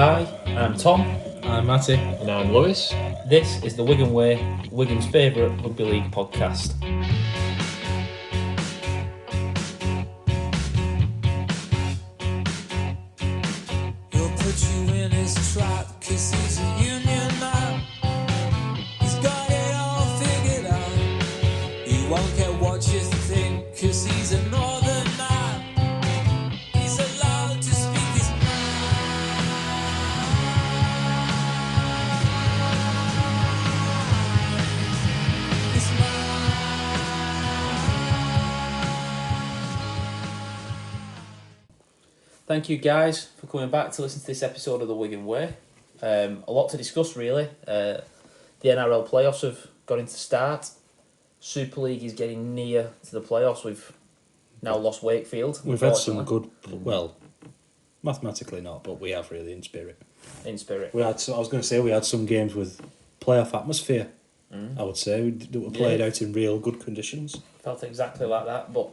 Hi, I'm Tom. I'm Matty. And I'm Lewis. This is the Wigan Way, Wigan's favourite rugby league podcast. He'll put you in his trap, cause he's a union man. He's got it all figured out. He won't care what you think, cause he's a northern man. He's allowed to speak his mind. His mind. Thank you guys for coming back to listen to this episode of the Wigan Way. A lot to discuss really. The NRL playoffs have got into start. Super League is getting near to the playoffs. We've now lost Wakefield. We've had some unfortunately, good, well, mathematically not, but we have really in spirit. in spirit. We had, I was going to say, we had some games with playoff atmosphere. I would say that were played out in real good conditions. Felt exactly like that, but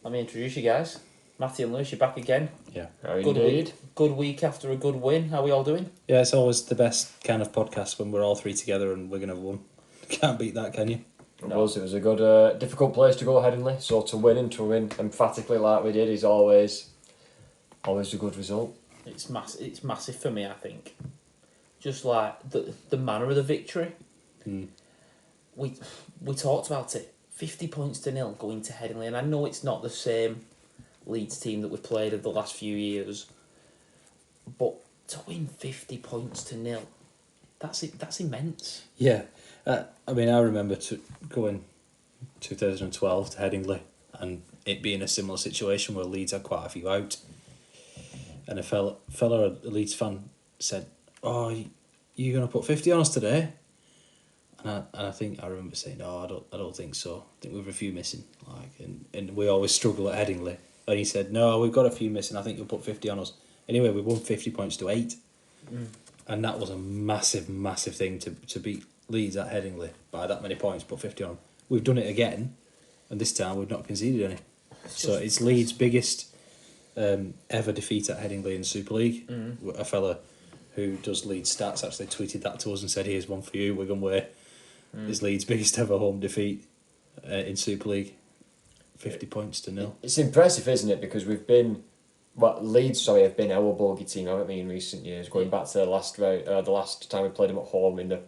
let me introduce you guys. Matty and Lewis, you're back again. Yeah, Good week. Good week after a good win. How are we all doing? yeah. It's always the best kind of podcast when we're all three together and we're going to have won. Can't beat that, can you? It was a good, difficult place to go, Headingley. So to win emphatically like we did is always a good result. It's massive for me, I think. Just like the manner of the victory. We talked about it. 50 points to nil going to Headingley, and I know it's not the same Leeds team that we've played of the last few years, but to win 50 points to nil, that's immense. Yeah, I mean, I remember going 2012 to Headingley and it being a similar situation where Leeds had quite a few out, and a fella, a Leeds fan, said, "Oh, you going to put 50 on us today?" And I think I remember saying, "No, I don't think so. I think we've a few missing." And we always struggle at Headingley. And he said, "No, we've got a few missing. I think you'll put 50 on us." Anyway, we won 50 points to 8. And that was a massive, massive thing to beat Leeds at Headingley by that many points, put 50 on. We've done it again, and this time we've not conceded any. So it's Leeds' biggest ever defeat at Headingley in Super League. A fella who does Leeds stats actually tweeted that to us and said, "Here's one for you, Wigan Way." It's Leeds' biggest ever home defeat in Super League. 50 points to nil. It's impressive, isn't it? Because Leeds have been our bogey team, haven't they, in recent years? Going back to the last time we played them at home in the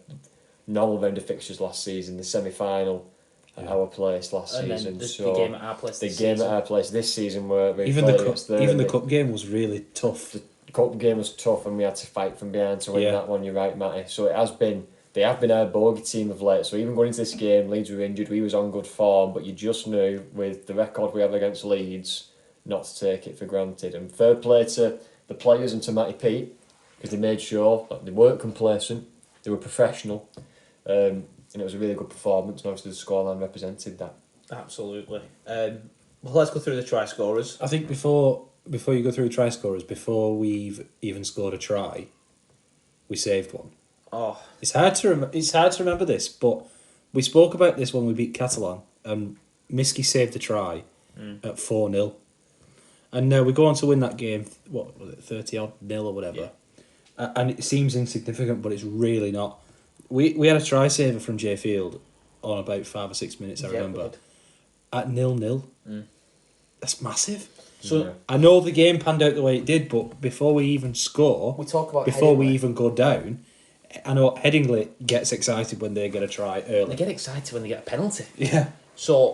normal round of fixtures last season, the semi-final at our place last And season. then the So game at our place. the this game season. at our place this season, where we Even played the against cup game was really tough. The cup game was tough, and we had to fight from behind to win that one. You're right, Matty. So they have been our bogey team of late. So even going into this game, Leeds were injured. We was on good form, but you just knew with the record we have against Leeds not to take it for granted. And fair play to the players and to Matty Pete, because they made sure that they weren't complacent. They were professional, and it was a really good performance. And obviously the scoreline represented that. Absolutely. Well, let's go through the try scorers. I think before you go through try scorers, before we've even scored a try, we saved one. Oh, It's hard to remember this, but we spoke about this when we beat Catalan, and Miski saved a try at 4-0. And now we go on to win that game, what was it, 30-odd nil or whatever. Yeah. And it seems insignificant, but it's really not. We had a try saver from Jay Field on about 5 or 6 minutes, I remember. At 0-0. That's massive. So I know the game panned out the way it did, but before we even score, we talk about before we Headingley. even go down, I know Headingley gets excited when they get a try early. They get excited when they get a penalty. Yeah. So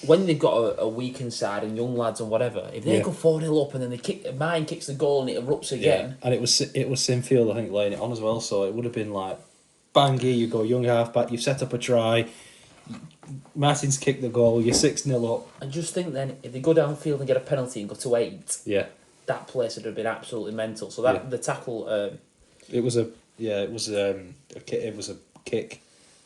when they've got a weakened side and young lads and whatever, if they go 4-0 up and then mine kicks the goal and it erupts again. And it was Sinfield, I think, laying it on as well, so it would have been like, bang, here you go, young half-back, you've set up a try, Martin's kicked the goal, you're 6-0 up. And just think then, if they go downfield and get a penalty and go to 8, that place would have been absolutely mental. So the tackle... It was a kick,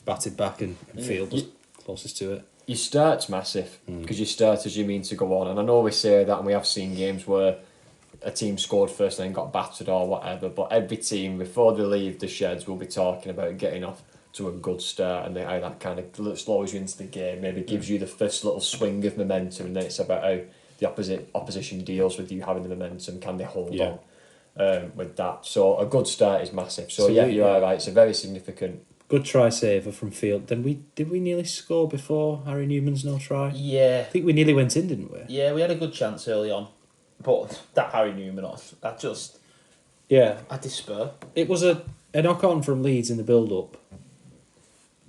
batted back, and Field was closest to it. Your start's massive, because your start as you mean to go on. And I know we say that, and we have seen games where a team scored first and then got battered or whatever, but every team, before they leave the sheds, will be talking about getting off to a good start, and how that kind of slows you into the game, maybe gives you the first little swing of momentum, and then it's about how the opposition deals with you having the momentum. Can they hold on? with that. So a good start is massive. So So yeah, we- you are right. It's a very significant. Good try saver from field. Then did we nearly score before Harry Newman's no try? Yeah, I think we nearly went in, didn't we? yeah, we had a good chance early on, but that Harry Newman off, Yeah. I despair. It was a knock on from Leeds in the build up,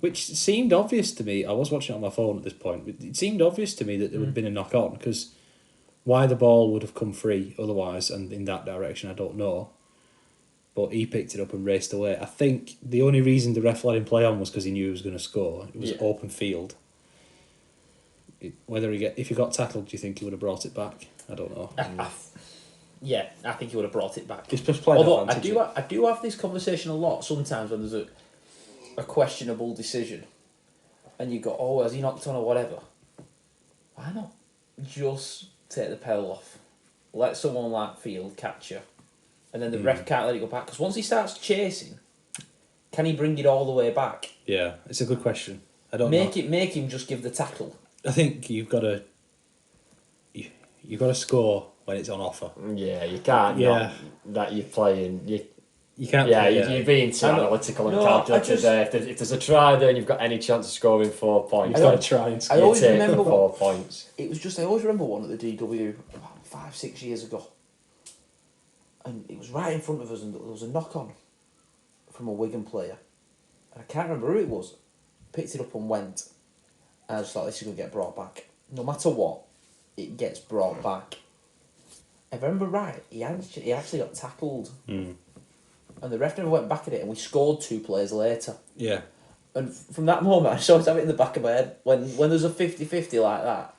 which seemed obvious to me. I was watching it on my phone at this point. It seemed obvious to me that there would have been a knock on because why the ball would have come free otherwise and in that direction, I don't know. But he picked it up and raced away. I think the only reason the ref let him play on was because he knew he was going to score. It was open field. If he got tackled, do you think he would have brought it back? I don't know. Yeah, I think he would have brought it back. Just playing Although advantage. I do have this conversation a lot sometimes when there's a questionable decision, and you go, oh, has he knocked on or whatever? Why not just take the pedal off, let someone like Field catch you, and then the ref can't let it go back? Because once he starts chasing, can he bring it all the way back? Yeah, it's a good question. I don't know. Make him just give the tackle. I think you've got to score when it's on offer. Yeah, you can't. Yeah. That you're playing. You can't. Yeah, play, you're being too analytical and No, calculative there. If there's a try there and you've got any chance of scoring 4 points, You've got to try and I score. you always take remember the 4 points. It was just, I always remember one at the DW about 5-6 years ago. And it was right in front of us and there was a knock on from a Wigan player. And I can't remember who it was. Picked it up and went. And I just thought, this is going to get brought back. No matter what, it gets brought back. If I remember right, he actually got tackled. And the ref never went back at it and we scored 2 plays later. Yeah. And from that moment, I just always have it in the back of my head. When there's a 50-50 like that,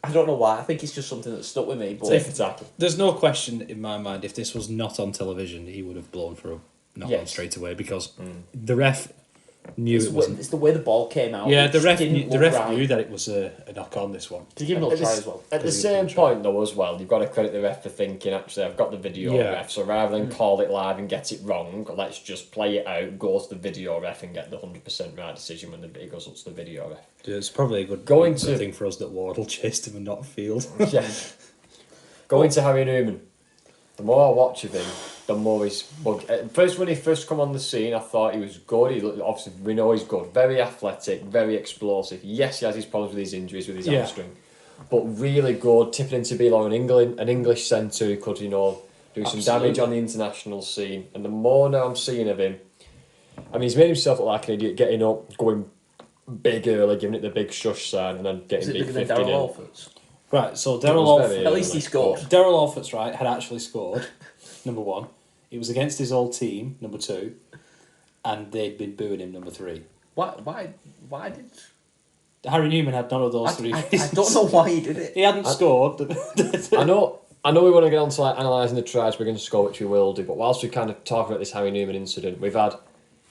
I don't know why. I think it's just something that stuck with me. But Take the tackle. There's no question in my mind if this was not on television, he would have blown for a knock on Yes. straight away because the ref knew it's, it wasn't. it's the way the ball came out. Yeah, It the just ref didn't the look ref right. knew that it was a knock on this one. To give him a At try the, as well. at the Because he same didn't try. point, though, as well, you've got to credit the ref for thinking, actually, I've got the video Yeah. ref, so rather than call it live and get it wrong, let's just play it out, go to the video ref and get the 100% right decision when it goes up to the video ref. Yeah, it's probably a good Going good to- thing for us that Wardle chased him and not Field. Yeah. Going to Harry Newman, the more I watch of him, the more he's bug. First, when he first come on the scene, I thought he was good. Obviously, we know he's good. Very athletic, very explosive. Yes, he has his problems with his injuries, with his Yeah. hamstring, but really good. Tipping into being like an English centre who could, do some damage Absolutely. on the international scene. And the more now I'm seeing of him, I mean, he's made himself look like an idiot, getting up, going big early, giving it the big shush sign, and then Is getting it big bigger than 50 Darryl nil. Alford's? Right, so It Darryl was very Alford. At least he early, scored. Darryl Alford's right had actually scored. Number 1, it was against his old team. Number 2, and they'd been booing him. Number 3, Why did... Harry Newman had none of those three. I don't know why he did it. He hadn't scored. I know we want to get on to like analysing the tries we're going to score, which we will do, but whilst we kind of talk about this Harry Newman incident,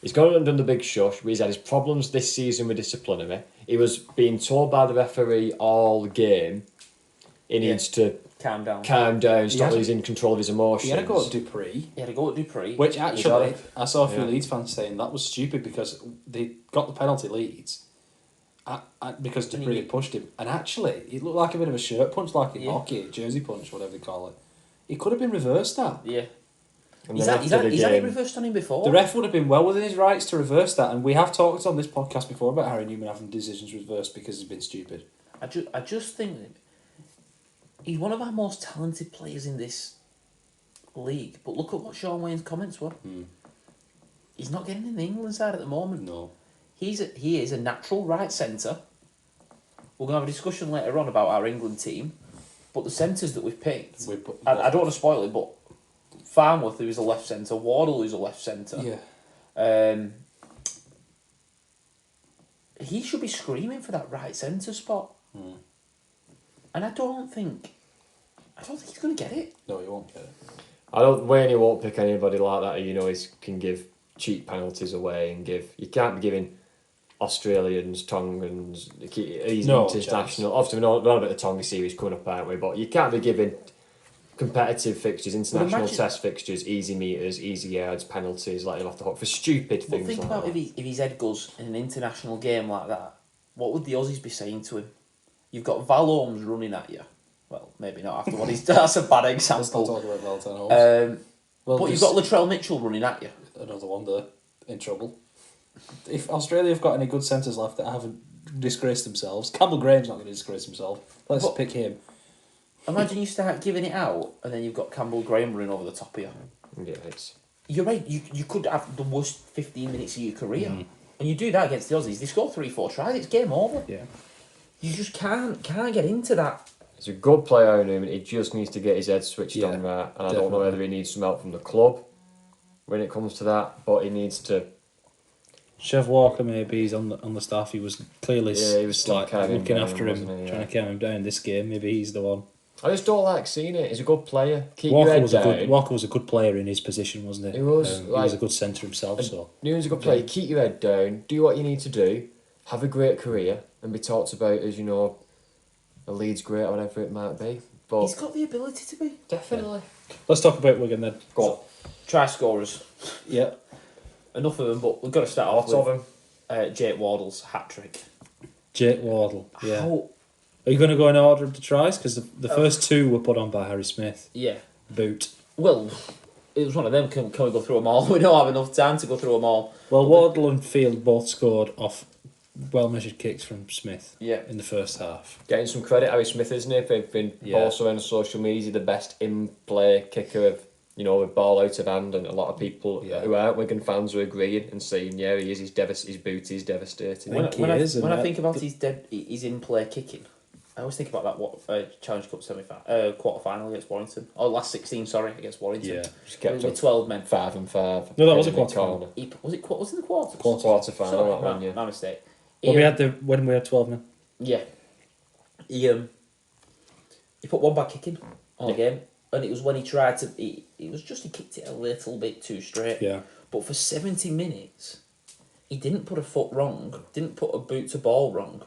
he's gone and done the big shush, he's had his problems this season with disciplinary. He was being told by the referee all game he needs to Calm down. stop losing control of his emotions. He had a go at Dupree. He had to go at Dupree. Which He got actually, it. I saw a few Yeah. Leeds fans saying that was stupid because they got the penalty Leeds because And Dupree he- had pushed him. And actually, it looked like a bit of a shirt punch, like in Yeah. hockey, jersey punch, whatever they call it. It could have been reversed that. Yeah. And He's then had after the it game, reversed on him before. The ref would have been well within his rights to reverse that. And we have talked on this podcast before about Harry Newman having decisions reversed because he's been stupid. I just think that he's one of our most talented players in this league. But look at what Sean Wayne's comments were. He's not getting in the England side at the moment. No. He is a natural right centre. We're going to have a discussion later on about our England team. But the centres that we've picked, I don't want to spoil it, but Farnworth, who is a left centre, Wardle, who's a left centre. Yeah. He should be screaming for that right centre spot. And I don't think he's going to get it. No, he won't get it. Wayne he won't pick anybody like that who he can give cheap penalties away and you can't be giving Australians, Tongans, he's No international. Obviously, we're not about the Tonga series coming up, aren't we? But you can't be giving competitive fixtures, international imagine- test fixtures, easy meters, easy yards, penalties, letting him off the hook for stupid But things think like about that. if his head goes in an international game like that, what would the Aussies be saying to him? You've got Val Holmes running at you. Well, maybe not after what he's done. That's a bad Let's not example. talk about Valentine Holmes. But you've got Latrell Mitchell running at you. Another one there, in trouble. If Australia have got any good centres left that haven't disgraced themselves, Campbell Graham's not going to disgrace himself. Let's pick him. Imagine you start giving it out, and then you've got Campbell Graham running over the top of you. Yeah, it's... You're right. You could have the worst 15 minutes of your career, and you do that against the Aussies. They score 3-4 tries. It's game over. Yeah. You just can't get into that. He's a good player in him. He just needs to get his head switched on right. And I don't know whether he needs some help from the club when it comes to that, but he needs to. Chev Walker, maybe he's on the staff. He was clearly he was like looking down, after him, wasn't he? trying to calm him down. This game, maybe he's the one. I just don't like seeing it. He's a good player. Keep your head down. Walker was a good player in his position, wasn't he? He was. He was a good centre himself. So Newman's a good player. Keep your head down. Do what you need to do. Have a great career and be talked about as, you know, a Leeds great or whatever it might be. But He's got the ability to be. definitely. let's talk about Wigan then. Go on. Try scorers. Yeah. Enough of them, but we've got to start off Lots of with them. Jake Wardle's hat trick. Jake Wardle. Yeah. How, Are you going to go in order of the tries? Because the first two were put on by Harry Smith. yeah. Boot. Well, it was one of them. Can we go through them all? We don't have enough time to go through them all. Well, Wardle and Field both scored off well-measured kicks from Smith in the first half. Getting some credit, Harry Smith, isn't it? They've been also on social media. He's the best in-play kicker of, you know, with ball out of hand, and a lot of people who aren't Wigan fans are agreeing and saying, yeah, he is. His boot is devastating. When I think about his in-play kicking, I always think about that Challenge Cup quarter final against Warrington. Oh, last 16, against Warrington. Yeah, just kept with 12 men. 5 and 5. No, that was a quarter final. Was it in the quarters? Quarter final. That one, yeah. My mistake. Well, when we had 12 men. Yeah. He put one back kicking on the game, and it was when he tried to. He kicked it a little bit too straight. Yeah. But for 70 minutes, he didn't put a foot wrong, didn't put a boot to ball wrong,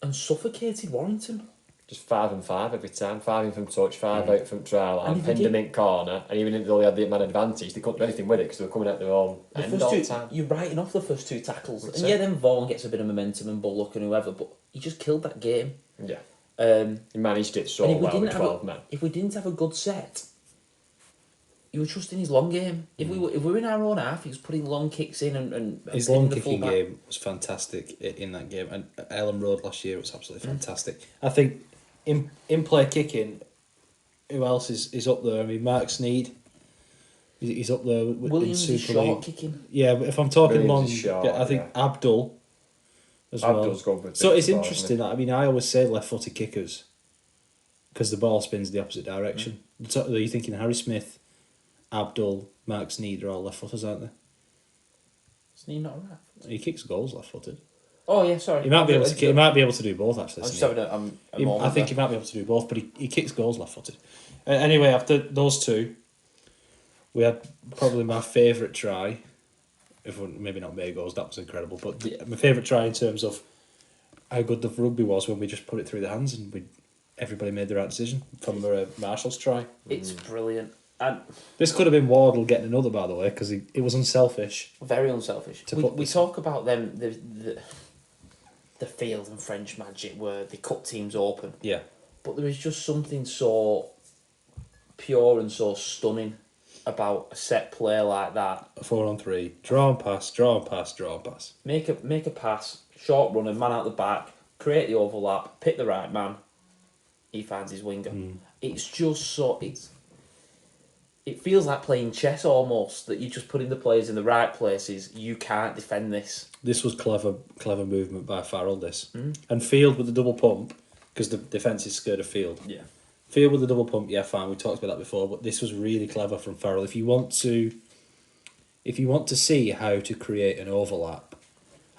and suffocated Warrington. Just 5 and 5 every time. 5 in from touch, 5 out from try line, And pinned them in corner, and even though they had the man advantage, they couldn't do anything with it because they were coming out their own end all the time. You're writing off the first two tackles. That's and it. yeah, then Vaughan gets a bit of momentum and Bullock and whoever, but he just killed that game. Yeah. He managed it so And well with 12 men. if we didn't have a good set, you were trusting his long game. If we were in our own half, he was putting long kicks in and his long kicking game was fantastic in that game, and Ellen Road last year was absolutely fantastic. I think in play kicking, who else is up there? I mean, Mark Sneed, he's up there. Williams in is Super short League. kicking. Yeah, but if I'm talking Williams long, is short, I think Abdul as well. Abdul's good with So big it's ball, interesting that, I mean, I always say left-footed kickers because the ball spins the opposite direction. So are you thinking Harry Smith, Abdul, Mark Sneed are all left-footers, aren't they? Sneed not right. He kicks goals left-footed. Oh yeah, sorry. He might be able to. He might be able to do both. Actually, I'm just Sneed. having a I moment think there. he might be able to do both, but he kicks goals left-footed. Anyway, after those two, we had probably my favourite try. Maybe not Magos, that was incredible, but my favourite try in terms of how good the rugby was when we just put it through the hands and everybody made the right decision from Marshall's try. It's brilliant. And This could have been Wardle getting another, by the way, because it was unselfish. very unselfish. We talk about them the field and French magic where they cut teams open. Yeah. But there is just something so pure and so stunning about a set play like that. A 4-on-3, draw and pass, draw and pass, draw and pass. Make a pass, short runner, man out the back, create the overlap, pick the right man. He finds his winger. It's just so it feels like playing chess almost, that you're just putting the players in the right places. You can't defend this. This was clever movement by Farrell, this. And Field with the double pump, because the defence is scared of Field. Yeah. Field with the double pump, yeah, fine, we talked about that before, but this was really clever from Farrell. If you want to see how to create an overlap,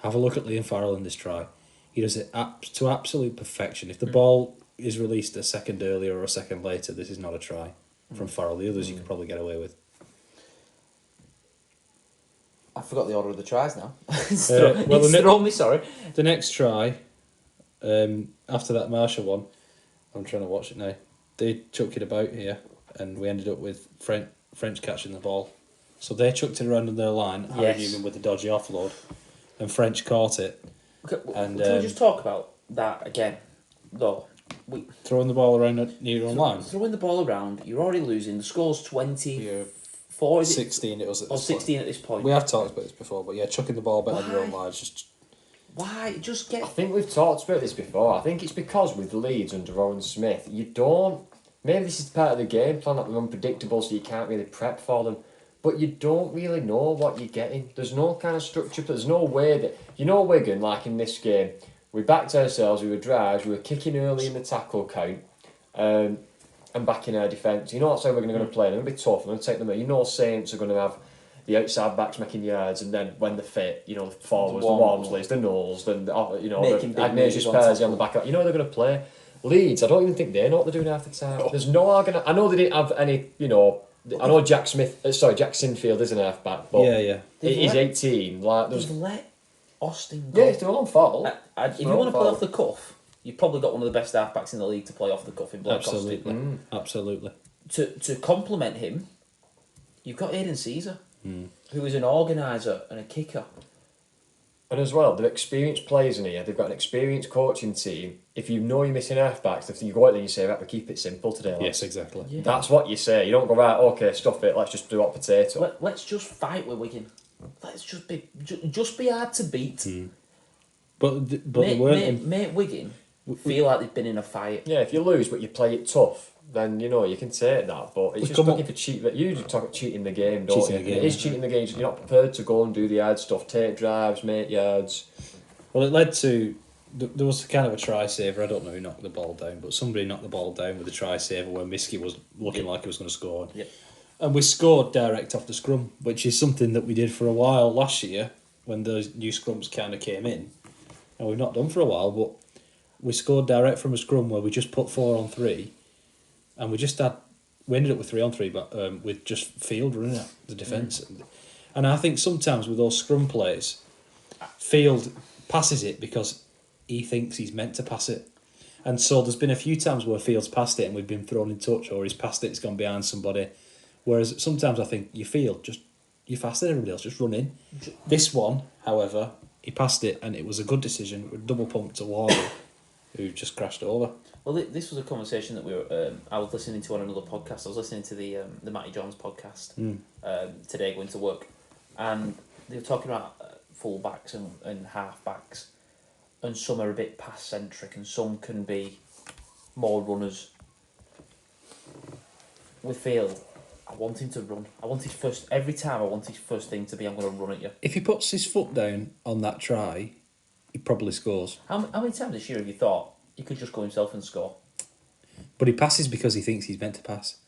have a look at Liam Farrell in this try. He does it to absolute perfection. If the ball is released a second earlier or a second later, this is not a try from Farrell. The others you could probably get away with. I forgot the order of the tries now. It's well, thrown me, sorry. The next try, after that Marshall one, I'm trying to watch it now. They chucked it about here, and we ended up with French catching the ball. So they chucked it around on their line, Harry Newman with the dodgy offload, and French caught it. Okay, And, can we just talk about that again, though? Throwing the ball around near your own line. Throwing the ball around, you're already losing. The score's 24, is it? 16 it was at Or this 16 point. at this point. We have talked about this before, but yeah, chucking the ball back on your own Why? line is just... Why? Just I get... think we've talked about this before. I think it's because with Leeds under Owen Smith, you don't... Maybe this is part of the game plan that they're unpredictable, so you can't really prep for them. But you don't really know what you're getting. There's no kind of structure. There's no way that... You know Wigan, like in this game, we backed ourselves, we were drives, we were kicking early in the tackle count, and back in our defence. You know that's how we're going to play. They're going to be tough, they're going to take them out. You know Saints are going to have the outside backs making yards, and then when they're fit, you know, the forwards, the Walmsleys, the Knowles, then you know, Making the big Ignatius moves on Percy on the back. You know they're going to play. Leeds, I don't even think they know what they're doing half the time. There's no argument. I know they didn't have any, you know. I know Jack Sinfield is an half-back, but Yeah. he's 18. Like, They've there's... let Austin go. Yeah, it's their own fault. If you want to play off the cuff, you've probably got one of the best half-backs in the league to play off the cuff in Blake Absolutely. Austin. Absolutely. To complement him, you've got Aidan Caesar, who is an organiser and a kicker. And as well, they're experienced players in here. They've got an experienced coaching team. If you know you're missing half-backs, you go out there and you say, right, we keep it simple today. Lads. Yes, exactly. Yeah. That's what you say. You don't go, right, okay, stuff it, let's just do hot potato. Let's just fight with Wigan. Let's just be hard to beat. But they weren't... Make Wigan feel like they've been in a fight. Yeah, if you lose but you play it tough, then you know you can take that. But it's just looking for cheat. You just talk about cheating the game, don't you? It is cheating the game. You're not prepared to go and do the hard stuff, take drives, make yards. Well, it led to... There was kind of a try saver. I don't know who knocked the ball down, but somebody knocked the ball down with a try saver when Miskey was looking like he was going to score. Yep. And we scored direct off the scrum, which is something that we did for a while last year when those new scrums kind of came in. And we've not done for a while, but we scored direct from a scrum where we just put 4 on 3, and we ended up with 3 on 3, but with just Field running at the defence. And I think sometimes with those scrum plays, Field passes it because he thinks he's meant to pass it. And so there's been a few times where Field's passed it and we've been thrown in touch, or he's passed it, it's gone behind somebody. Whereas sometimes I think you feel you're faster than everybody else, just run in. This one, however, he passed it and it was a good decision. We double pumped to Warner, who just crashed over. Well, this was a conversation that I was listening to on another podcast. I was listening to the Matty Johns podcast today going to work, and they were talking about full-backs and half-backs, and some are a bit pass-centric and some can be more runners. With Field, I want him to run. Every time I want his first thing to be, I'm going to run at you. If he puts his foot down on that try, he probably scores. How many times this year have you thought he could just go himself and score? But he passes because he thinks he's meant to pass.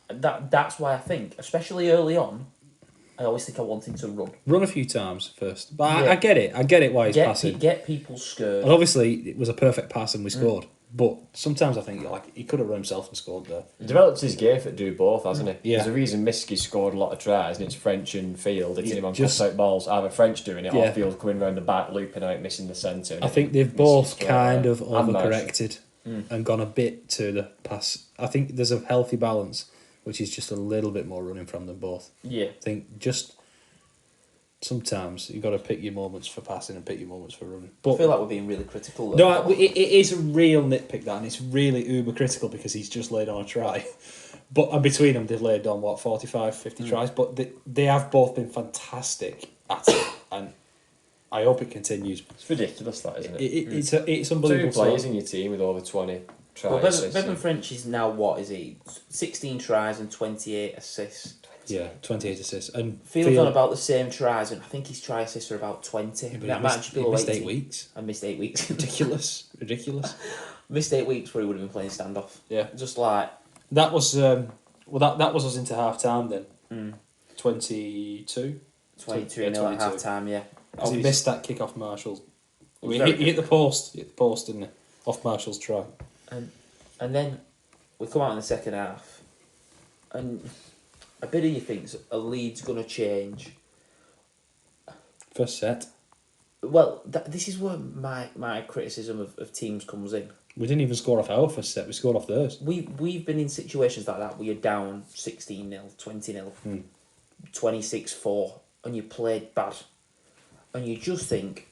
That's why I think, especially early on, I always think I want him to run. Run a few times first. But yeah. I get it why he's passing. Get people scared. And obviously, it was a perfect pass and we scored. But sometimes I think he could have run himself and scored there. He developed his game for do both, hasn't he? Yeah. There's a reason Miskey scored a lot of tries, and it's French and Field hitting him on cut-out balls. Either French doing it or Field coming round the back, looping out, missing the centre. I think they've both kind of overcorrected and gone a bit to the pass. I think there's a healthy balance, which is just a little bit more running from them both. Yeah. I think just sometimes you've got to pick your moments for passing and pick your moments for running. But I feel like we're being really critical. No, it is a real nitpick, that, and it's really uber critical because he's just laid on a try. But between them, they've laid on, 45, 50 tries? But they have both been fantastic at it, and I hope it continues. It's ridiculous, that, isn't it? It's unbelievable. 2 players in your team with over 20 tries. Well, Bevan French is now, what is he? 16 tries and 28 assists. Yeah, 28 assists. And Field's on about the same tries, and I think his try assists are about 20. Yeah, that might just be below 8 80. weeks. I missed 8 weeks. Ridiculous. Missed 8 weeks where he would have been playing standoff. Yeah. Just like... That was that was us into half-time then. 22? 22 at half-time, yeah. Because he missed that kick off Marshall. He hit the post. He hit the post, didn't he? Off Marshall's try. And then we come out in the second half, and a bit of you thinks a lead's going to change. First set. Well, this is where my criticism of teams comes in. We didn't even score off our first set. We scored off theirs. We've been in situations like that where you're down 16-0, 20-0, 26-4, and you played bad. And you just think,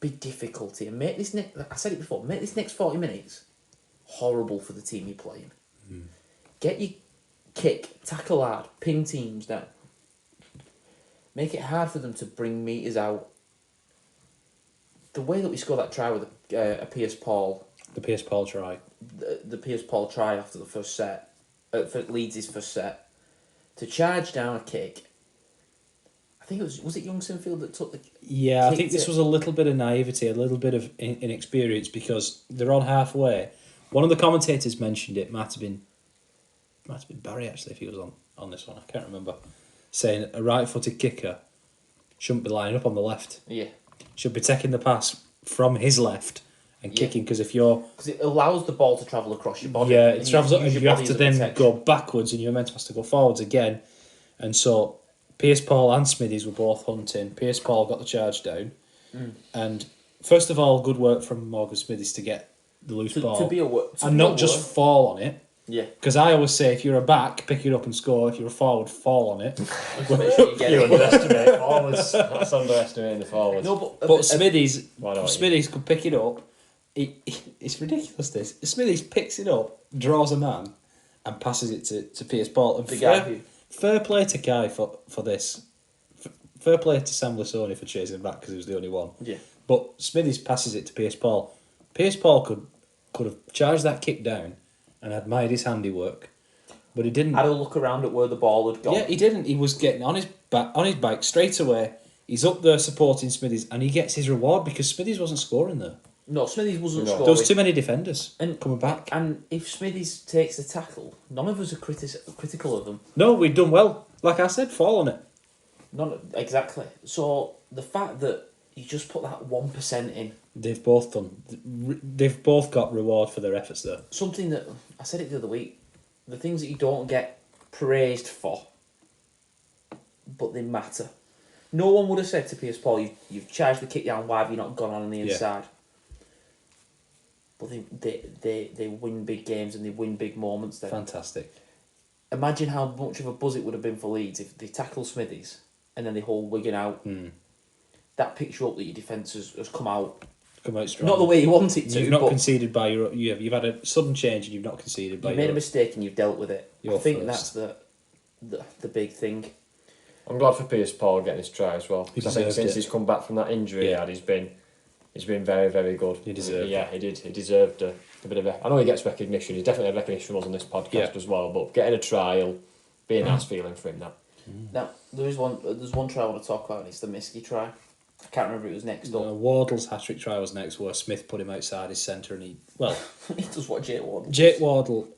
be difficulty and make this next. I said it before. Make this next 40 minutes horrible for the team you're playing. Get your kick, tackle hard, pin teams down. Make it hard for them to bring meters out. The way that we scored that try with a Pierce Paul. The Pierce Paul try. The Pierce Paul try after the first set, for Leeds' first set, to charge down a kick. I think was it Young Sinfield that took the. Yeah, I think this was a little bit of naivety, a little bit of inexperience because they're on halfway. One of the commentators mentioned it. Might have been Barry actually if he was on this one. I can't remember. Saying a right-footed kicker shouldn't be lining up on the left. Yeah. Should be taking the pass from his left and kicking because if you're... Because it allows the ball to travel across your body. Yeah, it travels up and you have to then protection. go backwards and you're meant to go forwards again. And so Pierce Paul and Smithies were both hunting. Pierce Paul got the charge down. And first of all, good work from Morgan Smithies to get the loose ball. To be a and not just fall on it. Yeah. Because I always say if you're a back, pick it up and score. If you're a forward, fall on it. Just make sure you get You it. underestimate forwards. That's underestimating the forwards. No, But Smithies, Why not? Smithies could pick it up. It's ridiculous. This Smithies picks it up, draws a man, and passes it to Pierce Paul. And fair play to Kai for this. Fair play to Sam Lissoni for chasing back because he was the only one. Yeah. But Smithies passes it to Pierce Paul. Pierce Paul could have charged that kick down and admired his handiwork, but he didn't. Had a look around at where the ball had gone. Yeah, he didn't. He was getting on his bike straight away. He's up there supporting Smithies, and he gets his reward because Smithies wasn't scoring there. No, Smithies wasn't scoring. There was too many defenders coming back. And if Smithies takes the tackle, none of us are critical of them. No, we'd done well. Like I said, fall on it. Exactly. So the fact that you just put that 1% in. They've both done. They've both got reward for their efforts there. Something that, I said it the other week, the things that you don't get praised for, but they matter. No one would have said to Pierce Paul, you've charged the kick down, why have you not gone on the inside? But they win big games and they win big moments there. Fantastic. Imagine how much of a buzz it would have been for Leeds if they tackle Smithies and then they hold Wigan out. That picks you up that your defence has come out strong. Not the way you want it to. You've not conceded by your. You've had a sudden change and you've not conceded by. You've made a mistake and you've dealt with it. I think that's the big thing. I'm glad for Pierce Paul getting his try as well. I think since he's come back from that injury he had, he's been very, very good. He deserved it. Yeah, he did. He deserved a bit of a... I know he gets recognition. He's definitely had recognition from us on this podcast as well, but getting a trial, be a nice feeling for him, that. Now, there's one try I want to talk about, and it's the Miskey try. I can't remember who was next up. Wardle's hat-trick try was next, where Smith put him outside his centre and he does what Jake Wardle Jake Wardle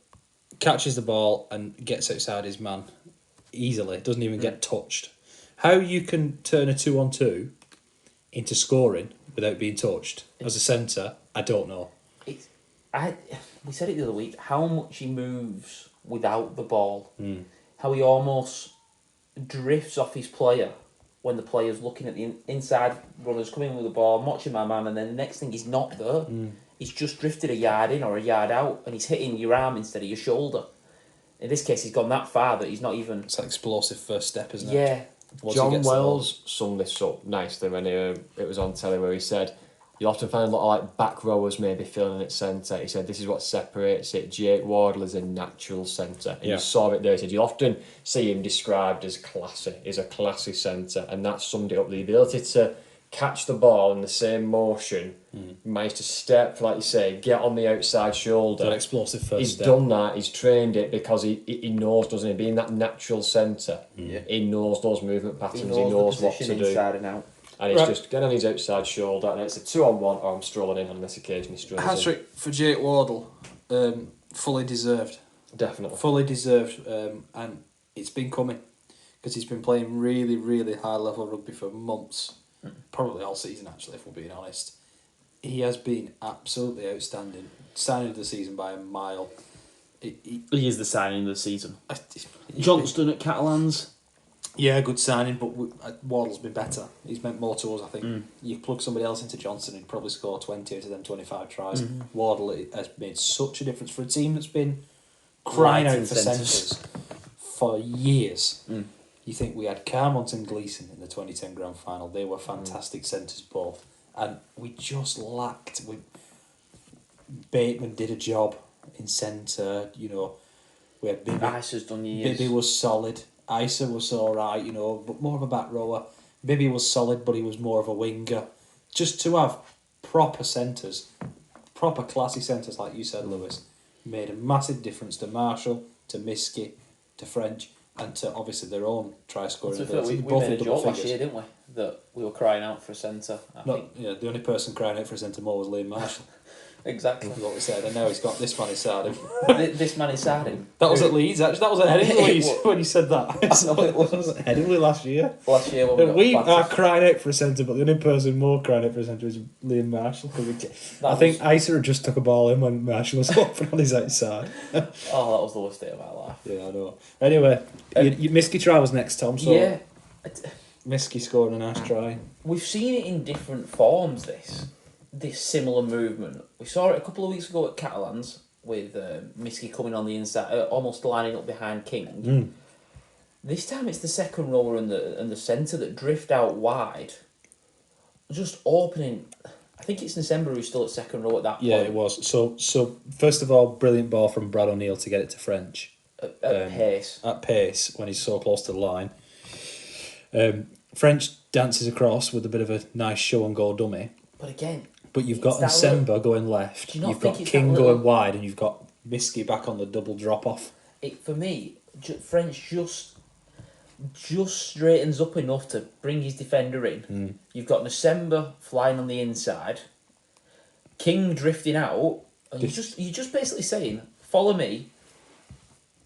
catches the ball and gets outside his man easily, doesn't even get touched. How you can turn a 2-on-2 into scoring without being touched as a centre, I don't know. We said it the other week, how much he moves without the ball. How he almost drifts off his player when the player's looking at the inside runners coming with the ball, I'm watching my man, and then the next thing he's not there. He's just drifted a yard in or a yard out, and he's hitting your arm instead of your shoulder. In this case, he's gone that far that he's not even... It's an explosive first step, isn't it? Yeah. John Wells summed this up nicely when it was on telly, where he said, you'll often find a lot of back rowers maybe filling at centre. He said, this is what separates it. Jake Wardle is a natural centre. And you saw it there. He said, you'll often see him described as classy. He's a classy centre. And that summed it up. The ability to catch the ball in the same motion, manage to step, like you say, get on the outside shoulder. That explosive first step. He's done that, he's trained it because he knows, doesn't he? Being that natural centre, he knows those movement patterns, he knows what to do. Inside and out. And it's just get on his outside shoulder, and it's a 2-on-1, or I'm strolling in on this occasion. He strolls in. Hat-trick for Jake Wardle, fully deserved. Definitely. Fully deserved, and it's been coming because he's been playing really, really high level rugby for months, probably all season actually, if we're being honest. He has been absolutely outstanding. Signing of the season by a mile. He is the signing of the season. Johnston at Catalans. Yeah, good signing, but Wardle's been better. He's meant more to us, I think. You plug somebody else into Johnson, he'd probably score 20 out of them 25 tries. Wardle has made such a difference for a team that's been crying out for centres for years. You think we had Carmont and Gleeson in the 2010 grand final. They were fantastic centres both. and we just lacked. Bateman did a job in centre, you know. We had Bibby. Ice's done years. Bibby was solid. Isa was alright, you know, but more of a back rower. Bibby was solid, but he was more of a winger. Just to have proper centres, proper classy centres, like you said, Lewis, made a massive difference to Marshall, to Miskey, to French, and to obviously their own try scoring ability. We made a joke last year, didn't we? That we were crying out for a centre. Yeah, the only person crying out for a centre more was Liam Marshall. Exactly. What we said, and now he's got this man inside him. This man inside him. That was at Leeds, actually. That was at Headingley Leeds when he said that. No, it wasn't. That was at Headingley last year. Last year when We are crying out for a centre, but the only person more crying out for a centre is Liam Marshall. I think Isa had just took a ball in when Marshall was open on his outside. Oh, that was the worst day of my life. Yeah, I know. Anyway, Miskey try was next, Tom. So Yeah. Miskey scoring a nice try. We've seen it in different forms, this similar movement. We saw it a couple of weeks ago at Catalans with Miskey coming on the inside, almost lining up behind King. This time it's the second rower and the centre that drift out wide, just opening. I think it's December who's still at second row at that point. Yeah, it was. So first of all, brilliant ball from Brad O'Neill to get it to French. At pace. At pace, when he's so close to the line. French dances across with a bit of a nice show and goal dummy. But again... But you've got Nsemba going left, you've got King going wide, and you've got Miskey back on the double drop-off. For me, French just straightens up enough to bring his defender in. You've got Nsemba flying on the inside, King drifting out, and you're just basically saying, follow me.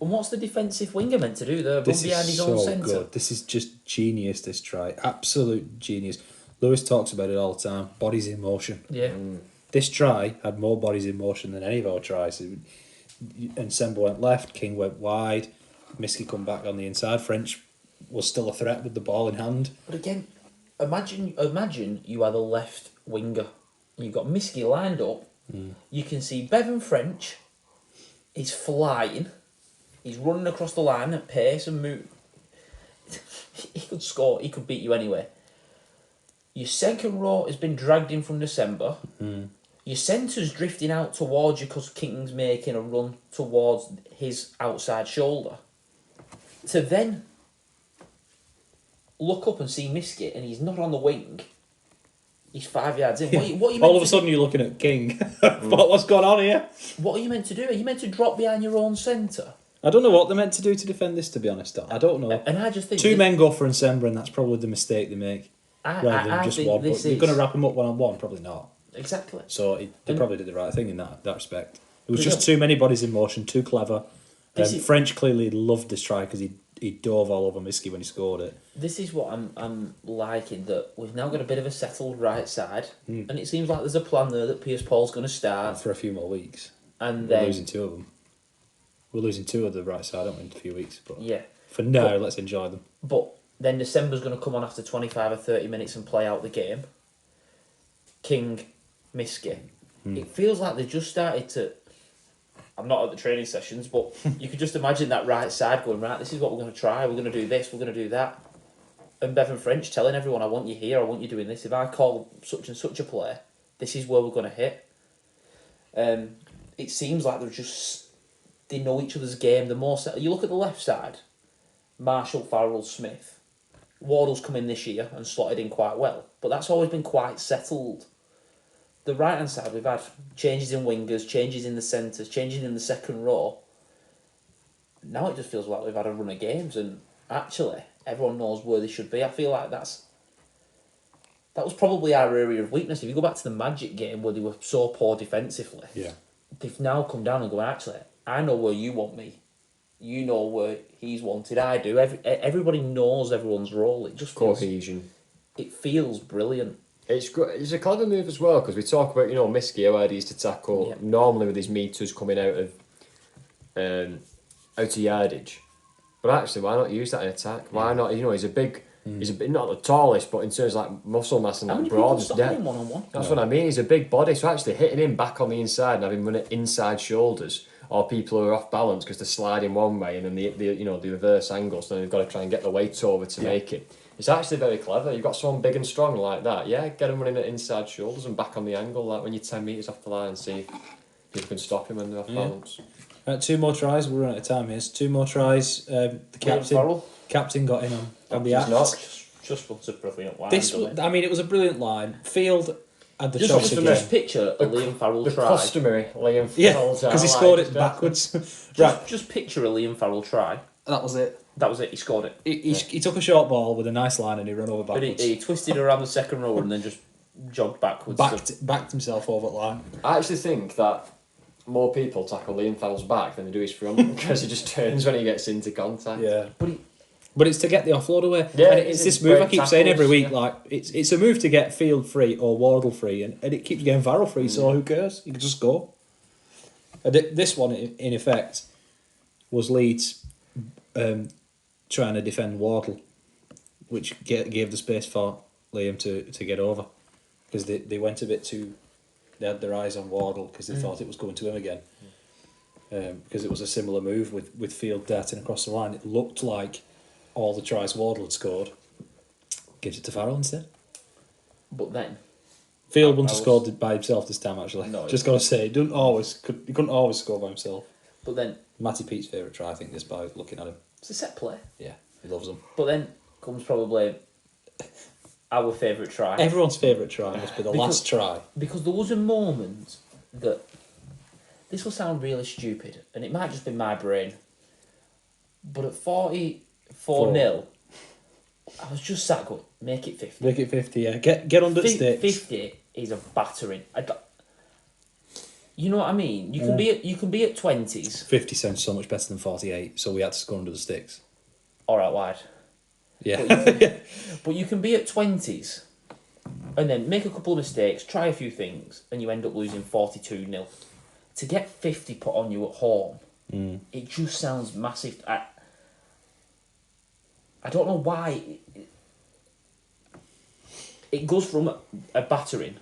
And what's the defensive winger meant to do there? Run behind his own centre. Good. This is just genius, this try. Absolute genius. Lewis talks about it all the time. Bodies in motion. Yeah. This try had more bodies in motion than any of our tries. And Nsemba went left, King went wide, Miskey come back on the inside. French was still a threat with the ball in hand. But again, imagine you are the left winger. You've got Miskey lined up. You can see Bevan French is flying. He's running across the line at pace and move. He could score. He could beat you anyway. Your second row has been dragged in from December. Your centre's drifting out towards you because King's making a run towards his outside shoulder. To then look up and see Miskey and he's not on the wing. He's 5 yards in. What are you all of a sudden you're looking at King. What's going on here? What are you meant to do? Are you meant to drop behind your own centre? I don't know what they're meant to do to defend this, to be honest. I don't know. And I just think... Two men go for Nsemba, and that's probably the mistake they make. Rather than just one. But you're going to wrap them up one-on-one? Probably not. Exactly. So they probably did the right thing in that respect. It was just too many bodies in motion, too clever. French clearly loved this try because he dove all over Miskey when he scored it. This is what I'm liking, that we've now got a bit of a settled right side, and it seems like there's a plan there that Piers Paul's going to start. For a few more weeks. And we're losing two of them. We're losing two of the right side, aren't we, in a few weeks? But yeah. For now, let's enjoy them. But then December's going to come on after 25 or 30 minutes and play out the game. King, Miskey. It feels like they've just started to... I'm not at the training sessions, but you could just imagine that right side going, right, this is what we're going to try, we're going to do this, we're going to do that. And Bevan French telling everyone, I want you here, I want you doing this. If I call such and such a player, this is where we're going to hit. It seems like they know each other's game. The more you look at the left side, Marshall, Farrell, Smith. Wardle's come in this year and slotted in quite well, but that's always been quite settled. The right hand side, we've had changes in wingers, changes in the centres, changes in the second row. Now it just feels like we've had a run of games, and actually everyone knows where they should be. I feel like that was probably our area of weakness. If you go back to the Magic game where they were so poor defensively, they've now come down and go, actually, I know where you want me. You know where he's wanted. I do. Everybody knows everyone's role. It just feels, cohesion. It feels brilliant. It's a clever move as well, because we talk about, Miskey, how hard he is to tackle, normally with his meters coming out of yardage. But actually, why not use that in attack? Why not? He's a big, he's a bit, not the tallest, but in terms of like muscle mass and that broad. Him one-on-one? That's what I mean. He's a big body, so actually hitting him back on the inside and having run it inside shoulders, or people who are off balance because they're sliding one way and then the reverse angle, so then they've got to try and get the weight over to make it. It's actually very clever. You've got someone big and strong like that. Yeah, get him running at inside shoulders and back on the angle, like when you're 10 metres off the line, and see if you can stop him when they're off balance. 2 more tries. We're running out of time here. 2 more tries. The captain got in on the act. Just was a brilliant line. It was a brilliant line. Field had the just choice again. Just picture a Liam Farrell the try. The customary Liam Farrell try. Because he scored it backwards. Just picture a Liam Farrell try. That was it. He scored it. He took a short ball with a nice line and he ran over backwards. He twisted around the second row and then just jogged backwards. Backed himself over the line. I actually think that more people tackle Liam Farrell's back than they do his front because he just turns when he gets into contact. Yeah. But it's to get the offload away. Yeah, and it's this move I keep saying every week, yeah. like it's a move to get Field free or Wardle free and it keeps getting Farrell free, so who cares? You can just go. And this one in effect was Leeds trying to defend Wardle, which gave the space for Liam to get over. Because they went a bit too... They had their eyes on Wardle because they thought it was going to him again. Because it was a similar move with Field darting across the line. It looked like all the tries Wardle had scored. Gives it to Farrell instead. But then... Field wouldn't have scored by himself this time, actually. No, just got to say, he couldn't always score by himself. But then... Matty Pete's favourite try, I think, this by looking at him. It's a set play. Yeah, he loves them. But then comes probably our favourite try. Everyone's favourite try must be the last try. Because there was a moment that... This will sound really stupid, and it might just be my brain. But at 44-0, I was just sat going, make it 50. Make it 50, yeah. Get under the sticks. 50 is a battering. You know what I mean? You can be at 20s. 50 sounds so much better than 48, so we had to score under the sticks. All right, wide. Yeah. But you can be at 20s and then make a couple of mistakes, try a few things, and you end up losing 42-0. To get 50 put on you at home, it just sounds massive. I don't know why. It goes from a battering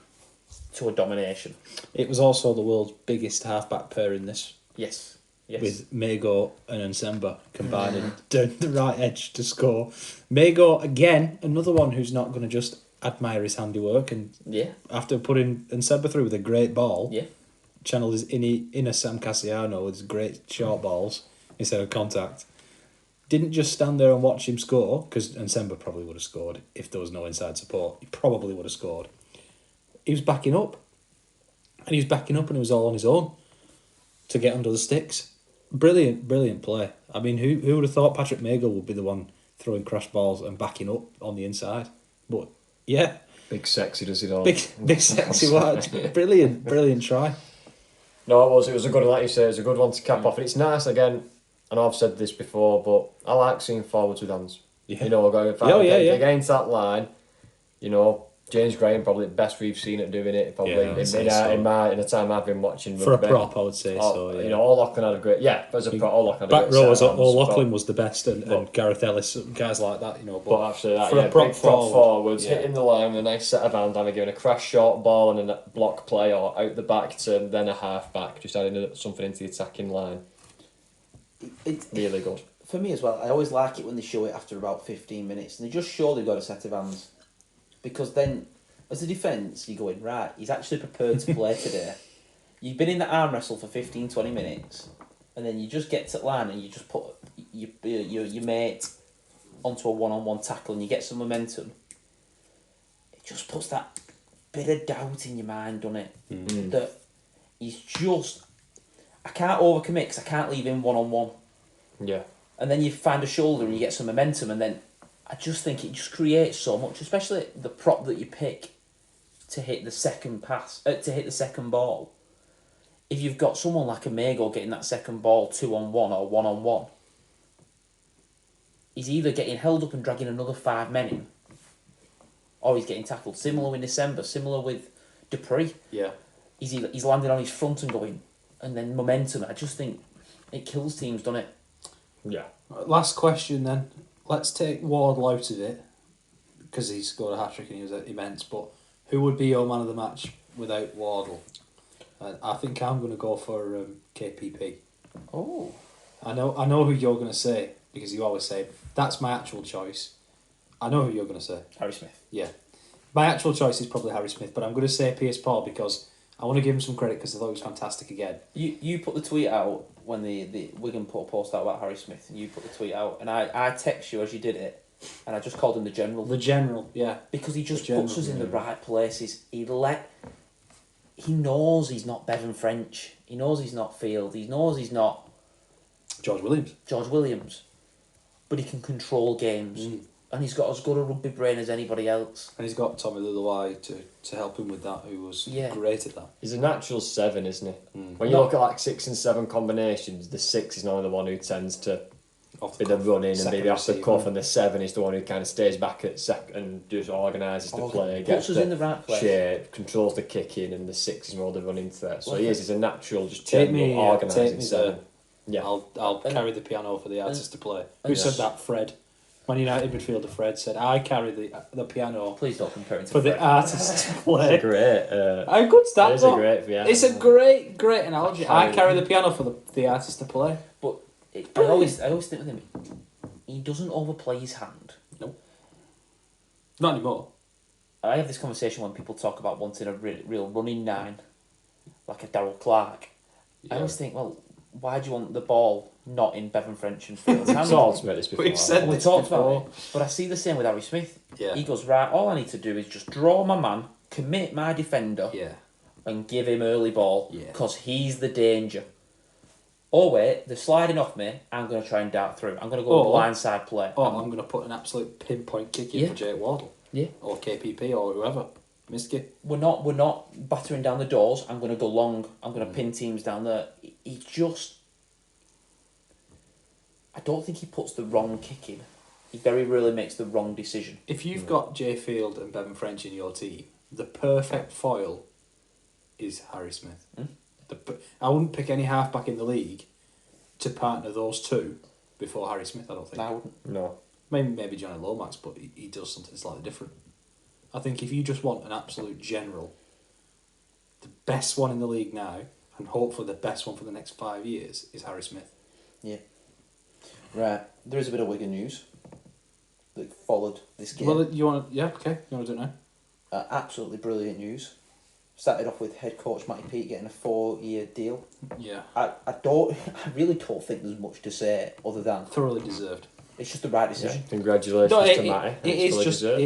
to a domination. It was also the world's biggest half-back pair in this. Yes. With Mago and Nsemba combining down the right edge to score. Mago, again, another one who's not going to just admire his handiwork. And after putting Nsemba through with a great ball, channeled his inner Sam Cassiano with his great short balls instead of contact. Didn't just stand there and watch him score, because Nsemba probably would have scored if there was no inside support. He probably would have scored. He was backing up. And he was all on his own to get under the sticks. Brilliant play. I mean, who would have thought Patrick Mago would be the one throwing crash balls and backing up on the inside? But, yeah. Big sexy does it all. Big sexy words. Brilliant try. No, it was a good one, like you say, it was a good one to cap off. And it's nice, again, I know I've said this before, but I like seeing forwards with hands. Yeah. You know, going against that line, you know, James Graham probably the best we've seen at doing it. Probably in the time I've been watching for rugby. A prop, I would say. You know, O'Loughlin had a great as a prop. O'Loughlin had a back great row. O'Loughlin was the best, and Gareth Ellis, guys like that. You know, but after that, for a prop forwards hitting the line with a nice set of hands, either giving a crash short ball and a block play, or out the back to then a half back, just adding something into the attacking line. It's really good. For me as well, I always like it when they show it after about 15 minutes and they just show they've got a set of hands. Because then, as a defence, you're going, right, he's actually prepared to play today. You've been in the arm wrestle for 15, 20 minutes and then you just get to the line and you just put your mate onto a one-on-one tackle and you get some momentum. It just puts that bit of doubt in your mind, doesn't it? Mm-hmm. That he's just... I can't overcommit because I can't leave him one-on-one. Yeah. And then you find a shoulder and you get some momentum and then I just think it just creates so much, especially the prop that you pick to hit the second pass, to hit the second ball. If you've got someone like a Mago getting that second ball 2-on-1 or 1-on-1, he's either getting held up and dragging another 5 men in, or he's getting tackled. Similar with December, similar with Dupree. Yeah. He's landing on his front and going, and then momentum. I just think it kills teams, doesn't it? Yeah. Last question then. Let's take Wardle out of it because he scored a hat-trick and he was immense. But who would be your man of the match without Wardle? I think I'm going to go for KPP. Oh. I know who you're going to say because you always say that's my actual choice. I know who you're going to say. Harry Smith. Yeah. My actual choice is probably Harry Smith, but I'm going to say Piers Paul because I want to give him some credit because I thought he was fantastic again. You put the tweet out when the Wigan put a post out about Harry Smith, and you put the tweet out, and I text you as you did it, and I just called him the General. The General, yeah. Because he just puts us in the right places. He knows he's not Bevan French. He knows he's not Field. He knows he's not George Williams. But he can control games. And he's got as good a rugby brain as anybody else. And he's got Tommy Luluai to help him with that, who was great at that. He's a natural 7, isn't he? When you look at like 6 and 7 combinations, the 6 is normally the one who tends to be the running and maybe off the cuff, and the 7 is the one who kind of stays back at second and just organises the play, puts us in the right place, shape, controls the kicking, and the 6 is more the running threat. So he's a natural, just general organising 7. Yeah, I'll carry the piano for the artist to play. Who said that? Fred. Man United midfielder Fred said, "I carry the piano." Please don't compare it to for Fred. The artist to play. It's a great. A good stat. It's a great. Yeah. It's a great analogy. I carry the piano for the artist to play. But I always think with him, he doesn't overplay his hand. No. Not anymore. I have this conversation when people talk about wanting a real running 9, like a Darryl Clark. Yeah. I always think, well, why do you want the ball not in Bevan French and Field's We've hands? talked about this before. We've said We this talked before. about it, but I see the same with Harry Smith. Yeah. He goes, right, all I need to do is just draw my man, commit my defender, and give him early ball, because he's the danger. Oh wait, they're sliding off me, I'm going to try and dart through. I'm going to go blindside play. I'm going to put an absolute pinpoint kick in for Jake Wardle. Yeah. Or KPP or whoever. Miski. We're not battering down the doors. I'm going to go long. I'm going to pin teams down there. He just... I don't think he puts the wrong kick in. He very rarely makes the wrong decision. If you've got Jay Field and Bevan French in your team, the perfect foil is Harry Smith. I wouldn't pick any halfback in the league to partner those two before Harry Smith, I don't think. I wouldn't. No. Maybe Johnny Lomax, but he does something slightly different. I think if you just want an absolute general, the best one in the league now, and hopefully the best one for the next 5 years, is Harry Smith. Yeah. Right. There is a bit of Wigan news that followed this game. Well, you want to... Yeah, okay. You want to do it now? Absolutely brilliant news. Started off with head coach Matty Peake getting a 4-year deal. Yeah. I really don't think there's much to say other than Thoroughly deserved. It's just the right decision. Yeah. Congratulations to Matty. It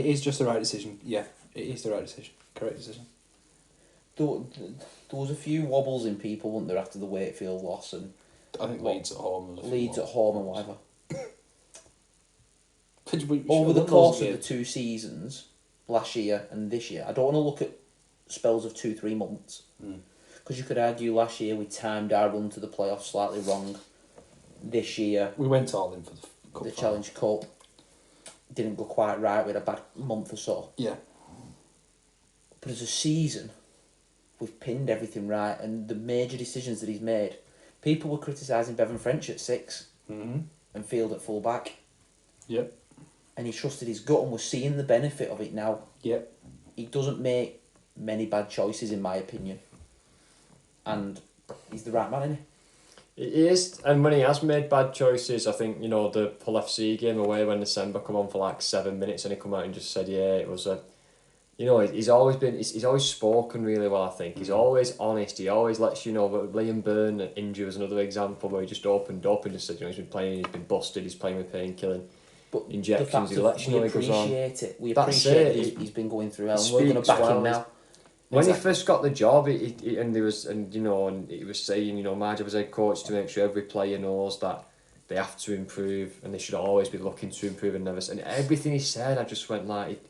is just the right decision. Yeah, it is the right decision. Correct decision. There was a few wobbles in people, weren't there, after the Wakefield loss and I think Leeds at home. Leeds at home and whatever. We Over the course of the 2 seasons, last year and this year, I don't want to look at spells of 2-3 months, because you could argue last year we timed our run to the playoffs slightly wrong. This year we went all in for the cup the final. Challenge Cup didn't go quite right. We had a bad month or so. Yeah. But as a season, we've pinned everything right, and the major decisions that he's made. People were criticising Bevan French at 6 and Field at full back. Yep. And he trusted his gut, and we're seeing the benefit of it now. Yep. He doesn't make many bad choices, in my opinion. And he's the right man, isn't he? He is, and when he has made bad choices, I think, the Hull FC game away when December come on for like 7 minutes and he come out and just said, yeah, it was a... he's always spoken really well, I think. He's always honest, he always lets you know. But Liam Byrne injury was another example where he just opened up and just said, he's been playing, he's been busted, he's playing with painkilling. But injections, he lets you know he goes on. We That's appreciate it. he's been going through hell, and we're going to back him now. When he first got the job, he was saying, my job as head coach to make sure every player knows that they have to improve and they should always be looking to improve and never. And everything he said, I just went like,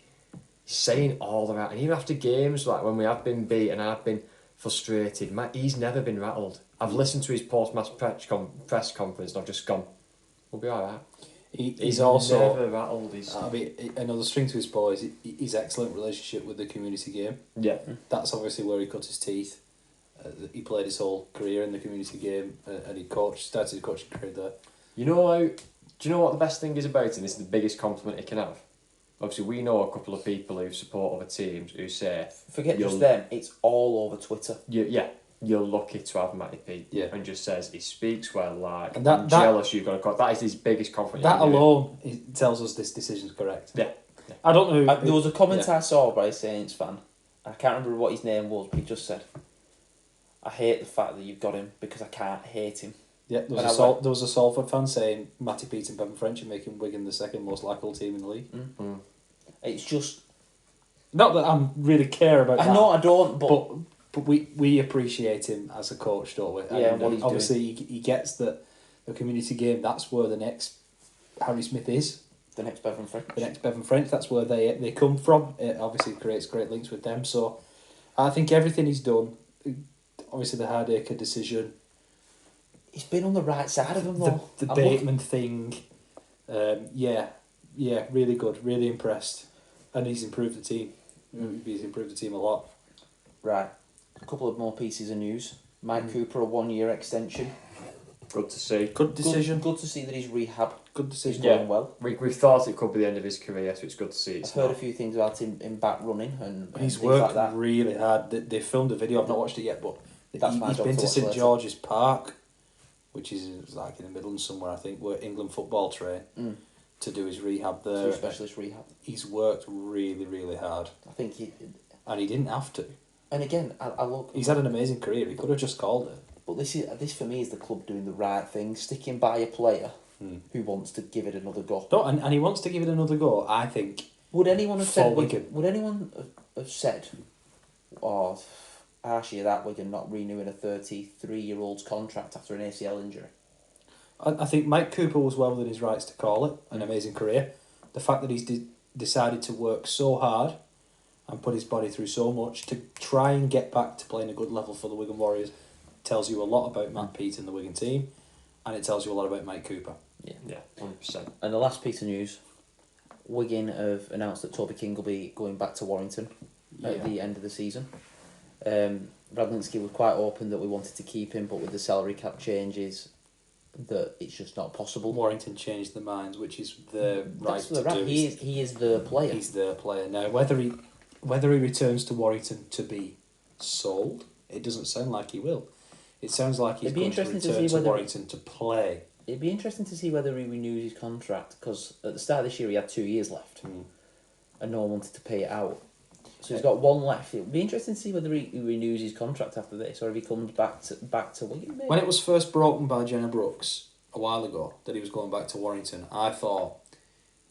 he's saying all the right. And even after games, like when we have been beat and I've been frustrated, he's never been rattled. I've listened to his post-match press conference and I've just gone, we'll be all right. He's also never rattled. Another string to his bow is his excellent relationship with the community game. Yeah, that's obviously where he cut his teeth. He played his whole career in the community game, and he started his coaching career there. Do you know what the best thing is about him? This is the biggest compliment he can have. Obviously, we know a couple of people who support other teams who say, forget just them, it's all over Twitter. You're lucky to have Matty Peake. Yeah. And just says he speaks well, like, and I'm jealous you've got a coach. That is his biggest compliment. That alone tells us this decision's correct. Yeah. I don't know. There was a comment yeah. I saw by a Saints fan. I can't remember what his name was, but he just said, "I hate the fact that you've got him because I can't hate him." Yeah, there was a Salford fan saying Matty Peet and Bevan French are making Wigan the second most likable team in the league. It's just Not that I really care about that. I don't, But we appreciate him as a coach, don't we? Yeah, and what he's obviously he gets that the community game. That's where the next Harry Smith is. the next Bevan French. The next Bevan French. That's where they come from. It obviously creates great links with them. So I think everything he's done. Obviously the Hardacre decision. He's been on the right side of him though. The Bateman thing. Yeah, really good. Really impressed, and he's improved the team. He's improved the team a lot. Right, a couple of more pieces of news. Mike Cooper, a 1-year extension. Good to see. Good decision. Good to see that he's rehab. Good decision. He's going well. We thought it could be the end of his career, so it's good to see. I've heard a few things about him back running and He's things worked like that. really hard. They filmed a video. I've not watched it yet, but That's my he's job been to to watch St later. George's Park, which is like in the Midlands somewhere, I think, where England football train to do his rehab there. Through specialist rehab. He's worked really, really hard, I think he. and he didn't have to. And again, I look. He's had an amazing career. He could have just called it. But this for me is the club doing the right thing, sticking by a player who wants to give it another go. No, and he wants to give it another go. I think. Would anyone have For said Wigan. Would anyone have said, "Oh, actually, that Wigan not renewing a 33-year-old's contract after an ACL injury"? I think Mike Cooper was well within his rights to call it an amazing career. The fact that he's decided to work so hard and put his body through so much to try and get back to playing a good level for the Wigan Warriors tells you a lot about Matt Peet and the Wigan team, and it tells you a lot about Mike Cooper. Yeah, 100%. And the last piece of news, Wigan have announced that Toby King will be going back to Warrington at the end of the season. Radlinski was quite open that we wanted to keep him, but with the salary cap changes, that it's just not possible. Warrington changed their minds, which is the right That's to the right. do. He is the player. He's the player now. Whether he returns to Warrington to be sold, it doesn't sound like he will. It sounds like he's It'd be going to interesting return to see to whether- Warrington to play. It'd be interesting to see whether he renews his contract, because at the start of this year he had 2 years left, and no one wanted to pay it out. So he's got one left. It'd be interesting to see whether he renews his contract after this, or if he comes back to Wigan. Maybe. When it was first broken by Jenna Brooks a while ago that he was going back to Warrington, I thought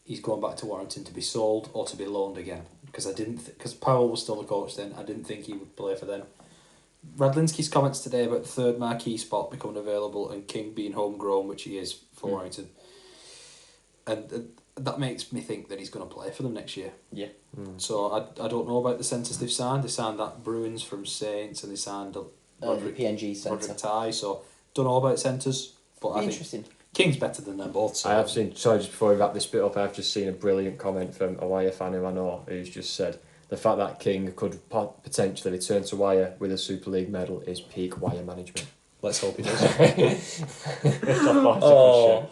he's going back to Warrington to be sold or to be loaned again, because because Powell was still the coach then. I didn't think he would play for them. Radlinski's comments today about the third marquee spot becoming available and King being homegrown, which he is for Warrington, and that makes me think that he's going to play for them next year. Yeah. So I don't know about the centres they've signed. They signed that Bruins from Saints, and they signed The Roderick PNG centre. Roderick Ty. So don't know about centres, but I think Interesting. King's better than them both. So I have seen, sorry, just before we wrap this bit up, I've just seen a brilliant comment from a Wire fan who I know, who's just said, the fact that King could potentially return to Wire with a Super League medal is peak Wire management. Let's hope he does. Oh.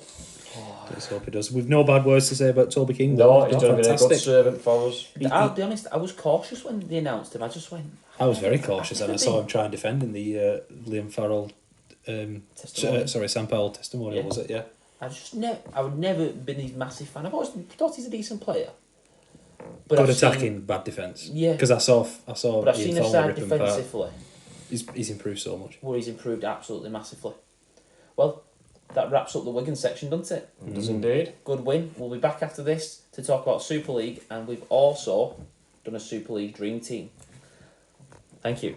Let's hope he does. We've no bad words to say about Toby King. No, though. he's done a good Fantastic. servant for us. I'll be honest, I was cautious when they announced him. I just went, I was very cautious, and I saw him try and defend in the Liam Farrell, Testimonial. Sam Powell testimonial, Yeah. was it? Yeah. I would never been his massive fan. I've always thought he's a decent player. But Good I've seen- attacking, bad defence. Yeah. Because I saw But I've Ian seen a Thornley side rip him apart. defensively He's improved so much. where he's improved absolutely massively. Well, that wraps up the Wigan section, doesn't it? Does indeed. Good win. We'll be back after this to talk about Super League, and we've also done a Super League Dream Team. Thank you.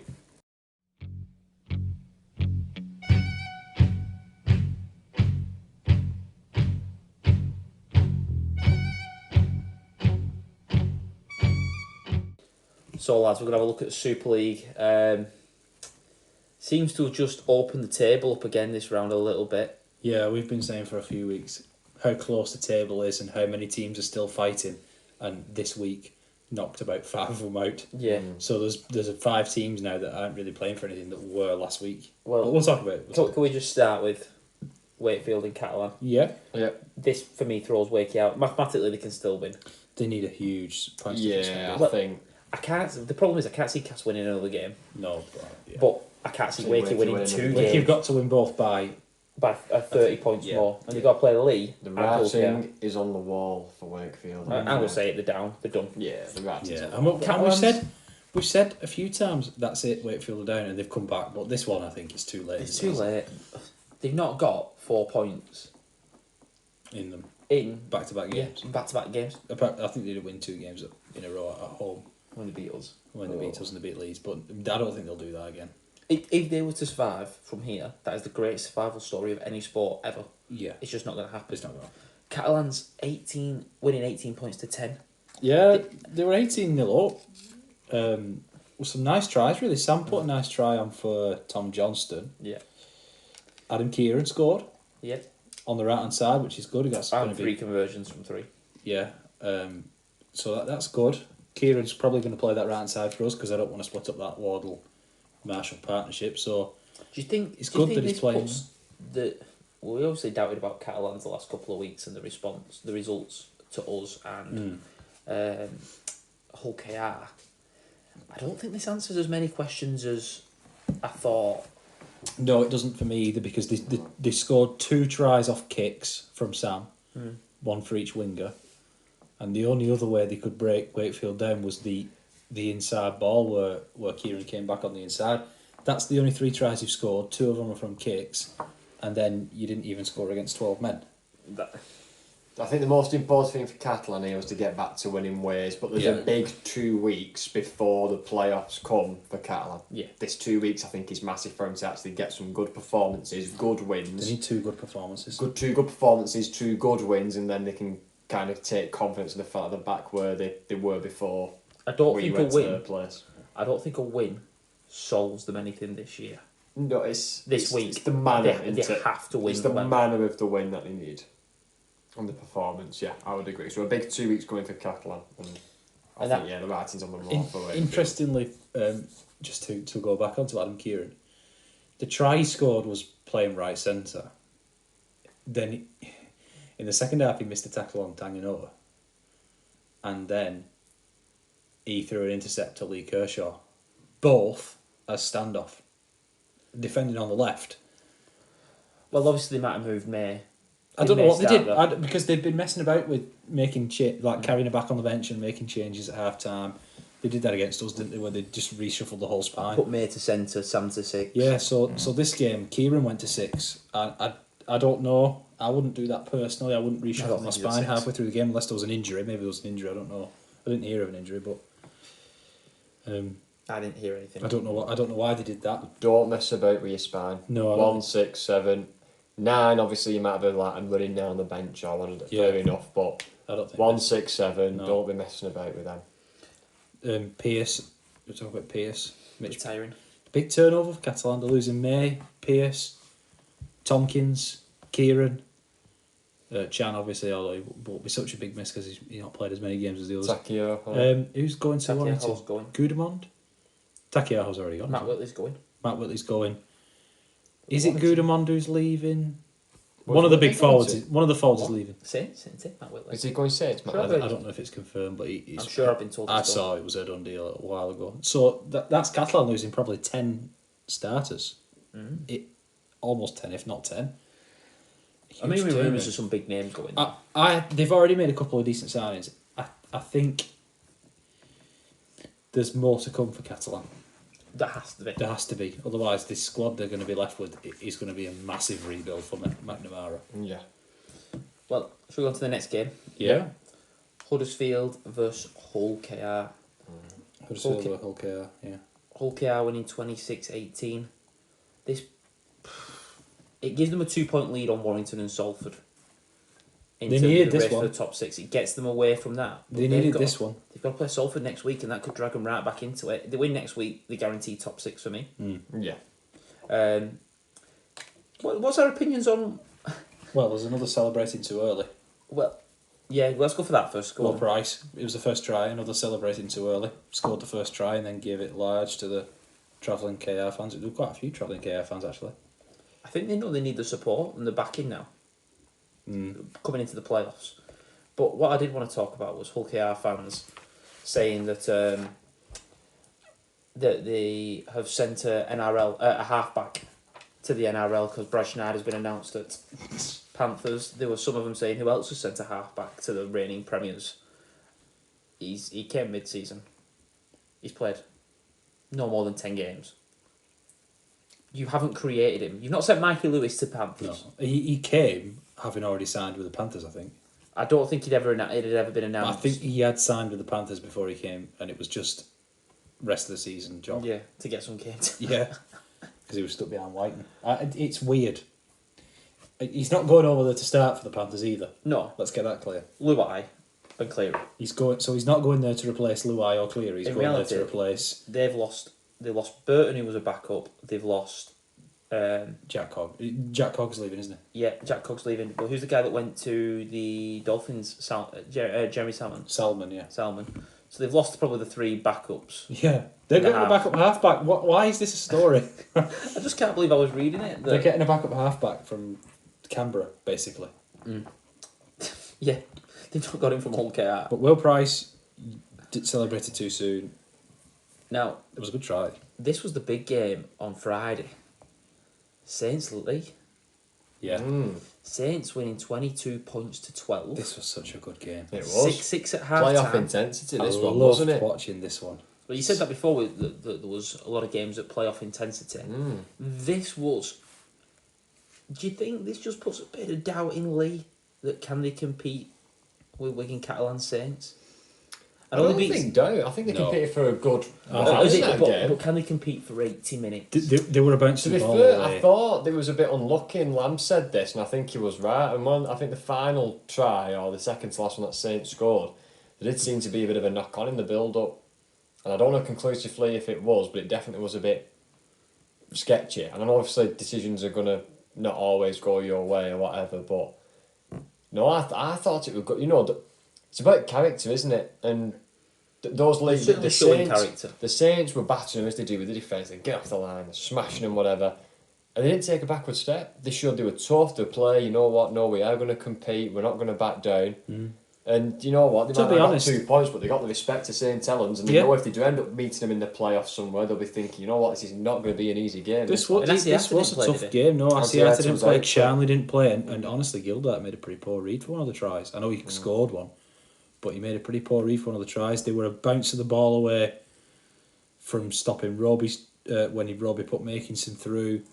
So lads, we're going to have a look at the Super League. Seems to have just opened the table up again this round a little bit. Yeah, we've been saying for a few weeks how close the table is and how many teams are still fighting, and this week knocked about 5 of them out. Yeah. So there's 5 teams now that aren't really playing for anything that were last week. Well, But we'll talk about it. Can we just start with Wakefield and Catalan? Yeah, Yeah. This, for me, throws Wakey out. Mathematically, they can still win. they need a huge points Yeah, difference. I think. I can't. The problem is I can't see Cass winning another game, No, but, yeah. but I can't see See Wakey Wakey winning winning 2 another Like, games. you've got to win both by by 30 points yeah. more, and they've got to play Lee. The and Hull KR. writing is on the wall for Wakefield. I'm going to say it, they're down, they're done. Yeah, the writing's Yeah, on the and wall. we've said a few times that's it. Wakefield are down, and they've come back. But this one, I think, is too late. It's too late. They've not got 4 points in them. in Back-to-back games. back-to-back games. I think they did win 2 games in a row at home When they beat us. when they beat us and they beat Leeds. But I don't think they'll do that again. If they were to survive from here, that is the greatest survival story of any sport ever. Yeah, It's just not going to happen. it's not going. Catalan's winning 18 points to 10. Yeah, they were 18-0 up. With some nice tries, really. Sam put a nice try on for Tom Johnston. Yeah. Adam Kieran scored Yeah. on the right-hand side, which is good. That's And going to 3 be... conversions from 3. Yeah, so that's good. Kieran's probably going to play that right-hand side for us because I don't want to split up that Wardle-Marshall partnership. So Do you think it's do you good think that he's this playing. puts we obviously doubted about Catalans the last couple of weeks and the results to us and Hull KR. I don't think this answers as many questions as I thought. No, it doesn't for me either because they scored 2 tries off kicks from Sam, 1 for each winger, and the only other way they could break Wakefield down was the inside ball where Kieran came back on the inside. That's the only 3 tries you've scored. 2 of them are from kicks, and then you didn't even score against 12 men. I think the most important thing for Catalan here was to get back to winning ways, but there's a big 2 weeks before the playoffs come for Catalan. Yeah. This 2 weeks I think is massive for him to actually get some good performances, good wins. They need 2 good performances. Two good performances, 2 good wins, and then they can kind of take confidence in the fact of the back where they were before. I don't we think went a win. to third place. I don't think a win solves them anything this year. No, it's Week. It's the manner. They have to win. It's the win. manner of the win that they need. And the performance, yeah, I would agree. So a big 2 weeks going for Catalan. I think, the writing's on the wall for it. Interestingly, just to go back onto Adam Kieran, the try he scored was playing right centre. Then, in the second half, he missed a tackle on Tanganoa. And then, he threw an intercept to Lee Kershaw. Both as standoff. Defending on the left. Well, obviously they might have moved May. I don't know what they did because they've been messing about with making carrying it back on the bench and making changes at half time. They did that against us, didn't they? Where they just reshuffled the whole spine. Put May to centre, Sam to 6. Yeah, so this game, Kieran went to 6. I don't know. I wouldn't do that personally. I wouldn't reshuffle my spine halfway through the game unless there was an injury. Maybe there was an injury. I don't know. I didn't hear of an injury, but I didn't hear anything. I don't know why they did that. Don't mess about with your spine. No, 1, 6, 7, 9. Obviously, you might have been like I'm running down the bench or one. Fair enough, but I don't think 1, 6, 7. No. Don't be messing about with them. Pearce. We're talking about Pearce. Retiring. Big turnover for Catalan. They're losing May, Pearce, Tompkins, Kieran, Chan. Obviously, although he won't be such a big miss because he's not played as many games as the others. Takio. Who's going to Takiaho's going. Gudemond? Takiaho's already gone. Matt Whitley's going. Matt Whitley's going. Is it Gudemond who's leaving? Was One of the Whitley big forwards. going to? One of the forwards is leaving. Saints, isn't it? Matt Whitley. Is he going Saints? Sure. I don't know if it's confirmed, but I'm sure I've been told. I saw it was a done deal a while ago. So that's Catalan losing probably 10 starters. Almost 10, if not 10. I mean, Huge rumours turnover. of some big names going. They've already made a couple of decent signings. I think there's more to come for Catalan. That has to be. There has to be. Otherwise, this squad they're going to be left with is going to be a massive rebuild for McNamara. Yeah. Well, should we go on to the next game? Yeah. Huddersfield versus Hull KR. Huddersfield or Hull KR, yeah. Hull KR winning 26-18. It gives them a 2-point lead on Warrington and Salford. They needed this race one. for the top 6. It gets them away from that. But They needed this one. They've got to play Salford next week, and that could drag them right back into it. If they win next week, they guarantee top 6 for me. Yeah. What's our opinions on? Well, there's another celebrating too early. Well, yeah, let's go for that first. Go Low on. price. It was the first try. Another celebrating too early. Scored the first try and then gave it large to the travelling KR fans. There were quite a few travelling KR fans actually. I think they know they need the support and the backing now, coming into the playoffs. But what I did want to talk about was Hull KR fans saying that that they have sent a NRL a halfback to the NRL because Brad Schneider's been announced at Panthers. There were some of them saying who else was sent a half back to the reigning premiers. He came mid-season. He's played no more than 10 games. You haven't created him. You've not sent Mikey Lewis to Panthers. No, he came having already signed with the Panthers, I think. I don't think it had ever been announced. I think he had signed with the Panthers before he came, and it was just rest of the season job. Yeah, to get some games. Yeah, because he was stuck behind Whiten. It's weird. He's not going over there to start for the Panthers either. No. Let's get that clear. Luai and Cleary. He's not going there to replace Luai or Cleary. He's In going reality, there to replace They lost Burton, who was a backup. They've lost Jack Cog. Jack Cog's leaving, isn't he? Yeah, Jack Cogg's leaving. But who's the guy that went to the Dolphins? Jeremy Salmon. Salmon, yeah. Salmon. So they've lost probably the 3 backups. Yeah. They're getting a backup halfback. Why is this a story? I just can't believe I was reading it. They're getting a backup halfback from Canberra, basically. Yeah, they've not got him from Hull KR. But Will Price celebrated too soon. Now, It was a good try. this was the big game on Friday. Saints Lee. Yeah. Saints winning 22 points to 12. This was such a good game. It was. 6-6 at half Playoff time. intensity, I this one, loved wasn't it? watching this one. Well, you said that before, that there was a lot of games at playoff intensity. This was... Do you think this just puts a bit of doubt in Lee? That can they compete with Wigan, Catalan Saints? I don't think doubt. I think they competed for a good... But can they compete for 80 minutes? They were about To be fair, I thought there was a bit unlucky, and Lamb said this, and I think he was right. And I think the final try, or the second to last one that Saints scored, there did seem to be a bit of a knock-on in the build-up. And I don't know conclusively if it was, but it definitely was a bit sketchy. And I know obviously decisions are going to not always go your way or whatever, but no, I thought it would go. You know, it's about character, isn't it? And those leagues, the Saints were battering them as they do with the defence. They get off the line, they're smashing them, whatever. And they didn't take a backward step. They showed they were tough, they play, you know what, no, we are going to compete, we're not going to back down. And you know what, they might have got 2 points, but they got the respect to St Helens, and they know if they do end up meeting them in the playoffs somewhere, they'll be thinking, you know what, this is not going to be an easy game. This was a tough game. No, Asiata didn't play, Shanley didn't play, and honestly, Gildart made a pretty poor read for one of the tries. I know he scored one, but he made a pretty poor read for one of the tries. They were a bounce of the ball away from stopping Robbie's when Robbie put Makinson through.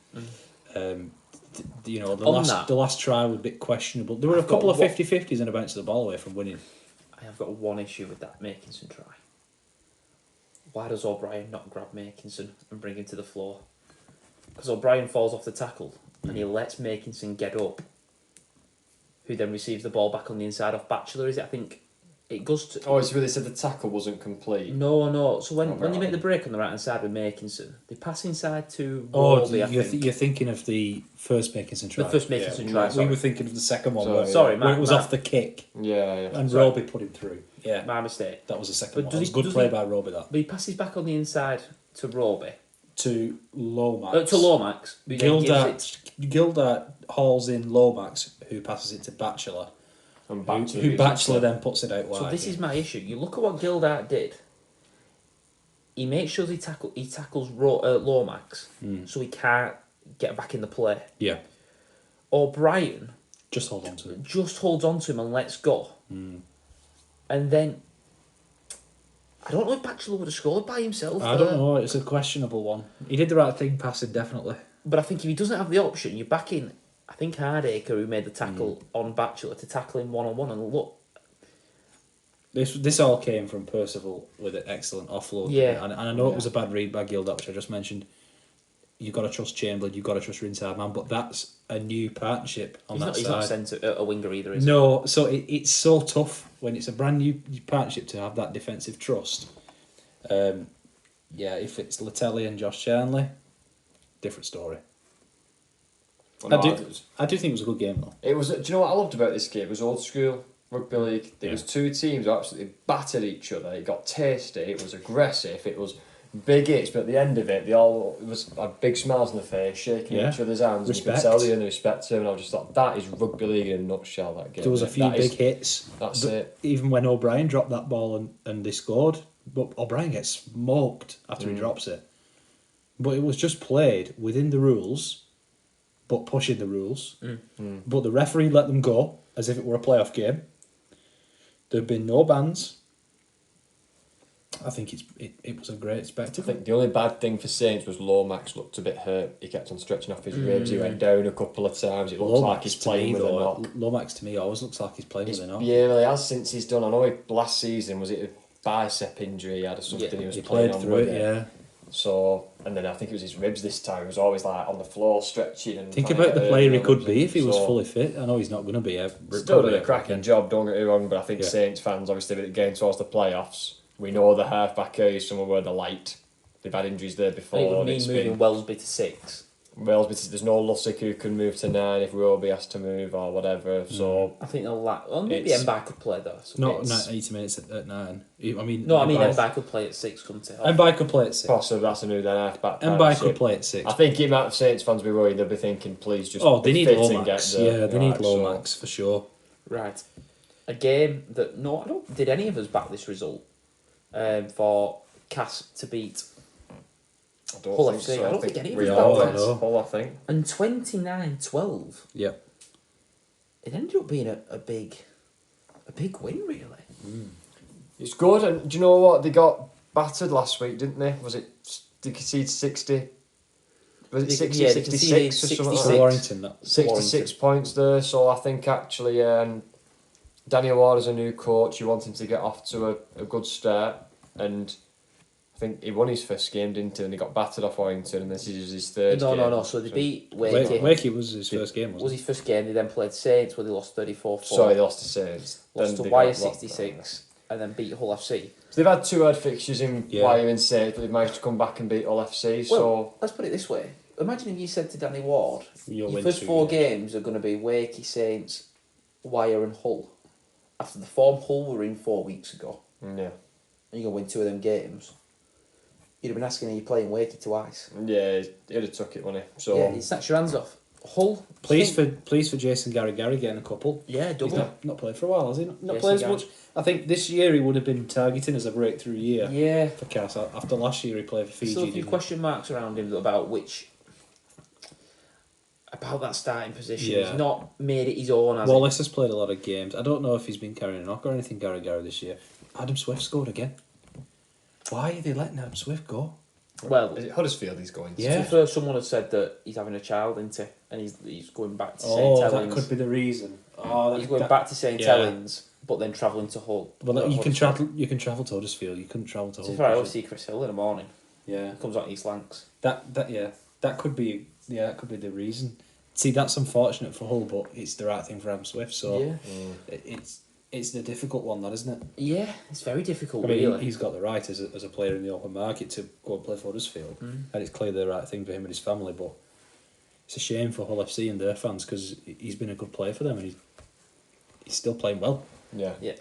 You know, the last try was a bit questionable. There were a couple of 50-50s and a bounce of the ball away from winning. I have got one issue with that Makinson try. Why does O'Brien not grab Makinson and bring him to the floor? Because O'Brien falls off the tackle and he lets Makinson get up, who then receives the ball back on the inside off Batchelor, is it? I think it goes to... Oh, it's where they said the tackle wasn't complete. No. So when you make the break on the right hand side with Makinson, they pass inside to Robbie, you're thinking of the first Makinson try. The first Makinson try. We were thinking of the second one. Sorry, where it was off the kick. Yeah. And Robbie put him through. Yeah. My mistake. That was the second one. It was good play by Robbie, that. But he passes back on the inside to Robbie. To Lomax. To Lomax. Gildart hauls in Lomax, who passes it to Batchelor. Who Batchelor then puts it out wide. So this is my issue. You look at what Gildart did. He makes sure he tackles Lomax, so he can't get back in the play. Yeah. O'Brien just holds on to him. Just holds on to him and lets go. And then I don't know if Batchelor would have scored by himself. I don't know. It's a questionable one. He did the right thing, passing definitely. But I think if he doesn't have the option, you're back in. I think Hardacre, who made the tackle on Batchelor, to tackle him one-on-one, and look. This all came from Percival with an excellent offload. Yeah. And I know it was a bad read by Gildart, which I just mentioned. You've got to trust Chamberlain, you've got to trust your inside man, but that's a new partnership on that side. He's not sent a winger either, is he? No, so it's so tough when it's a brand new partnership to have that defensive trust. If it's Latelli and Josh Charnley, different story. I do think it was a good game though. It was. Do you know what I loved about this game? It was old school rugby league. There was 2 teams who absolutely battered each other. It got tasty. It was aggressive. It was big hits, but at the end of it, it was had big smiles on the face, shaking each other's hands. Respect. And you could tell the respect to them. And I just thought that is rugby league in a nutshell. That game. There was a few big hits. That's it. Even when O'Brien dropped that ball and they scored, but O'Brien gets smoked after he drops it. But it was just played within the rules. but pushing the rules. But the referee let them go as if it were a playoff game. There have been no bans. I think it was a great I spectacle. think the only bad thing for Saints was Lomax looked a bit hurt. He kept on stretching off his ribs. He went down a couple of times. It looks like he's playing with a knock. Lomax to me always looks like he's playing with a knock. Yeah, well, he has since he's done. I know last season was it a bicep injury he had or something. He was playing played on through with it, yeah. So, and then I think it was his ribs this time. He was always like on the floor stretching and. Think about the player he could be if he was fully fit. I know he's not going to be. Still doing a cracking job, don't get me wrong, but I think Saints fans, obviously, with the game towards the playoffs, we know the half-back area is somewhere where they're light. They've had injuries there before. It would mean moving Wellesby to 6. Wales, there's no Lussick who can move to 9 if Roby has to move or whatever. So I think they'll maybe Mbai could play though. Not 80 minutes at 9. Mbai could play at 6, couldn't it? Mbai could play at 6. possibly that's a new then half-back. Mbai could play at 6. I think it might Saints fans be worried. They'll be thinking, please just. Oh, they need fit and Lomax. get the, They need Lomax for sure. Right, a game that I don't. Did any of us back this result? For Cass to beat I don't Hull think FC. so. I don't think any of we us all backed that. Hull, I think. and 29-12. Yeah. It ended up being a big win, really. It's good, and do you know what? They got battered last week, didn't they? Was it? They conceded 60. Was it 60, they 66 or something like that? Warrington, that. 66 points there, so I think actually Daniel Ward is a new coach. You want him to get off to a good start, and I think he won his first game, didn't he? And he got battered off Warrington, and this is his third game. No. So they beat Wakey. Wakey was his first game, wasn't Was his first game. They then played Saints, where they lost 34-4. Sorry, they lost to Saints. Lost Then to they Wire got locked 66, and then beat Hull FC. So they've had 2 hard fixtures in Wire and Saints, but they've managed to come back and beat Hull FC. Well, So let's put it this way. Imagine if you said to Danny Ward, You'll your win first 2 4 games. games are going to be Wakey, Saints, Wire and Hull. After the form Hull were in 4 weeks ago, yeah, and you're going to win 2 of them games, you'd have been asking, are you playing Wakey twice? yeah, he'd have took it, wouldn't he? So Yeah, he snatched your hands off. Hull. Pleased for Jason Gary getting a couple. Yeah, He's double. not played for a while, has he? Not Jason played as Gary. much. I think this year he would have been targeting as a breakthrough year Yeah. for Cass. After last year he played for Fiji. Still a few didn't he? question marks around him about that starting position. Yeah. He's not made it his own, has Wallace has played a lot of games. I don't know if he's been carrying a knock or anything, Gary this year. Adam Swift scored again. Why are they letting Adam Swift go? he? Well, is it Huddersfield he's going to? Yeah. to be fair, someone has said that he's having a child, isn't he? And he's going back to St Oh, Helens. that could be the reason. Oh, He's going back to St Helens, but then travelling to Hull. Well, you can Huddersfield. travel. You can travel to Huddersfield. You couldn't travel to To Hull. be fair, I could always you? see Chris Hill in the morning. Yeah. He comes out East Lancs. That could be the reason. See, that's unfortunate for Hull, but it's the right thing for Adam Swift. So Yeah. it's the difficult one, that isn't it? Yeah, it's very difficult, I mean, really. he's got the right as a player in the open market to go and play for Huddersfield, and it's clearly the right thing for him and his family. But it's a shame for Hull FC and their fans because he's been a good player for them and he's still playing well. Yeah. Yeah.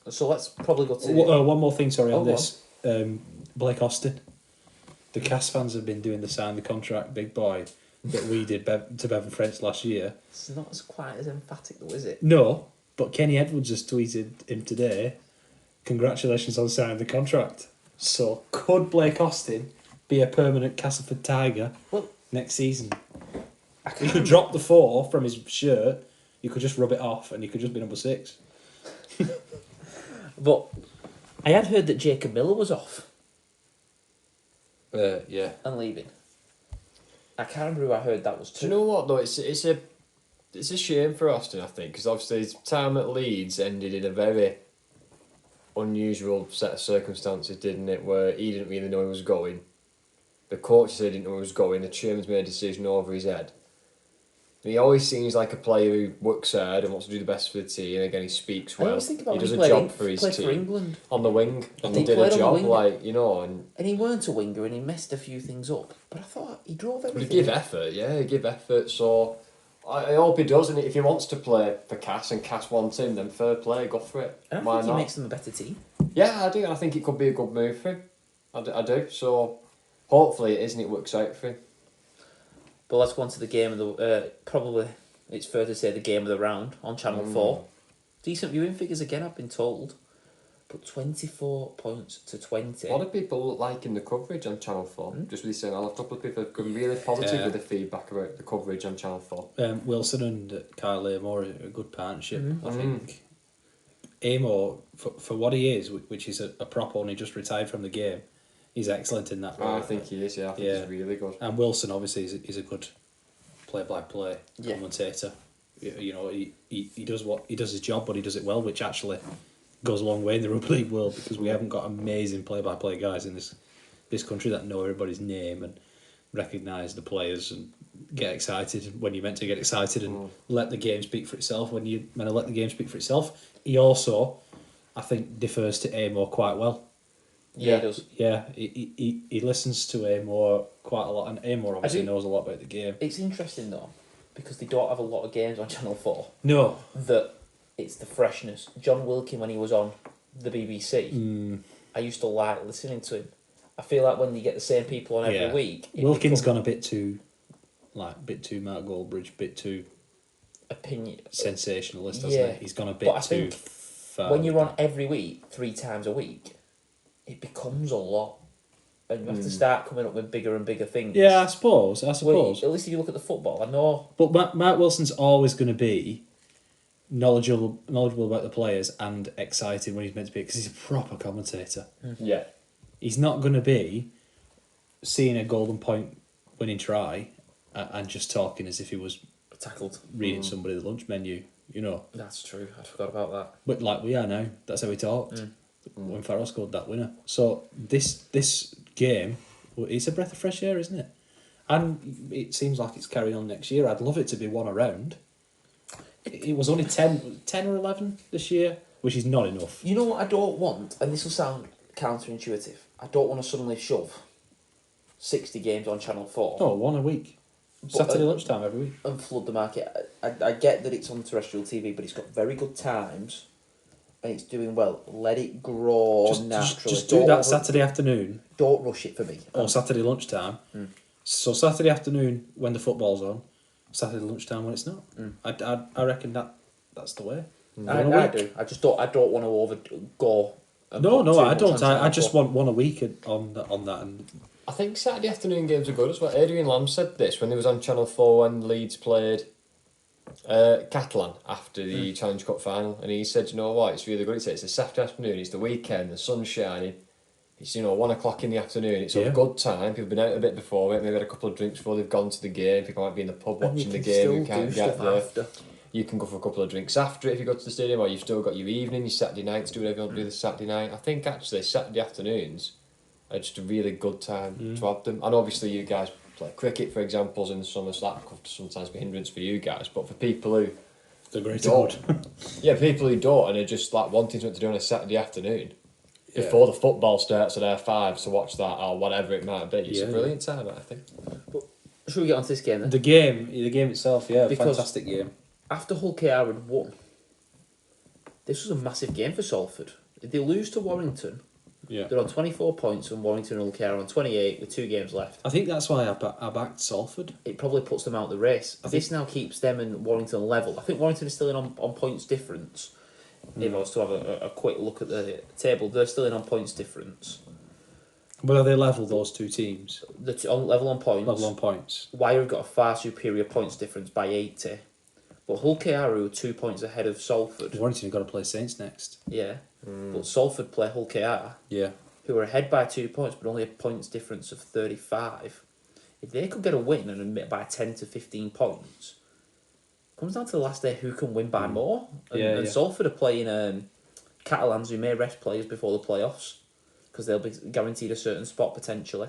So let's probably go to... One more thing, sorry, on go this. Blake Austin. The Cass fans have been doing the sign the contract big boy that we did to Bevan French last year. It's not as quite as emphatic though, is it? No, but Kenny Edwards has tweeted him today, congratulations on signing the contract. So could Blake Austin be a permanent Castleford Tiger next season? He could drop the 4 from his shirt, you could just rub it off and he could just be number 6. But I had heard that Jacob Miller was off Yeah. and leaving. I can't remember who I heard that was Do too. you know what though? It's a shame for Austin, I think, because obviously his time at Leeds ended in a very unusual set of circumstances, didn't it? Where he didn't really know he was going. The coach said he didn't know he was going. The chairman's made a decision over his head. And he always seems like a player who works hard and wants to do the best for the team. And again, he speaks I well. always think about He when does he a job played for his played team for England. on the wing, and He he did played a on the job, wing. like, you know, and. And he weren't a winger and he messed a few things up. But I thought he drove But he everything. give effort, yeah, he give effort. So I hope he does, and if he wants to play for Cass and Cass wants him, then fair play, go for it. And I Why think he not? makes them a better team. Yeah, I do. I think it could be a good move for him. I do. So hopefully it is, and it works out for him. But let's go on to the game of the... probably, it's fair to say, the game of the round on Channel 4. Decent viewing figures again, I've been told. But 24 points to 20. A lot of people liking the coverage on Channel 4. Just really saying, a couple of people have been really positive with the feedback about the coverage on Channel 4. Wilson and Kyle Amor are a good partnership, I think. Amor, for what he is, which is a prop owner, he just retired from the game, he's excellent in that role. I think he is, I think he's really good. And Wilson, obviously, is a good play-by-play commentator. You know, he does his job, but he does it well, which actually goes a long way in the rugby league world, because we haven't got amazing play-by-play guys in this country that know everybody's name and recognise the players and get excited when you're meant to get excited and let the game speak for itself when you're meant to let the game speak for itself. He also, I think, defers to Amor quite well. Yeah, he does. Yeah, he listens to Amor quite a lot, and Amor obviously knows a lot about the game. It's interesting though, because they don't have a lot of games on Channel 4. No. That it's the freshness. John Wilkin, when he was on the BBC, I used to like listening to him. I feel like when you get the same people on every week... Wilkin's gone a bit too Mark Goldbridge, bit too... opinion sensationalist, hasn't he? He's gone a bit too far. When you're on every week, 3 times a week, it becomes a lot. And you have to start coming up with bigger and bigger things. Yeah, I suppose. Well, at least if you look at the football, I know... But Matt Wilson's always going to be knowledgeable about the players and excited when he's meant to be, because he's a proper commentator. Yeah. He's not going to be seeing a golden point winning try and just talking as if he was tackled reading somebody the lunch menu, you know. That's true, I forgot about that. But like we are now, that's how we talked when Farrell scored that winner. So this game, it's a breath of fresh air, isn't it? And it seems like it's carrying on next year. I'd love it to be one around. It was only 10 or 11 this year, which is not enough. You know what I don't want, and this will sound counterintuitive, I don't want to suddenly shove 60 games on Channel 4. No, one a week. Saturday lunchtime every week. And flood the market. I get that it's on terrestrial TV, but it's got very good times and it's doing well. Let it grow naturally. Just do that Saturday afternoon. Don't rush it for me. Or Saturday lunchtime. So Saturday afternoon when the football's on, Saturday lunchtime when it's not. I reckon that's the way. I do. I don't want to overgo. No, I don't. I just want one a week on that. And I think Saturday afternoon games are good as well. Adrian Lamb said this when he was on Channel 4 when Leeds played Catalan after the Challenge Cup final, and he said, you know what, it's really good. He said it's a Saturday afternoon, it's the weekend, the sun's shining, it's 1 o'clock in the afternoon, it's a good time, people have been out a bit before it, maybe had a couple of drinks before they've gone to the game, people might be in the pub watching the game, you can't get there. After. You can go for a couple of drinks after it if you go to the stadium, or you've still got your evening, your Saturday night to do whatever you want to do this Saturday night. I think actually Saturday afternoons are just a really good time to have them. And obviously you guys play cricket, for example, in the summer, so that could sometimes be a hindrance for you guys. But for people who don't, people who don't and are just like wanting something to do on a Saturday afternoon before the football starts at 5 to watch that or whatever it might be, it's a brilliant time, I think. But should we get on to this game then? The game itself, because fantastic game. After Hull KR had won, this was a massive game for Salford. If they lose to Warrington, they're on 24 points and Warrington and Hull KR are on 28 with 2 games left. I think that's why I backed Salford. It probably puts them out of the race. This now keeps them and Warrington level. I think Warrington is still in on points difference. If I was to have a quick look at the table, they're still in on points difference. But are they level, those two teams? Level on points. Level on points. Wire have got a far superior points difference by 80. But Hull KR are 2 points ahead of Salford. Warrington have got to play Saints next. Yeah. But Salford play Hull KR. Yeah. Who are ahead by 2 points, but only a points difference of 35. If they could get a win and admit by 10 to 15 points, it comes down to the last day who can win by more. And Salford are playing Catalans who may rest players before the playoffs because they'll be guaranteed a certain spot potentially.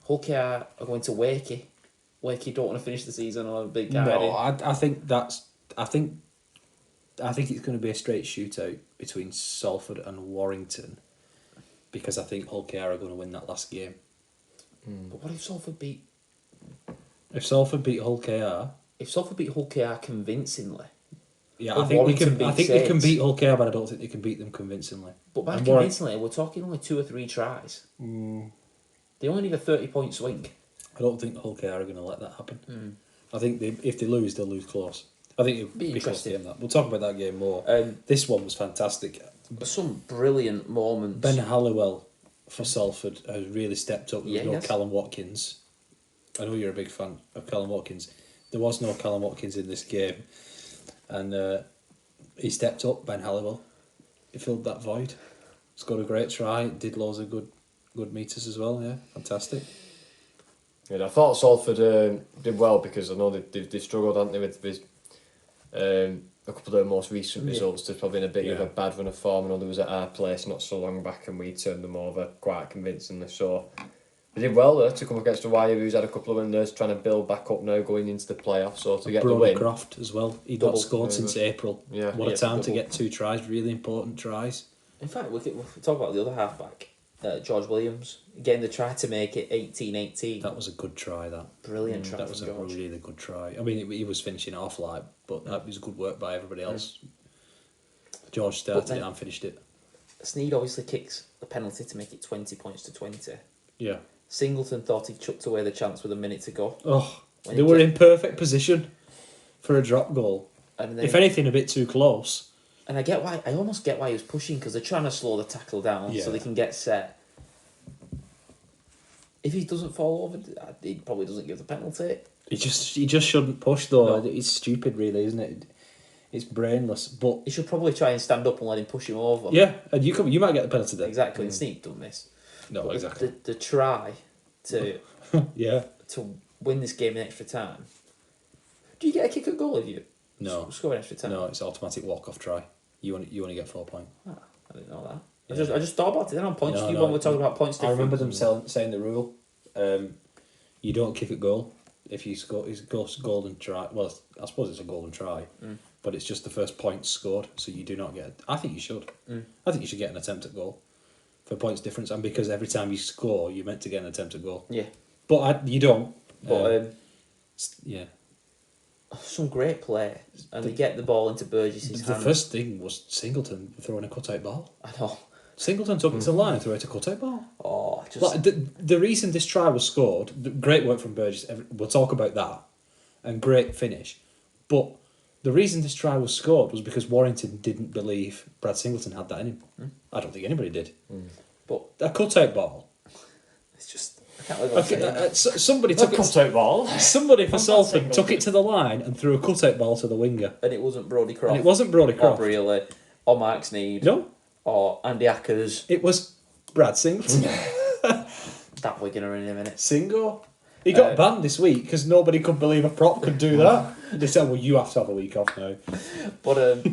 Hull KR are going to Wakey. Wakey don't want to finish the season on a big guy. No, I think it's going to be a straight shootout between Salford and Warrington, because I think Hull KR are going to win that last game. But what if Salford beat? If Salford beat Hull KR, convincingly. Yeah, I think they can beat Hull KR, but I don't think they can beat them convincingly. But by convincingly, we're talking only 2 or 3 tries. They only need a 30-point swing. I don't think Hull KR are going to let that happen. I think if they lose, they'll lose close. I think it'll be interesting. We'll talk about that game more. This one was fantastic. some brilliant moments. Ben Halliwell for Salford has really stepped up. There was Yeah, no yes. Callum Watkins. I know you're a big fan of Callum Watkins. There was no Callum Watkins in this game, and he stepped up. Ben Halliwell, he filled that void. Scored a great try. Did loads of good meters as well. Yeah, fantastic. Yeah, I thought Salford did well because I know they've struggled, haven't they, with a couple of their most recent results. They've probably in a bit of a bad run of form. I know there was at our place not so long back and we turned them over quite convincingly. So they did well there to come against the Wire, who's had a couple of winners, trying to build back up now going into the playoffs. So to get the Brody win. Croft as well. He Double. not scored since April. Yeah. What a Yeah, time to double. get 2 tries. Really important tries. In fact, we'll talk about the other halfback, George Williams. Again, they tried to make it 18-18. That was a good try. That Brilliant try that was from a George. really good try. I mean, he was finishing off but that was good work by everybody else. George started then- it and finished it. Sneed obviously kicks the penalty to make it 20 points to 20. Yeah. Singleton thought he chucked away the chance with a minute to go. Oh, When they he were get- in perfect position for a drop goal. And then If anything, a bit too close. And I almost get why he was pushing, because they're trying to slow the tackle down Yeah. so they can get set. If he doesn't fall over, he probably doesn't give the penalty. He just shouldn't push though. No. It's stupid, really, isn't it? It's brainless. But He should probably try and stand up and let him push him over. yeah, and you might get the penalty then. Exactly, and Sneed done this. No, But exactly. The try to Yeah. to win this game in extra time. Do you get a kick at goal if you No. score in extra time? No, it's automatic walk-off try. You only get 4 points. Ah, I didn't know that. I just thought about it then on points. No, you no, when we're talking about points I remember them difference. saying the rule. You don't kick at goal if you score. It's a golden try. Well, I suppose it's a golden try, but it's just the first point scored, so you do not get. I think you should. I think you should get an attempt at goal for points difference, and because every time you score, you're meant to get an attempt at goal. Yeah, But you don't. but Yeah. some great play, and they get the ball into Burgess's The hands. first thing was Singleton throwing a cut-out ball. I know. Singleton took it to the line and threw out a cut-out ball. Oh, just Like the reason this try was scored, great work from Burgess. We'll talk about that, and great finish. But the reason this try was scored was because Warrington didn't believe Brad Singleton had that in him. I don't think anybody did. but A cut-out ball. it's just I can't believe I'm saying that. Somebody took it. Cut-out ball. Somebody for Brad Salford Singleton. took it to the line and threw a cut-out ball to the winger, And it wasn't Brody Croft. and it wasn't Brody or Croft. Brearley, or Mark Sneed, No, or Andy Ackers. it was Brad Singleton. That Wigan are in a minute. Singo. He got banned this week because nobody could believe a prop could do that. They said, well, you have to have a week off now. But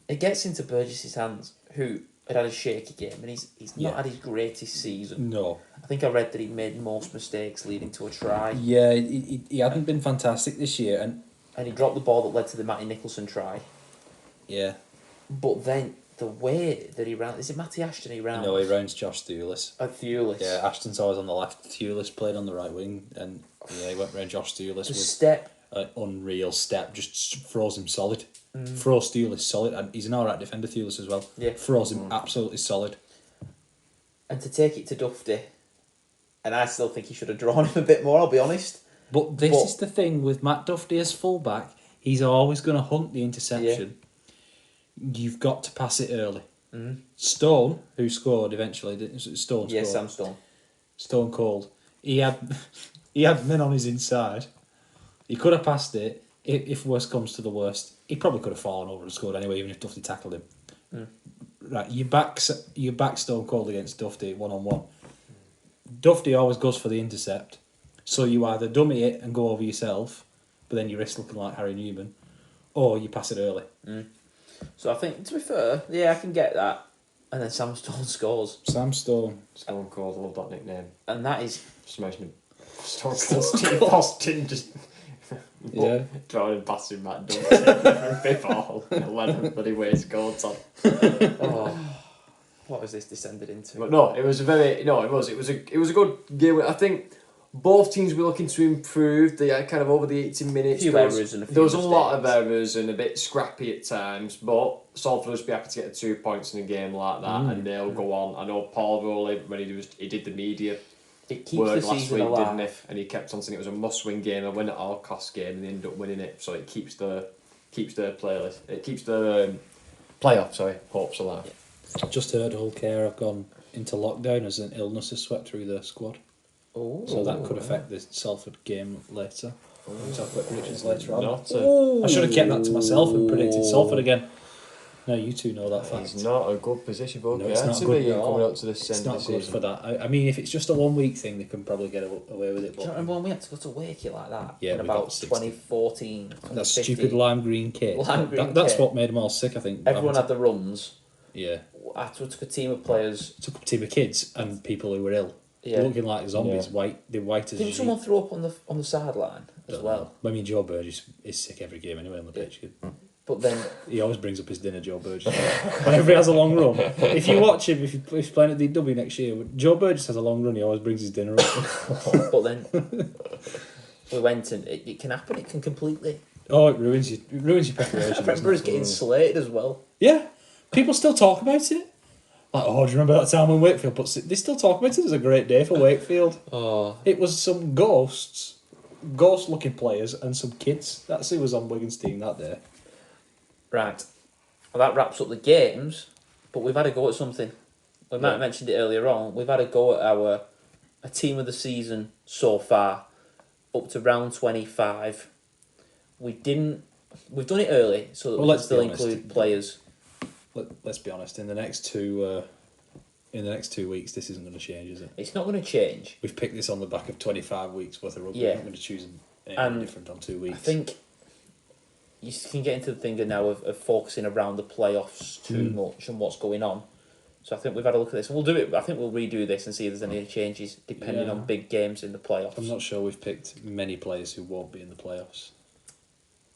it gets into Burgess's hands, who had a shaky game, and he's not Yeah. had his greatest season. No. I think I read that he made most mistakes leading to a try, Yeah, he hadn't been fantastic this year. And he dropped the ball that led to the Matty Nicholson try. yeah. But then the way that he ran, is it Matty Ashton he ran? No, he rounds Josh Thulis. At Thewlis. Yeah, Ashton's always on the left. Thulis played on the right wing. And yeah, he went round Josh Thulis The with step, an unreal step. Just froze him solid. Froze Thulis solid. And he's an alright defender, Thulis, as well. Yeah. Froze him absolutely solid. and to take it to Dufty, and I still think he should have drawn him a bit more, I'll be honest. But this is the thing with Matt Duffy as fullback. He's always going to hunt the interception. You've got to pass it early. Stone, who scored eventually, Stone Yeah, scored. Sam Stone. Stone Cold. He had men on his inside. He could have passed it. If worst comes to the worst, he probably could have fallen over and scored anyway, even if Duffy tackled him. Right, you back Stone Cold against Duffy 1-on-1. Duffy always goes for the intercept, so you either dummy it and go over yourself, but then you risk looking like Harry Newman, or you pass it early. So I think, to be fair, yeah, I can get that. And then Sam Stone scores. Sam Stone. Stone Cold, I love that nickname. And that is... Just imagine him. Stone Cold Steve Austin just Yeah. drawing and passing Matt Dunn. Big ball. 11 bloody ways goals on. Oh, what has this descended into? But no, it was a good game. I think both teams were looking to improve. They had kind of over the 18 minutes. Few errors and a few there was a lot of mistakes. errors and a bit scrappy at times, but Salford will be happy to get the 2 points in a game like that, and they'll go on. I know Paul Rowley, when he did the media It keeps work the last season week, alive. didn't he? And he kept on saying it was a must-win game, a win at all cost game, and they ended up winning it. So it keeps the playlist, it keeps the playoff hopes alive. Just heard Hull Care have gone into lockdown as an illness has swept through the squad. Oh, So that could affect the Salford game later. We'll talk about predictions later on. Not I should have kept that to myself and predicted Salford again. No, you two know that fact. It's not a good position for No, it's not to good. be No. coming up to this It's end of not the good season. for that. I mean, if it's just a 1 week thing, they can probably get away with it. Do you But remember when we had to go to Wakey like that? Yeah, in we about got 60. 2014. that 2015? stupid lime green kit. Lime green That's kit. what made them all sick, I think. Everyone had the runs. Yeah. After we took a team of players. Took up a team of kids and people who were ill. Yeah. Looking like zombies, Yeah. they're white as Didn't sheet. someone throw up on the sideline as well? I mean, Joe Burgess is sick every game anyway on the pitch. But then He always brings up his dinner, Joe Burgess. Whenever he has a long run. If you watch him, if he's playing at DW next year, Joe Burgess has a long run, he always brings his dinner up. but then we went and it can happen. It can completely. Oh, it ruins your preparation. I remember us getting slated as well. Yeah, people still talk about it. Like, oh, do you remember that time when Wakefield put... They still talk about it. It was a great day for Wakefield. Oh, It was some ghost-looking players and some kids. That's who was on Wigan's team that day. right. Well, that wraps up the games. But we've had a go at something. We might have mentioned it earlier on. We've had a go at a team of the season so far, up to round 25. We've done it early, so that Well, we can let's still be honest. include players. Let's be honest. In the next 2 weeks, this isn't going to change, is it? It's not going to change. We've picked this on the back of 25 weeks worth of rugby. Yeah. We're not going to choose anything And different on 2 weeks. I think you can get into the thing now of focusing around the playoffs too much and what's going on. So I think we've had a look at this. We'll do it. I think we'll redo this and see if there's any changes depending Yeah. on big games in the playoffs. I'm not sure we've picked many players who won't be in the playoffs.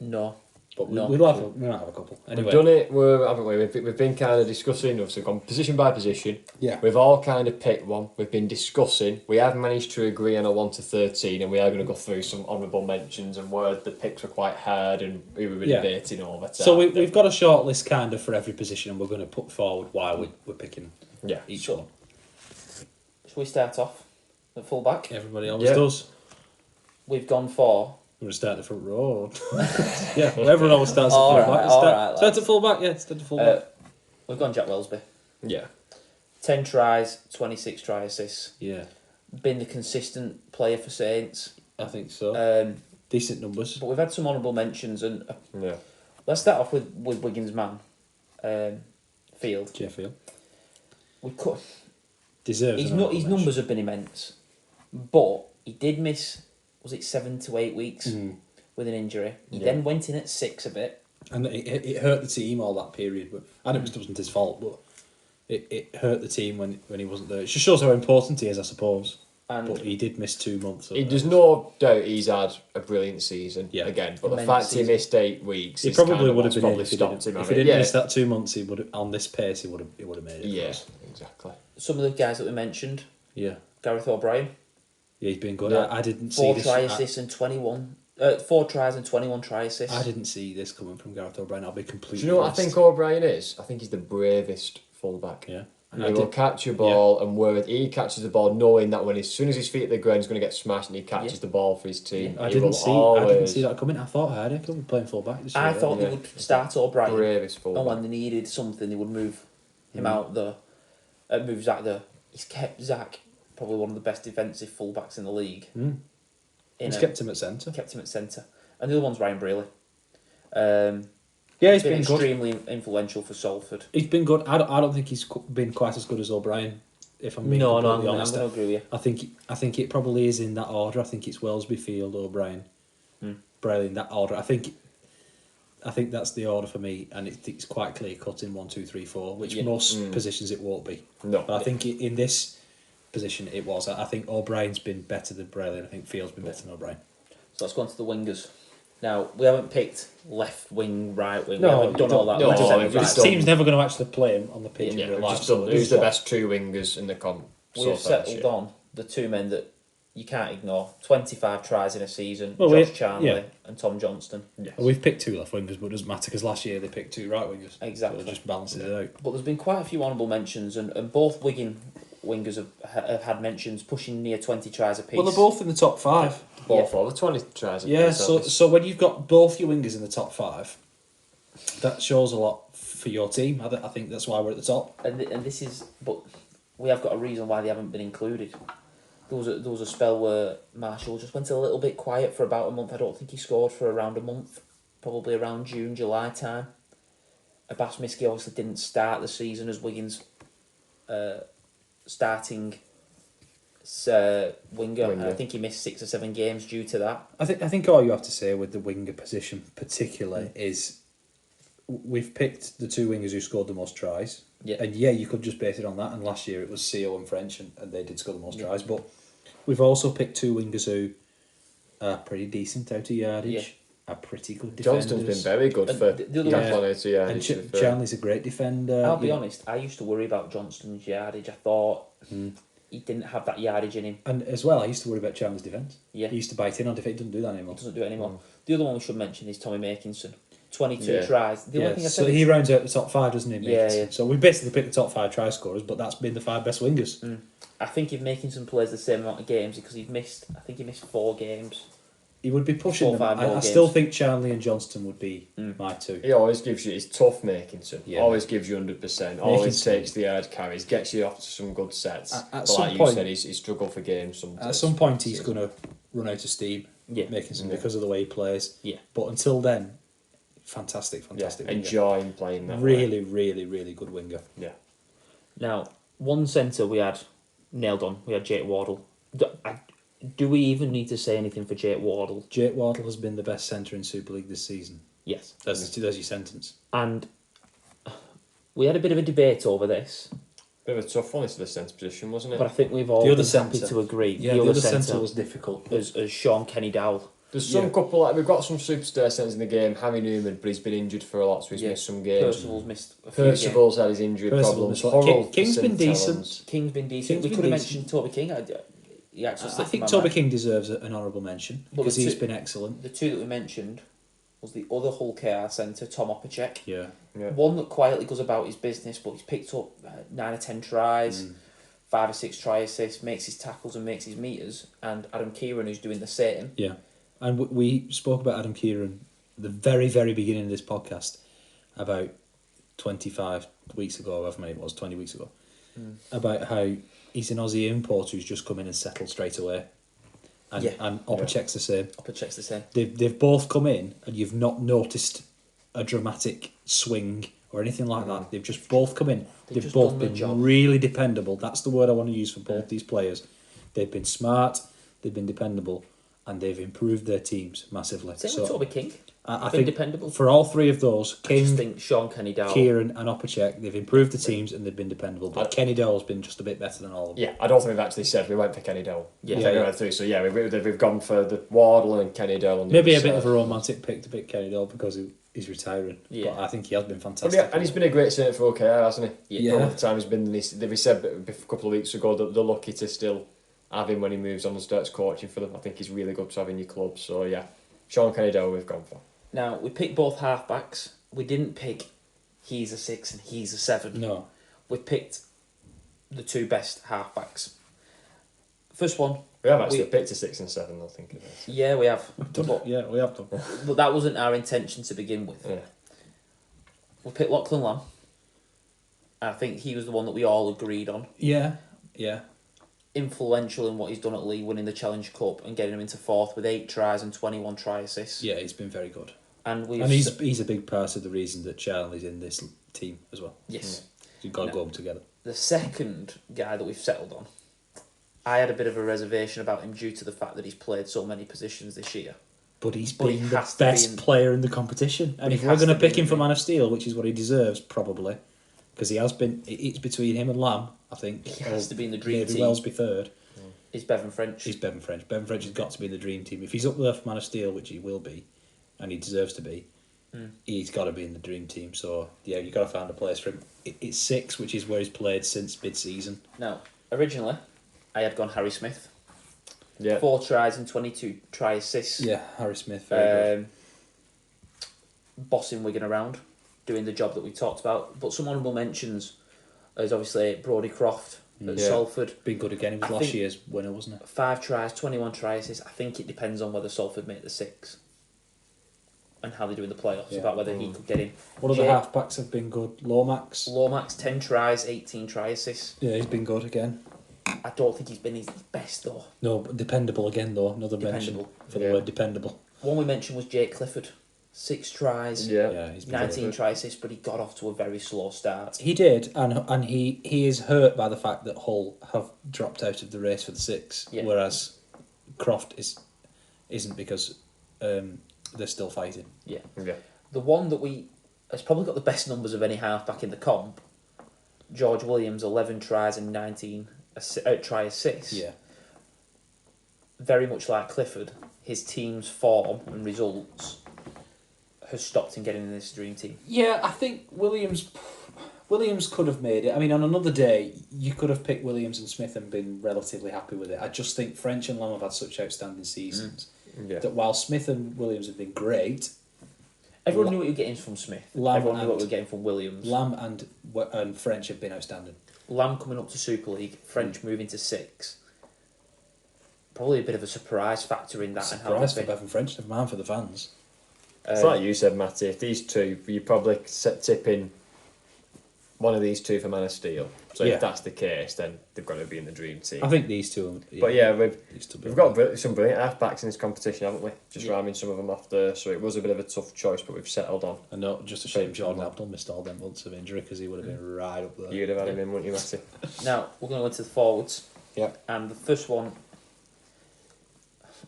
No. But No. we might have a couple. Anyway. We've done it, haven't we? We've been kind of discussing, obviously, gone position by position. Yeah. We've all kind of picked one. We've been discussing. We have managed to agree on a 1 to 13, and we are going to go through some honourable mentions and where the picks were quite hard and who we were Yeah. debating over. So we've got a short list kind of for every position, and we're going to put forward why we're picking each So- one. Shall we start off at full back? Everybody always Yeah. does. We've gone for. We're going to start at the front row. Yeah, well, everyone always starts at All full right, back. all Start, right, start lads. at full back, yeah, start at full back. We've gone Jack Wellesby. Yeah. 10 tries, 26 try assists. Yeah, Been the consistent player for Saints. I think so. Decent numbers. But we've had some honourable mentions, and Yeah. let's start off with Wigan's man, Field. Sheffield. We could. Deserves His an honourable mention. numbers have been immense, but he did miss. Was it 7 to 8 weeks with an injury? He Yeah. then went in at 6 a bit. And it hurt the team all that period. But I know it wasn't his fault, but it hurt the team when he wasn't there. It just shows how important he is, I suppose. And But he did miss 2 months. There's no doubt he's had a brilliant season again, but the Immense fact season. he missed 8 weeks, He is probably kind of would have what's been probably in if he stopped didn't. him. If he didn't miss that 2 months, he would have, on this pace. He would have made it. Yeah, for us. exactly. some of the guys that we mentioned, Yeah. Gareth O'Brien, Yeah, he's been good. Yeah. I didn't see 4 this. try assists and 21. 4 tries and 21 try assists. I didn't see this coming from Gareth O'Brien. I'll be completely. Do you know what I honest. think O'Brien is? I think he's the bravest fullback. Yeah. And he will catch a ball, and where he catches the ball, knowing that as soon as his feet hit the ground, he's going to get smashed, and he catches the ball for his team. I He didn't will see. I always didn't see that coming. I thought Hardy could be playing full back this year. I thought Yeah. they would start O'Brien, bravest and fullback. when they needed something, they would move him out there. Move Zach there. He's kept Zach probably one of the best defensive fullbacks in the league. He's kept him at centre. Kept him at centre. And the other one's Ryan Brealey. Yeah, he's Been been good. extremely influential for Salford. He's been good. I don't think he's been quite as good as O'Brien. If I'm being I'm completely going honest, to agree with you. I think it probably is in that order. I think it's Wellesby, Field, O'Brien, Braille in that order. I think that's the order for me, and it's quite clear cut in 1, 2, 3, 4. Which most positions it won't be. No. But I think in this position it was. I think O'Brien's been better than Braille, and I think Field's been better than O'Brien. So let's go on to the wingers. Now, we haven't picked left wing, right wing. No, we haven't you done all that. don't. left, No, centre, we've right. just The done- team's never going to actually play him on the pitch Yeah, in real we've life. just done So who's the best two wingers in the comp so We've far this settled year. on the two men that you can't ignore. 25 tries in a season. Well, Josh we- Charnley yeah. and Tom Johnston. Yes. We've picked 2 left wingers, but it doesn't matter because last year they picked 2 right wingers. Exactly. So it just balances it out. But there's been quite a few honourable mentions, and both Wigan wingers have had mentions pushing near 20 tries apiece. Well, they're both in the top 5. Both over 20 tries. Yeah, so when you've got both your wingers in the top 5, That shows a lot for your team. I think that's why we're at the top. And this is, but we have got a reason why they haven't been included. There was a spell where Marshall just went a little bit quiet for about a month. I don't think he scored for around a month, probably around June, July time. Abbas Miski obviously didn't start the season as Wigan's starting winger. And I think he missed 6 or 7 games due to that. I think all you have to say with the winger position particularly is we've picked the 2 wingers who scored the most tries. Yeah. And you could just base it on that. And last year it was CO and French, and they did score the most tries. But we've also picked 2 wingers who are pretty decent out of yardage, are pretty good defenders. Johnston's been very good for the other and Charlie's a great defender. I'll be honest, I used to worry about Johnston's yardage. I thought he didn't have that yardage in him. And as well, I used to worry about Chandler's defence. Yeah. He used to bite in on defence. He doesn't do that anymore. Doesn't do it anymore. The other one we should mention is Tommy Makinson. 22 tries. The only thing I said so he rounds out the top 5, doesn't he? Yeah. So we basically picked the top 5 try scorers, but that's been the 5 best wingers. I think if Makinson plays the same amount of games, because he missed 4 games. He would be pushing 4 or 5 them. I games. still think Charlie and Johnston would be my 2. He always gives you, he's tough Makinson. Yeah. Always gives you 100%. Always takes the hard carries, gets you off to some good sets. At but some like point, you said, he's struggled for games sometimes. At some point, he's going to run out of steam, Makinson, Yeah. because of the way he plays. Yeah. But until then, fantastic winger. Enjoying playing that really, way. really good winger. Yeah. Now, one centre we had nailed on. We had Jake Wardle. Do we even need to say anything for Jake Wardle? Jake Wardle has been the best centre in Super League this season. Yes. There's your sentence. And we had a bit of a debate over this. Bit of a tough one, it's the centre position, wasn't it? But I think we've all The other been happy centre. to agree. Yeah, the other centre was difficult. As Sean Kenny-Dowell. There's some couple, we've got some superstar centres in the game. Harry Newman, but he's been injured for a lot, so he's missed some games. Percival's missed a few Percival's had his injury problems. Horrell King's for been St. decent. Helens. King's been decent. We could have mentioned Toby King. He actually I think Toby King deserves an honourable mention because he's been excellent. The 2 that we mentioned was the other Hull KR centre, Tom Opacek. Yeah. One that quietly goes about his business, but he's picked up 9 or 10 tries, 5 or 6 try assists, makes his tackles and makes his meters, and Adam Kieran, who's doing the same. Yeah. And we spoke about Adam Kieran at the very, very beginning of this podcast about 25 weeks ago, however many it was, 20 weeks ago, about how he's an Aussie import who's just come in and settled straight away. And Opacek's the same. Opacek's the same. They've both come in and you've not noticed a dramatic swing or anything like that. They've just both come in. They've both been really dependable. That's the word I want to use for both these players. They've been smart, they've been dependable, and they've improved their teams massively. Same with Toby King. I think dependable. For all 3 of those, I just think Sean Kenny-Dowell, Kieran and Opacek, they've improved the teams and they've been dependable. But Kenny Dowell's been just a bit better than all of them. Yeah, I don't think we've actually said we went for Kenny Dowell. Yeah. I think we went through. So yeah, we've gone for the Wardle and Kenny Dowell. Maybe a bit of a romantic pick to pick Kenny Dowell because he's retiring. Yeah. But I think he has been fantastic. And he's been a great centre for OKR, hasn't he? Yeah. All the time he's been. We said a couple of weeks ago that they're lucky to still have him when he moves on and starts coaching for them. I think he's really good to have in your club. So yeah, Sean Kenny Dowell we've gone for. Now, we picked both halfbacks. We didn't pick he's a 6 and he's a 7. No. We picked the 2 best halfbacks. First one. We have actually picked a 6 and 7, I think. Yeah, we have. Yeah, we have done. But that wasn't our intention to begin with. Yeah. We picked Lachlan Lamb. I think he was the one that we all agreed on. Yeah. Influential in what he's done at Leeds, winning the Challenge Cup and getting him into 4th with 8 tries and 21 try assists. Yeah, he's been very good. And he's a big part of the reason that Charlie's in this team as well. Yes. You've got to go together. The second guy that we've settled on, I had a bit of a reservation about him due to the fact that he's played so many positions this year. But he's been the best player in the competition. And if we're going to pick him for Man of Steel, which is what he deserves, probably, because he has been, it's between him and Lamb, I think. He has to be in the dream maybe team. Wells be third. Is Bevan French. He's Bevan French. Bevan French has got to be in the dream team. If he's up there for Man of Steel, which he will be, and he deserves to be, he's got to be in the dream team. So, yeah, you've got to find a place for him. It's 6, which is where he's played since mid-season. Now, originally, I had gone Harry Smith. Yeah. 4 tries and 22 try assists. Yeah, Harry Smith, very good. Bossing Wigan around, doing the job that we talked about. But some honourable mentions is obviously Brodie Croft at Salford. Been good again. He was last year's winner, wasn't it? 5 tries, 21 try assists. I think it depends on whether Salford make the 6. and how they do in the playoffs, Yeah. about whether he could get in. One of the halfbacks have been good. Lomax. Lomax, 10 tries, 18 try assists. Yeah, he's been good again. I don't think he's been his best though. No, but dependable again though. Another mention Dependable. for the word dependable. One we mentioned was Jake Clifford. 6 tries, Yeah, he's been 19 good. try assists, but he got off to a very slow start. He did, and he is hurt by the fact that Hull have dropped out of the race for the 6, whereas Croft isn't because they're still fighting. Yeah. Yeah. The one that has probably got the best numbers of any halfback in the comp, George Williams, 11 tries and 19 try assists. Yeah. Very much like Clifford, his team's form and results has stopped him getting in this dream team. Yeah, I think Williams could have made it. I mean, on another day, you could have picked Williams and Smith and been relatively happy with it. I just think French and Lamb have had such outstanding seasons that while Smith and Williams have been great, everyone knew what you were getting from Smith. Everyone knew what we were getting from Williams. Lamb and French have been outstanding. Lamb coming up to Super League, French moving to 6. Probably a bit of a surprise factor in that. Surprise for Bevan French, never mind for the fans. It's like you said, Matty, if these two, you probably tipping one of these two for Man of Steel. So if that's the case, then they've got to be in the dream team. I think these two. But yeah, we've got some brilliant halfbacks in this competition, haven't we? Just rhyming some of them off there. So it was a bit of a tough choice, but we've settled on. And not just a shame Jordan Abdul missed all them months of injury because he would have been right up there. You'd have had him in, wouldn't you, Matty? Now, we're going to go into the forwards. Yeah. And the first one,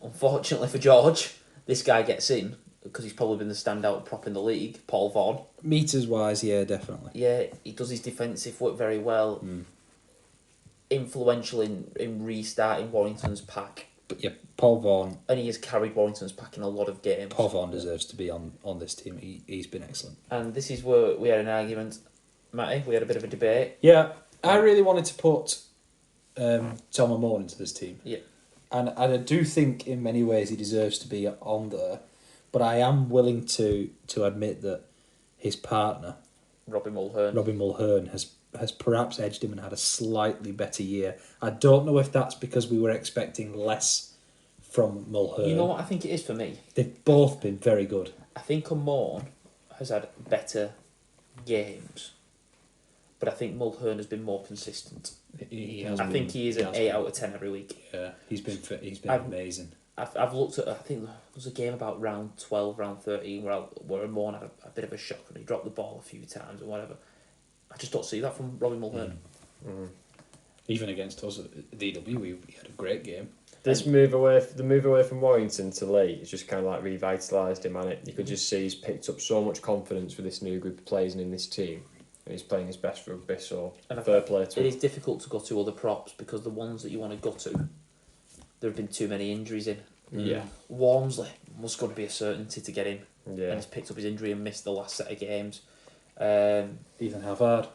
unfortunately for George, this guy gets in because he's probably been the standout prop in the league, Paul Vaughan. Meters wise, yeah, definitely. Yeah, he does his defensive work very well. Influential in restarting Warrington's pack. But yeah, Paul Vaughan. And he has carried Warrington's pack in a lot of games. Paul Vaughan deserves to be on this team. He's been excellent. And this is where we had an argument, Matty. We had a bit of a debate. Yeah, I really wanted to put Tom Amon into this team. Yeah. And I do think in many ways he deserves to be on there. But I am willing to admit that his partner, Robbie Mulhern, has perhaps edged him and had a slightly better year. I don't know if that's because we were expecting less from Mulhern. You know what I think it is for me? They've both been very good. I think Amon has had better games, but I think Mulhern has been more consistent. I think he is an 8 out of 10 every week. Yeah, he's been amazing. I've looked at, I think there was a game about round 12, round 13 where Amon had a bit of a shock and he dropped the ball a few times or whatever. I just don't see that from Robbie Mulhern. Even against us at DW, he had a great game. The move away from Warrington to Leeds has just kind of like revitalised him, hasn't it? You could just see he's picked up so much confidence with this new group of players and in this team. And he's playing his best rugby, so fair play to him. It is difficult to go to other props because the ones that you want to go to, there have been too many injuries in. Yeah. Walmsley was going to be a certainty to get in. Yeah. And he's picked up his injury and missed the last set of games. Ethan Havard.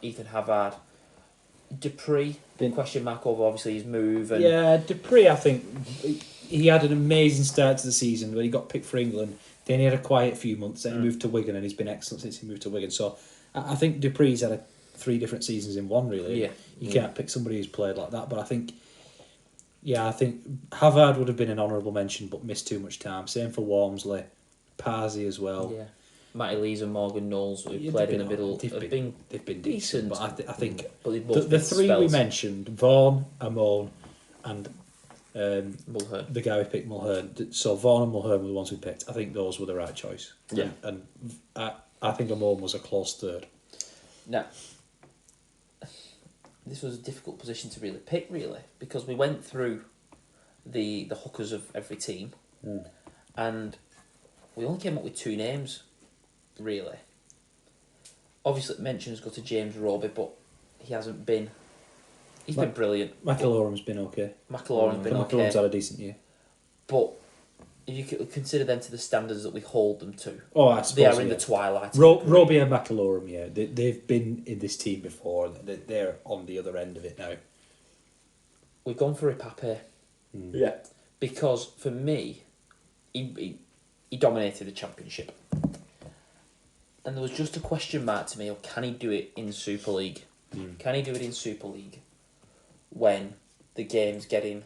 Dupree, question mark over obviously his move. And yeah, Dupree, I think he had an amazing start to the season where he got picked for England. Then he had a quiet few months. Then he moved to Wigan and he's been excellent since he moved to Wigan. So I think Dupree's had 3 different seasons in one, really. Yeah. You can't pick somebody who's played like that. But I think Havard would have been an honourable mention but missed too much time. Same for Walmsley. Parsi as well. Yeah. Matty Lees and Morgan Knowles, who played in the middle, they've been decent. But I think but the 3 we mentioned, Vaughan, Amon and Mulhern. The guy we picked, Mulhern. So Vaughan and Mulhern were the ones we picked. I think those were the right choice. Yeah. And I think Amon was a close third. Now, this was a difficult position to really pick, really, because we went through the hookers of every team, and we only came up with 2 names, really. Obviously, mentions go to James Roby, but he hasn't been. He's been brilliant. McIlaurin's been okay. McIlaurin's had a decent year. But if you could consider them to the standards that we hold them to, I suppose they are in the twilight. Roby and McIlaurin, yeah, they've been in this team before. They're on the other end of it now. We've gone for Ipape. Yeah. Because for me, he dominated the championship. And there was just a question mark to me, can he do it in Super League? Can he do it in Super League when the game's getting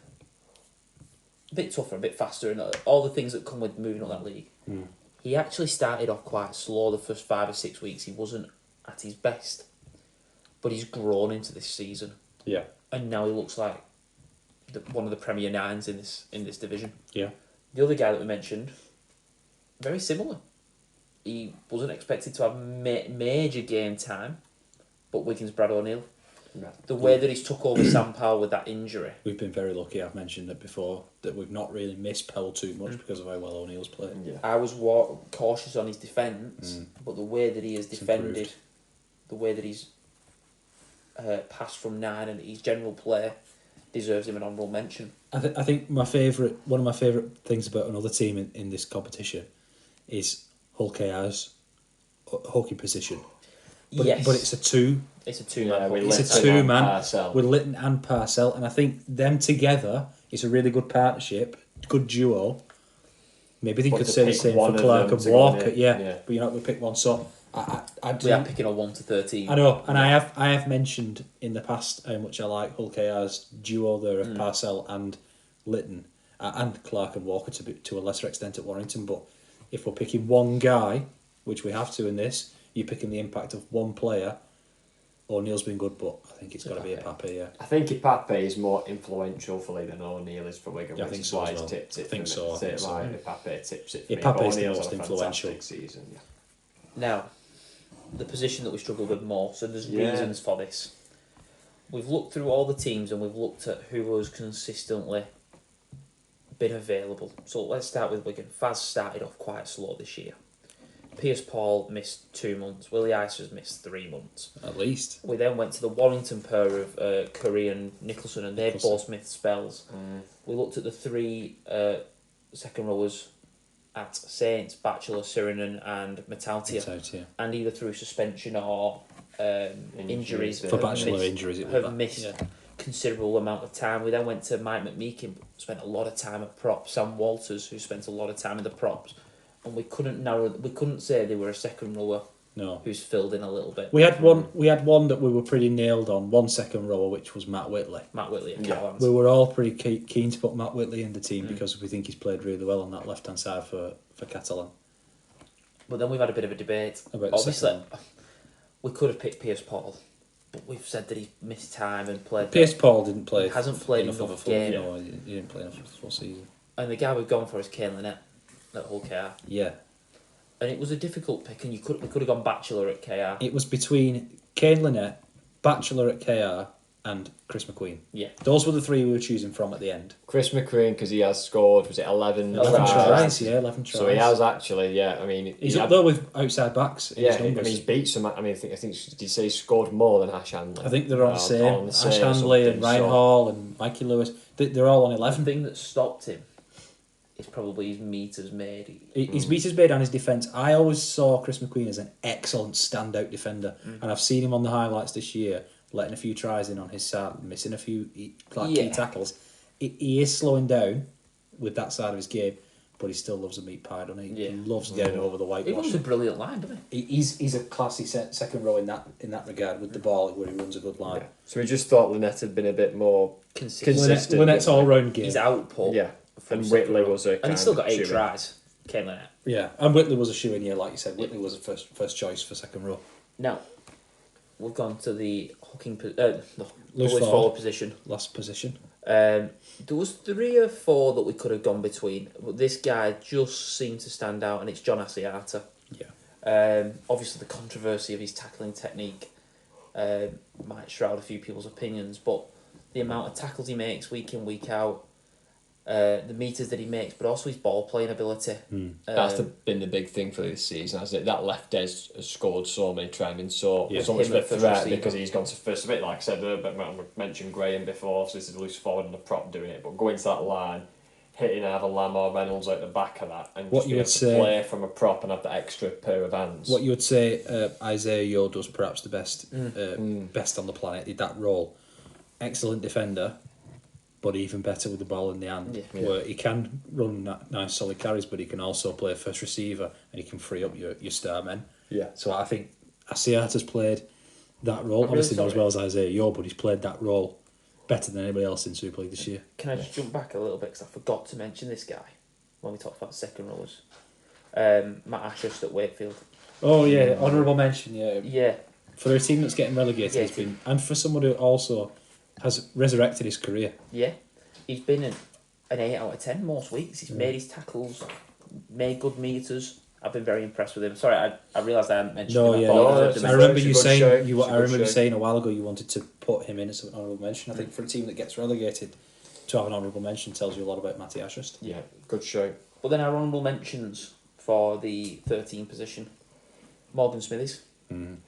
a bit tougher, a bit faster, and all the things that come with moving up that league? He actually started off quite slow the first 5 or 6 weeks. He wasn't at his best. But he's grown into this season. Yeah. And now he looks like one of the Premier Nines in this division. Yeah. The other guy that we mentioned, very similar. He wasn't expected to have major game time, but Wigan's Brad O'Neill. Yeah. The way that he's took over Sam Powell with that injury. We've been very lucky, I've mentioned it before, that we've not really missed Powell too much because of how well O'Neill's played. Yeah. I was cautious on his defence, but the way that he has defended, improved. the way that he's passed from 9 and his general play deserves him an honourable mention. I think one of my favourite things about another team in this competition is Hull KR's hooking position. But, Yes. but it's a two. It's a two-man. with hockey. It's a Litton and two-man Parcell. with Litton and Parcell, and I think them together is a really good partnership, good duo. Maybe they But could to say the pick same one for of Clark them and to go Walker, in, yeah. yeah. But you're not going to pick one, so I We are picking a 1 to 13. I know, and I have mentioned in the past how much I like Hull KR's duo there of Parcell and Litton, and Clark and Walker to a lesser extent at Warrington. But if we're picking one guy, which we have to in this, you're picking the impact of one player. O'Neill's been good, but I think it's got to be a Pape, yeah. I think Ipape is more influential for Lee than O'Neill is for Wigan, Yeah, I which think is so why as he's well. tipped it. I think for so, me. I think so. Right, Ipape tips it for me. Ipape's But the O'Neill's most had a influential. fantastic season. Yeah. Now, the position that we struggled with most, and there's Yeah. reasons for this. We've looked through all the teams and we've looked at who has consistently been available. So let's start with Wigan. Faz started off quite slow this year. Piers Paul missed 2 months. Willie Ice has missed 3 months. At least. We then went to the Warrington pair of Curry and Nicholson, and they've both missed spells. We looked at the 3 second rowers at Saints, Batchelor, Sirinen and Metaltia. It's out, yeah. And either through suspension or injuries. For For have Batchelor missed- injuries, it was have that. missed Yeah. considerable amount of time. We then went to Mike McMeekin, spent a lot of time at props. Sam Walters, who spent a lot of time in the props, and we couldn't say they were a second rower No. who's filled in a little bit. We had one that we were pretty nailed on, one second rower, which was Matt Whitley. Matt Whitley and Yeah. Callans. We were all pretty keen to put Matt Whitley in the team because we think he's played really well on that left hand side for Catalan. But then we've had a bit of a debate. About the Obviously, second we could have picked Piers Paul, but we've said that he missed time and played. Piers Paul didn't play. He hasn't played enough of a enough full game. No, he didn't play enough of a full season. And the guy we've gone for is Kane Lynette at Hull KR. Yeah, And it was a difficult pick, and we could have gone Batchelor at KR. it was between Kane Lynette, Batchelor at KR, and Chris McQueen. Yeah. Those were the 3 we were choosing from at the end. Chris McQueen, because he has scored, was it 11 11 tries? tries, yeah, 11 tries. So he has actually, yeah. I mean, He's he up had- there with outside backs. In Yeah, his I mean, numbers. he's beat some. I mean, I think did you say he scored more than Ash Handley? I think they're on the same. on the Ash same or Handley and something, Ryan so- Hall and Mikey Lewis. They're all on The 11. thing that stopped him is probably his meters made. His meters made on his defence. I always saw Chris McQueen as an excellent standout defender, and I've seen him on the highlights this year, letting a few tries in on his side, missing a few key tackles. He is slowing down with that side of his game, but he still loves a meat pie, doesn't he? Yeah. He loves getting over the He whitewash. runs a brilliant line, doesn't he? He's a classy second row in that regard with the ball, where he runs a good line. Yeah. So we just thought Lynette had been a bit more Consistent. consistent. Lynette's all round game. His output. Yeah, from and second Whitley row. was a. And he's still got 8 kind of tries. Kane Lynette. Yeah, and Whitley was a shoe in here, like you said. Whitley was a first choice for second row. Now, we've gone to the hooking, Loose forward forward. position. Last position. There was 3 or 4 that we could have gone between, but this guy just seemed to stand out, and it's John Asiata. Yeah. Obviously, the controversy of his tackling technique might shroud a few people's opinions, but the amount of tackles he makes week in, week out, the meters that he makes, but also his ball playing ability. That's been the big thing for this season, hasn't it? That left Des has scored so many times, so Yeah. so much Him of a at first threat receiver. because he's gone to first. A bit like I said, but I mentioned Graham before, so this is a loose forward and a prop doing it, but going to that line, hitting either Lamb or Reynolds out the back of that, and What just you being would able to say- play from a prop and have that extra pair of hands. What you would say Isaiah Yeo does perhaps the best best on the planet, that role. Excellent defender, but even better with the ball in the hand. Yeah. Where he can run nice solid carries, but he can also play first receiver and he can free up your star men. Yeah. So I think Asiata's played that role. I'm really Obviously not as sorry. well as Isaiah Yeo, but he's played that role better than anybody else in Super League this year. Can I just jump back a little bit, because I forgot to mention this guy when we talked about second rowers. Matt Ashurst at Wakefield. Oh yeah, honourable mention. Yeah, Yeah, for a team that's getting relegated, Yeah, it's been, and for someone who also has resurrected his career. yeah. He's been an 8 out of 10 most weeks. He's made his tackles, made good meters. I've been very impressed with him. Sorry, I realised I hadn't mentioned No, him. yeah, I thought no, he it's deserved I a a remember it's a you good saying shout. you. It's a I good remember you shout. saying a while ago you wanted to put him in as an honourable mention. I think for a team that gets relegated, to have an honourable mention tells you a lot about Matty Ashurst. Yeah, good shout. But then our honourable mentions for the 13 position. Morgan Smithies,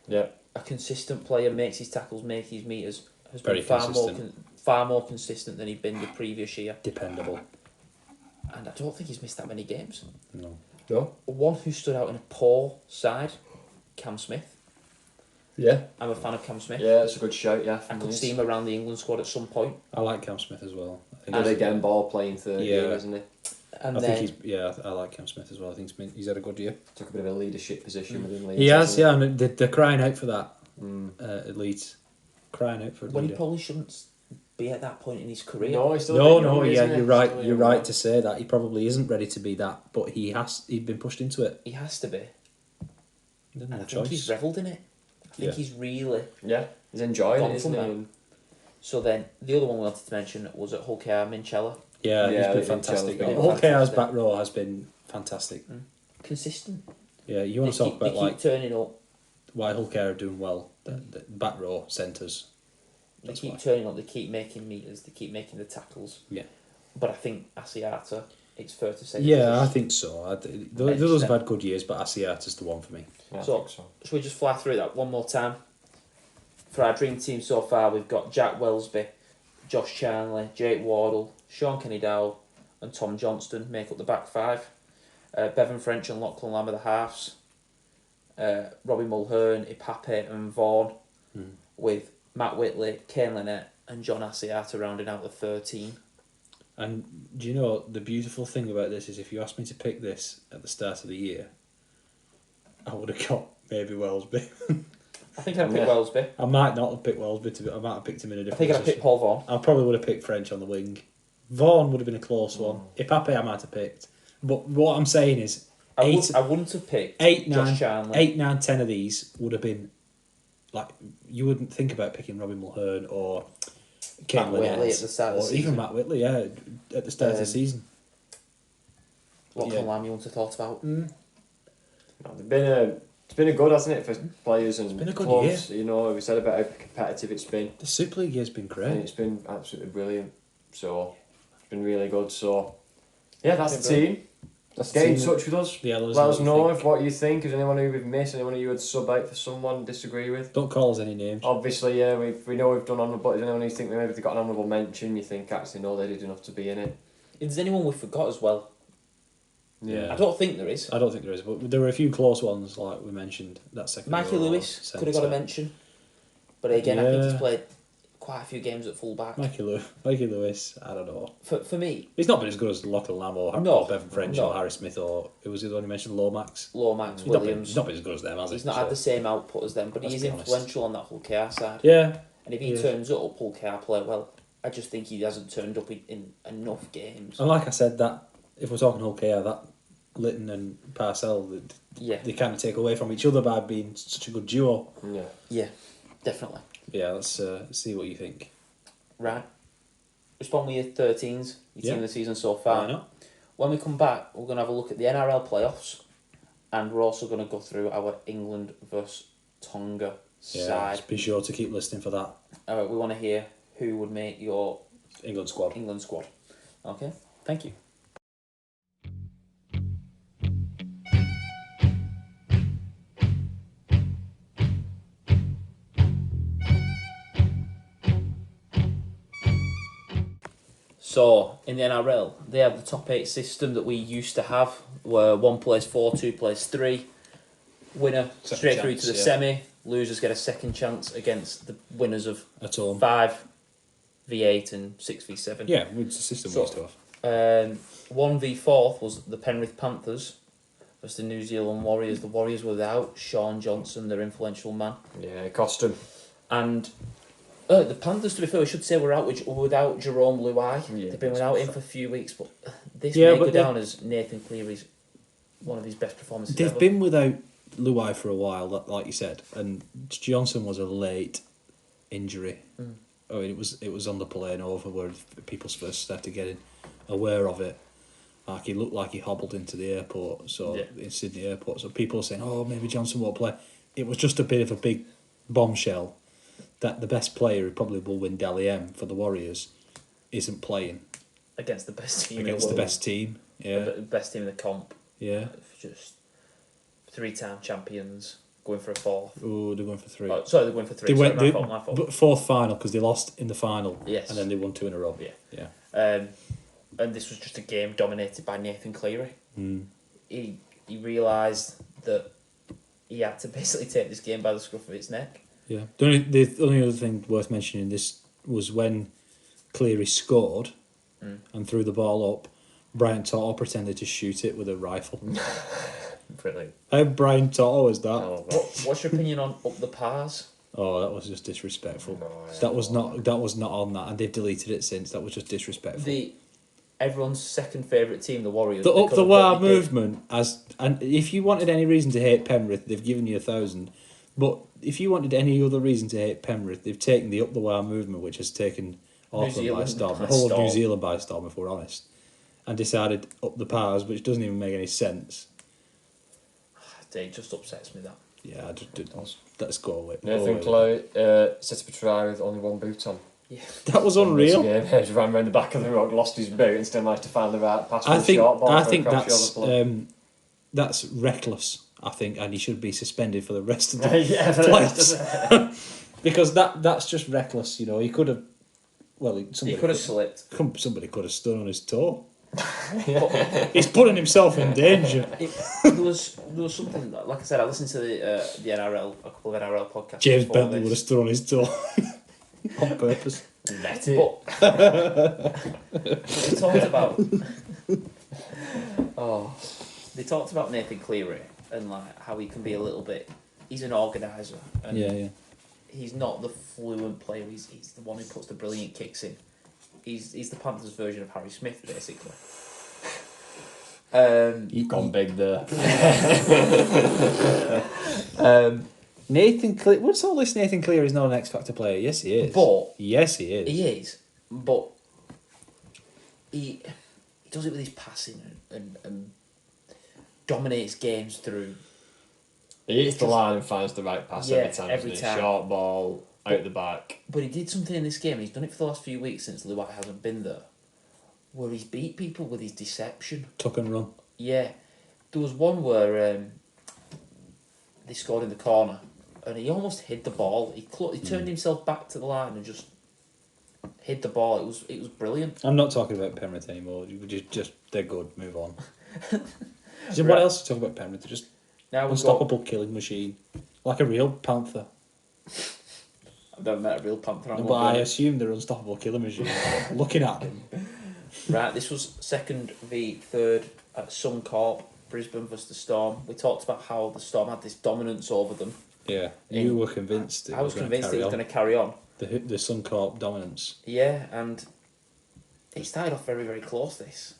Yeah, a consistent player, makes his tackles, makes his meters, has Very been consistent. far more consistent than he'd been the previous year. Dependable. And I don't think he's missed that many games. No. no, One who stood out in a poor side, Cam Smith. yeah, I'm a fan of Cam Smith. yeah, it's a good shout. Yeah, I from could Leeds. see him around the England squad at some point. I like Cam Smith as well. I think Good he's- again, ball playing 30 Yeah. isn't he? And I then think I like Cam Smith as well. I think he's had a good year. Took a bit of a leadership position within Leeds. He has, hasn't yeah, and they're crying out for that Mm. at Leeds. Crying out for a when he leader. probably shouldn't be at that point in his career. No, he's still No, a bit young, yeah, isn't he? you're right. Still a You're young right lad. to say that. He probably isn't ready to be that, but he'd been pushed into it. He has to be. He didn't And I have a think he's choice. revelled in it. I think Yeah. he's really... Yeah, he's enjoying Gone it, isn't from he? that. And So then, the other one we wanted to mention was at Hull KR, Minchella. Yeah, Yeah, he's been Vincenzo's fantastic. been Whole KR's fantastic. back row has been fantastic. Consistent. Yeah, you want to talk about they like keep turning up. why Hull KR are doing well. The back row centres. They That's keep why. turning up. They keep making meters. They keep making the tackles. Yeah. But I think Asiata, it's fair to say. Yeah, I just- think so. The Bench others have them. had good years, but Asiata's the one for me. yeah, I So- think so. Should we just fly through that one more time? For our dream team so far, we've got Jack Wellesby, Josh Charnley, Jake Wardle, Sean Kenny-Dowell and Tom Johnston make up the back five. Bevan French and Lachlan Lamb are the halves. Robbie Mulhern, Ipape and Vaughan, with Matt Whitley, Kane Lynette and John Asiata rounding out the 13. And do you know the beautiful thing about this is if you asked me to pick this at the start of the year, I would have got maybe Wellesby. I think I'd pick Yeah. Wellesby. I might not have picked Wellesby. I might have picked him in a I different think I'd position. pick Paul Vaughan. I probably would have picked French on the wing. Vaughan would have been a close one. Ipape I might have picked. But what I'm saying is, I wouldn't have picked eight, Josh 9, Charnley. 8, 9, 10 of these would have been like you wouldn't think about picking Robbie Mulhern or Kane Matt Whitley Lynette at the start of the or even season. Matt Whitley. Yeah, at the start of the season. Lachlan Yeah. Lamb you wouldn't have thought about. No, it's been a good, hasn't it, for players and been a good clubs. You know, we said about how competitive it's been, The Super League year's been and great. it's been absolutely brilliant. So it's been really good. So yeah, that's the Been team. Get in touch with us. Yeah, Let us know if what you think. Is anyone who we've missed? Anyone who you would sub out for someone disagree with? Don't call us any names. Obviously, yeah, we know we've done honourable. Is anyone who you think maybe they got an honourable mention? You think actually no, they did enough to be in it. Is there anyone we forgot as well? Yeah. I don't think there is. I don't think there is, but there were a few close ones, like we mentioned. That second Mikey row Lewis centre. could have got a mention. But again, I think he's Yeah. played quite a few games at full back. Mikey Lewis, I don't know. For me, He's not been as good as Lachlan Lamb or Bevan French no. or Harry Smith or it was the one you mentioned, Lomax. Lomax, He's not been, Williams, he's not been as good as them, has he? he's not had the same output as them, but he Let's is be honest. influential on that Hull KR side. Yeah, And if he Yeah. turns up, Hull KR play well. I just think he hasn't turned up in enough games. and like I said, that if we're talking Hull KR, that Litton and Parcell, Yeah, they kind of take away from each other by being such a good duo. Yeah. yeah, definitely. Yeah, let's see what you think. Right. Respond with your 13s, your Yeah. team of the season so far. Why not? When we come back, we're going to have a look at the NRL playoffs, and we're also going to go through our England versus Tonga Yeah, side. just be sure to keep listening for that We want to hear who would make your England squad. England squad. Okay, thank you. So, in the NRL, they have the top 8 system that we used to have, where 1 plays 4, 2 plays 3. Winner Second straight through chance, to the yeah. semi. Losers get a second chance against the winners of At home. 5v8 and 6v7. Yeah, it's the system So- we used to have. 1v4 was the Penrith Panthers versus the New Zealand Warriors. The Warriors were without Sean Johnson, their influential man. Yeah, it cost him. And the Panthers, to be fair, we should say were without Jerome Luai. Yeah, They've been without him for a few weeks, but this Yeah, may but go they- down as Nathan Cleary's one of his best performances They've ever. been without Luai for a while, like you said, and Johnson was a late injury. I mean, it was on the plane over where people first started getting aware of it. Like, he looked like he hobbled into the airport, in Sydney airport. So people were saying, "Oh, maybe Johnson won't play." It was just a bit of a big bombshell that the best player who probably will win Dally M for the Warriors isn't playing Against the best team against in the the world. best team. Yeah, The best team in the comp. yeah. Just 3-time champions going for a fourth. Oh, they're going for 3. Oh, sorry, they're going for 3. They went my fault. but fourth final because they lost in the final. Yes. And then they won 2 in a row. Yeah. Yeah. And this was just a game dominated by Nathan Cleary. He realised that he had to basically take this game by the scruff of its neck. Yeah. The only other thing worth mentioning this was when Cleary scored and threw the ball up, Brian Toto pretended to shoot it with a rifle. Brilliant. How Brian Toto was that? Oh, What's your opinion on Up the Pars? Oh, that was just disrespectful. No, That was not on that, and they've deleted it since. That was just disrespectful. Everyone's second favourite team, the Warriors. The up because the of what wire they did. movement, and if you wanted any reason to hate Penrith, they've given you 1,000. But if you wanted any other reason to hate Penrith, they've taken the up the wire movement, which has taken Auckland by Zealand storm, by the whole of New storm. Zealand by storm, if we're honest, and decided up the Pars, which doesn't even make any sense. It just upsets me that. Yeah, let's go away. Nathan Cleary set up a try with only one boot on. Yeah. That was unreal. Yeah, he ran around the back of the rock, lost his boot, and still managed to find the right pass. I for the short ball I for a think crash over that's reckless. I think, and he should be suspended for the rest of the the yeah, playoffs. Because that's just reckless. You know, he could have. Well, He could have slipped. Somebody could have stood on his toe. But He's putting himself in danger. there was something, like I said, I listened to the NRL, a couple of NRL podcasts. James before Bentley this. would have stood on his toe on purpose. Let it. They talked about they talked about Nathan Cleary and like how he can be a little bit. He's an organizer, and Yeah. he's not the fluent player. He's the one who puts the brilliant kicks in. He's the Panthers' version of Harry Smith, basically. You've gone big there. Nathan Cleary. What's all this? Nathan Cleary is not an X Factor player. Yes, he is. But yes, he is. he is, but he does it with his passing and dominates games through. He hits the line and finds the right pass Yeah, every time. every doesn't he? time. Short ball, out the back. But he did something in this game. He's done it for the last few weeks since Luai hasn't been there, where he's beat people with his deception. Tuck and run. Yeah, there was one where they scored in the corner, and he almost hid the ball. He turned himself back to the line and just hid the ball. It was brilliant. I'm not talking about Penrith anymore. Just they're good. Move on. Is there what else to talk about Penrith? They're just Now we've unstoppable killing machine, like a real panther. I've never met a real Panther. I'm But gonna I be honest. assume they're unstoppable killing machine. Looking at them. Right, this was second v third at Suncorp, Brisbane versus the Storm. We talked about how the Storm had this dominance over them. Yeah, you were convinced. I was convinced it was going to carry on. The Suncorp dominance. Yeah, and it started off very, very close, this.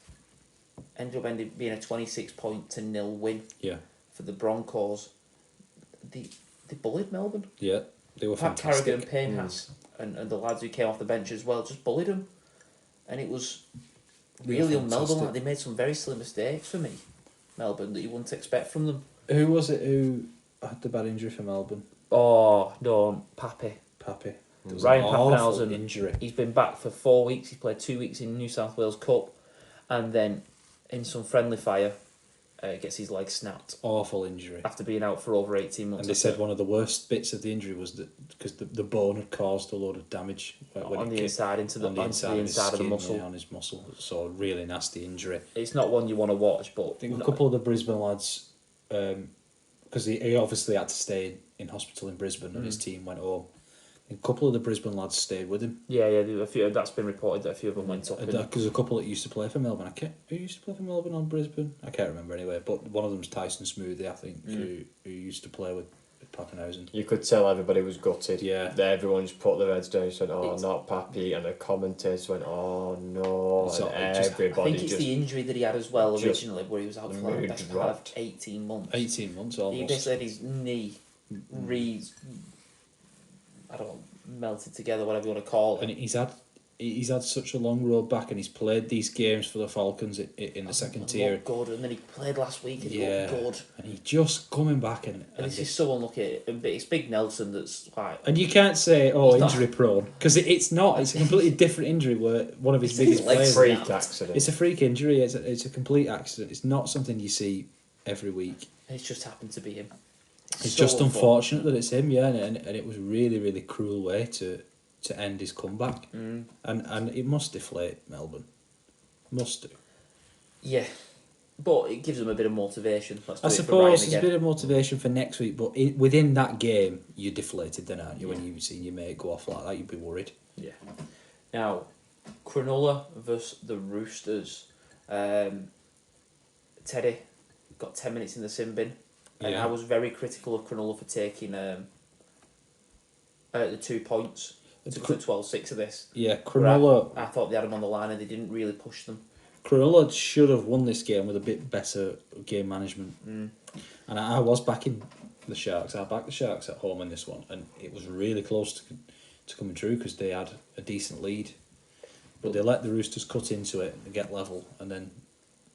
Ended up being a 26-0 win Yeah, for the Broncos. They bullied Melbourne. yeah, they were Pat fantastic. Carrigan, Payne-Haas, and the lads who came off the bench as well just bullied them. And it was They were really on Melbourne. fantastic. Like, they made some very silly mistakes for me, Melbourne, that you wouldn't expect from them. Who was it who had the bad injury for Melbourne? Oh, no, Pappy. Pappy. There was Ryan an awful Pappenhausen. injury. He's been back for 4 weeks. He played 2 weeks in New South Wales Cup, and then in some friendly fire, gets his leg snapped Awful injury. after being out for over 18 months. And they said one of the worst bits of the injury was that because the bone had caused a load of damage when on it the came- inside into the on the inside, of, his of the skin, muscle. yeah, on his muscle. So a really nasty injury. It's not one you want to watch, but I think a couple of the Brisbane lads, because he obviously had to stay in hospital in Brisbane and his team went home. A couple of the Brisbane lads stayed with him. yeah, a few. That's been reported that a few of them went up. Because a couple that used to play for Melbourne. Who used to play for Melbourne on Brisbane? I can't remember anyway. But one of them's Tyson Smoothie, I think, who used to play with Pappenhausen. You could tell everybody was gutted. Yeah. Everyone just put their heads down and said, "Oh, It's- not Pappy," and the commentators went, "Oh no," So and just- everybody I think it's just the injury that he had as well just- originally, where he was out the for like the mood best part of dropped. 18 months. 18 months He almost. basically had his knee I don't know, melted together, whatever you want to call And it. he's had such a long road back, and he's played these games for the Falcons in the second And tier. looked good, and then he played last week and he looked good. And he just coming back and This is so unlucky. It's Big Nelson that's like. and you can't say, oh, He's not- injury prone, because it's not. It's a completely different injury where one of his It's biggest his legs players. free. freak accident. It's a freak injury. It's a complete accident. It's not something you see every week. It's just happened to be him. It's so just unfortunate that it's him, yeah, and it was really, really cruel way to end his comeback. And it must deflate Melbourne. Must do. Yeah, but it gives them a bit of motivation. Let's do I it for suppose Ryan there's a again. bit of motivation for next week, but within that game, you're deflated then, aren't you? When you've seen your mate go off like that, you'd be worried. Yeah. Now, Cronulla versus the Roosters. Teddy got 10 minutes in the sin bin. And Yeah. I was very critical of Cronulla for taking the 2 points. To go to 12-6 of this. Yeah, Where I Cronulla thought they had them on the line and they didn't really push them. should have won this game with a bit better game management. And I was backing the Sharks. I backed the Sharks at home in this one, and it was really close to coming true because they had a decent lead. But they let the Roosters cut into it and get level, and then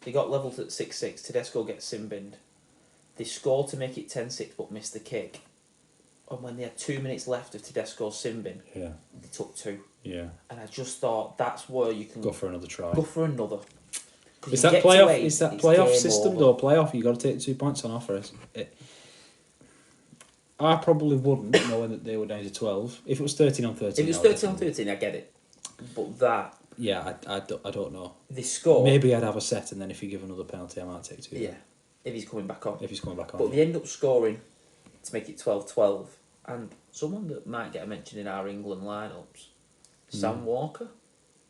They got levelled at 6-6. Tedesco gets sin-binned. They scored to make it 10-6 but missed the kick. And when they had 2 minutes left of Tedesco's sin bin, yeah, they took 2. yeah, And I just thought that's where you can go for another try. go for another. 'Cause Is you that get to playoff? 8, Is that it's playoff game system over. though? Playoff, you got to take 2 points on offer. I probably wouldn't, knowing that they were down to 12. If it was 13 on 13, If it was I would 13 on definitely- 13, I get it. But that, Yeah, I don't know. they score. Maybe I'd have a set, and then if you give another penalty, I might take 2. Yeah, if he's coming back on. If he's coming back on. But they end up scoring to make it 12-12. And someone that might get a mention in our England lineups, Sam Walker.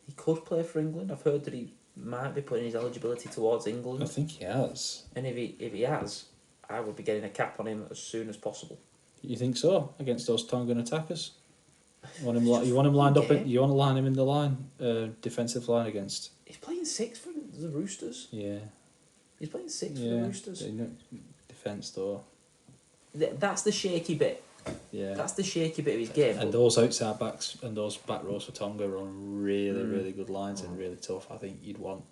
He could play for England. I've heard that he might be putting his eligibility towards I England. think he has. And if he has, I would be getting a cap on him as soon as possible. You think so? Against those Tongan attackers? You want him lined up? game. You want to line him in the line, defensive line against? He's playing 6 for the Roosters. Yeah, He's playing 6 for yeah. the Roosters. Defense though. That's the shaky bit. Yeah. That's the shaky bit of his game. And those outside backs and those back rows for Tonga are on really, really good lines and really tough. I think you'd want.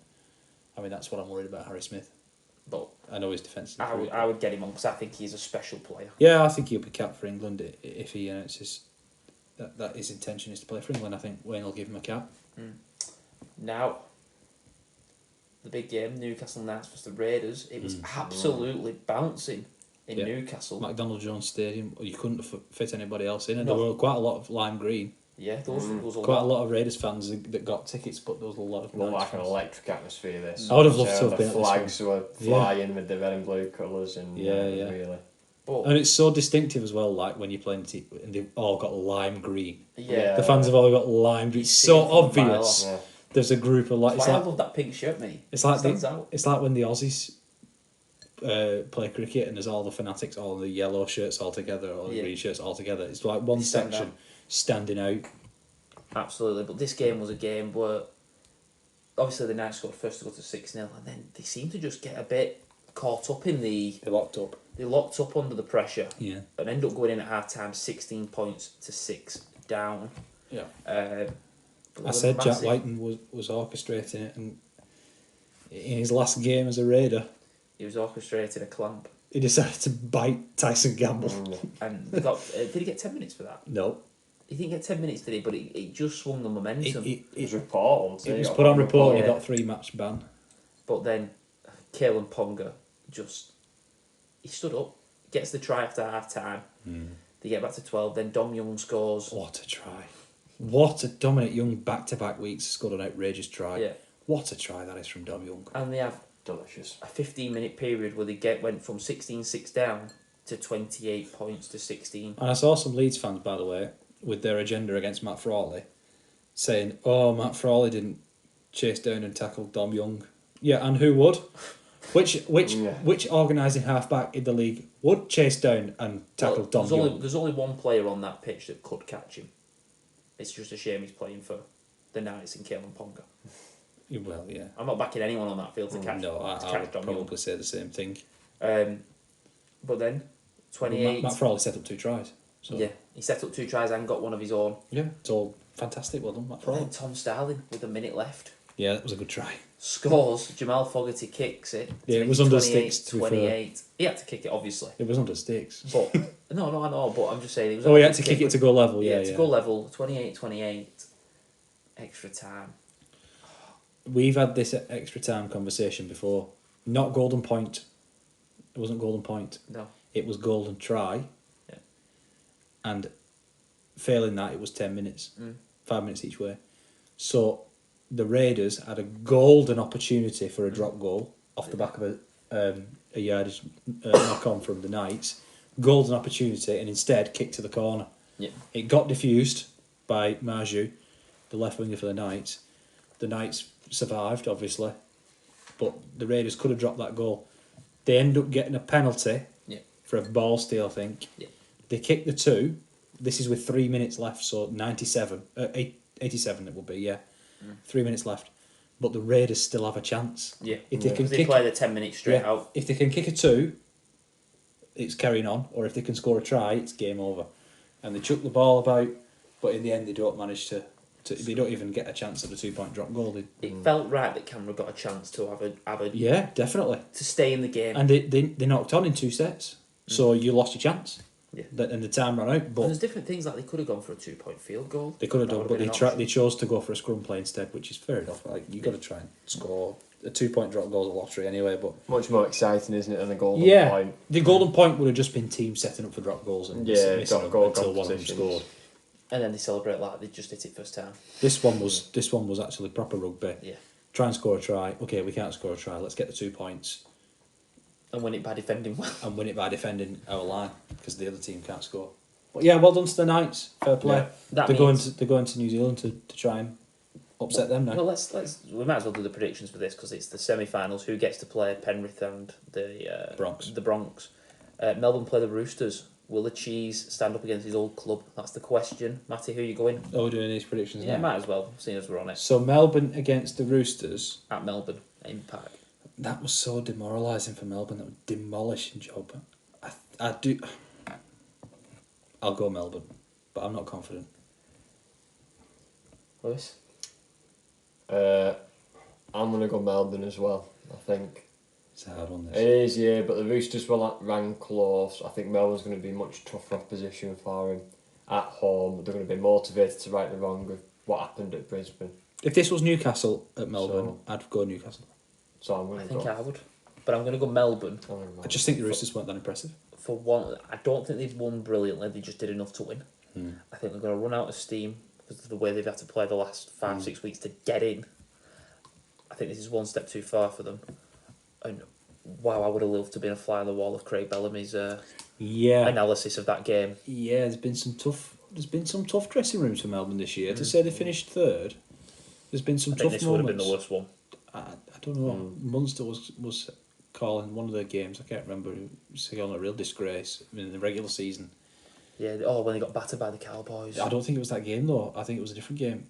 I mean, that's what I'm worried about Harry Smith. But I know his defence. I would get him on because I think he's a special player. Yeah, I think he'll be capped for England if he announces that his intention is to play for England. I think Wayne will give him a cap. Now, the big game, Newcastle Knights versus the Raiders. It was absolutely bouncing in Yeah. Newcastle. McDonald Jones Stadium. You couldn't fit anybody else in, and No. there were quite a lot of lime green. Yeah, those was Quite a lot of Raiders fans that got tickets, but there was a lot of. Looked Knights like an fans. electric atmosphere. This. I would have loved So to have the been at this flags were Yeah. flying with the red and blue colours, and Yeah. really. But And it's so distinctive as well, like when you're playing and they've all got lime green. yeah, The fans have all got lime green. It's see so it from a mile obvious. off. Yeah. There's a group of like That's why I love that pink shirt, mate. it's like Stands out. it's like when the Aussies play cricket and there's all the fanatics all in the yellow shirts all together or the Yeah. green shirts all together. It's like one They stand section out. standing out. Absolutely, but this game was a game where obviously the Knights scored first to go to 6-0 and then they seemed to just get a bit caught up in They locked up. they locked up under the pressure Yeah. and end up going in at half time 16 points to 6 down. Yeah. But I it was said Jack massive. Whiten was orchestrating it, and in his last game as a Raider, He was orchestrating a clamp he decided to bite Tyson Gamble. and they got did he get 10 minutes for that? No. He didn't get 10 minutes, did he? But it just swung the momentum. It was report. It was put on report. He Yeah. got 3-match ban. But then Kalen Ponga he stood up, gets the try after half time. They get back to 12. Then Dom Young scores. What a try! What a Dominic Young back-to-back weeks scored an outrageous try. Yeah, What a try that is from Dom Young. and they have Delicious. a 15-minute period where they went from 16-6 down to 28 points to 16. And I saw some Leeds fans, by the way, with their agenda against Matt Frawley, saying, "Oh, Matt Frawley didn't chase down and tackle Dom Young." Yeah, and who would? Which organising halfback in the league would chase down and tackle Tom Young? There's only one player on that pitch that could catch him. It's just a shame he's playing for the Knights in Kalen Ponga. Well, yeah. I'm not backing anyone on that field to catch. No, I would Tom probably say the same thing. Young. But then, 28. Matt Frawley set up 2 tries. So. Yeah, he set up 2 tries and got one of his own. Yeah, it's all fantastic. Well done, Matt And Frawley. then Tom Starling with a minute left. Yeah, that was a good try. Scores. Jamal Fogarty kicks it. Yeah, it was under sticks, to be fair. 28. He had to kick it, obviously. It was under sticks. But no, I know. But I'm just saying. It was He had to kick it to go level. Yeah, to go level. 28-28. Extra time. We've had this extra time conversation before. Not golden point. It wasn't golden point. No. It was golden try. Yeah. And failing that, it was 10 minutes. 5 minutes each way. So the Raiders had a golden opportunity for a drop goal off the back of a yardage knock on from the Knights. Golden opportunity, and instead kicked to the corner. Yeah. It got diffused by Marju, the left winger for the Knights. The Knights survived, obviously, but the Raiders could have dropped that goal. They end up getting a penalty for a ball steal, I think. Yeah. They kick the 2. This is with 3 minutes left, so 87 it will be, yeah. 3 minutes left. But the Raiders still have a chance. Yeah. If they can They play the 10 minutes straight out. If they can kick a 2, it's carrying on, or if they can score a try, it's game over. And they chuck the ball about, but in the end they don't manage to they don't even get a chance at a 2-point drop goal. It felt right that Cameron got a chance to have a Yeah, definitely. to stay in the game. And they knocked on in 2 sets, so you lost your chance. Yeah. And the time ran out. But and there's different things, like they could have gone for a 2-point field goal. they could have That done, would but have been an they chose to go for a scrum play instead, which is fair enough. Like you got to try and score. A 2-point drop goal's a lottery anyway, but Much more exciting, isn't it, than a golden point? The golden point would have just been teams setting up for drop goals and missing drop goal until one of them competitions. scored. And then they celebrate like they just hit it first time. This one was actually proper rugby. Yeah. Try and score a try. Okay, we can't score a try. Let's get the 2 points And win it by defending well. and win it by defending our line because the other team can't score. But yeah, well done to the Knights. Fair play. Yeah, they're going to New Zealand to try and upset them now. Well, we might as well do the predictions for this because it's the semi-finals. Who gets to play Penrith and the Bronx. The Bronx. Melbourne play the Roosters. Will the Cheese stand up against his old club? That's the question. Matty, who are you going? Oh, we're doing these predictions Yeah, now. might as well, seeing as we're on it. So Melbourne against the Roosters. At Melbourne, in Park. That was so demoralising for Melbourne. That was a demolishing job. I'll go Melbourne, but I'm not confident. Lewis? I'm going to go Melbourne as well, I think. It's a hard one, It this. is, yeah, but the Roosters will ran close. I think Melbourne's going to be much tougher opposition for him at home. They're going to be motivated to right the wrong with what happened at Brisbane. If this was Newcastle at Melbourne, I'd go Newcastle. So I'm going I to think go. I would. But I'm going to go Melbourne. I just think the Roosters weren't that impressive. For one, I don't think they've won brilliantly. They just did enough to win. I think they're going to run out of steam because of the way they've had to play the last 5-6 weeks to get in. I think this is one step too far for them. And wow, I would have loved to have been a fly on the wall of Craig Bellamy's analysis of that game. Yeah, there's been some tough dressing rooms for Melbourne this year. To say they finished third, there's been some I think tough this would have moments. been the worst one. I don't know. Munster was calling one of the games. I can't remember. He was calling it a real disgrace in the regular season. Yeah, when they got battered by the Cowboys. I don't think it was that game though. I think it was a different game.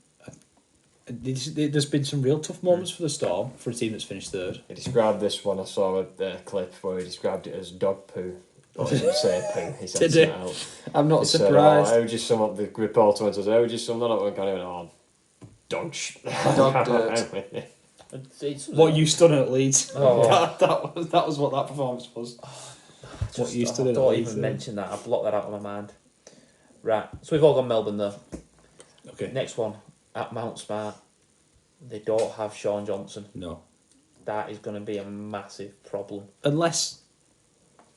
There's been some real tough moments for the Storm for a team that's finished third. He described this one, I saw a clip where he described it as dog poo. But he didn't say poo, he said Did it he? out. I'm not He said, surprised. how would you sum up the reporter went to say, how would you sum that up? And kind of dog Dog dirt. What you stood at Leeds. Oh. that was what that performance was. What you stood at Don't Leeds. even mention that. I blocked that out of my mind. Right, so we've all gone Melbourne though. Okay. Next one, at Mount Smart. They don't have Sean Johnson. No. That is going to be a massive problem. Unless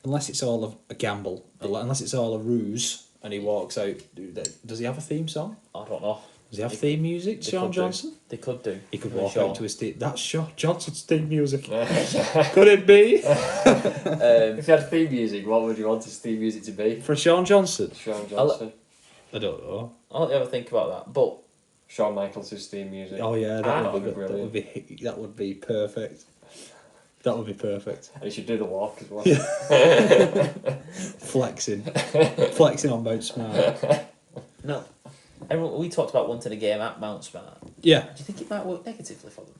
it's all a gamble, unless it's all a ruse, and he walks out. Does he have a theme song? I don't know. Does he have theme music, They Sean could do. Johnson? They could do. He could With walk Sean. out to his theme. That's Sean Johnson's theme music. Could it be? If you had theme music, what would you want his theme music to be? For Sean Johnson? Sean Johnson. I don't know. I'll let you ever think about that. But Shawn Michaels' theme music. Oh yeah, that that would would be be brilliant. that would be perfect. That would be perfect. And he should do the walk as well. Flexing. Flexing on Mount Smart. No. We talked about wanting a game at Mount Smart. Yeah. Do you think it might work negatively for them?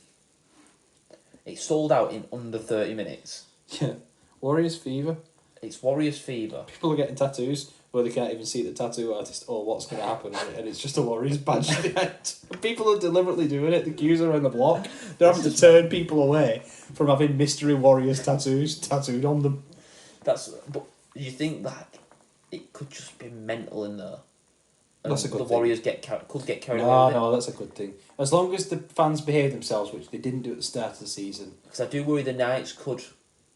It sold out in under 30 minutes. Yeah. Warriors fever. It's Warriors fever. People are getting tattoos where they can't even see the tattoo artist or what's going to happen, and it's just a Warriors badge at the end. People are deliberately doing it. The queues are on the block. They're having to turn people away from having mystery Warriors tattoos tattooed on them. But you think that it could just be mental in there? That's a good the thing. Warriors could get carried away with it. No, that's a good thing. As long as the fans behave themselves, which they didn't do at the start of the season. Because I do worry the Knights could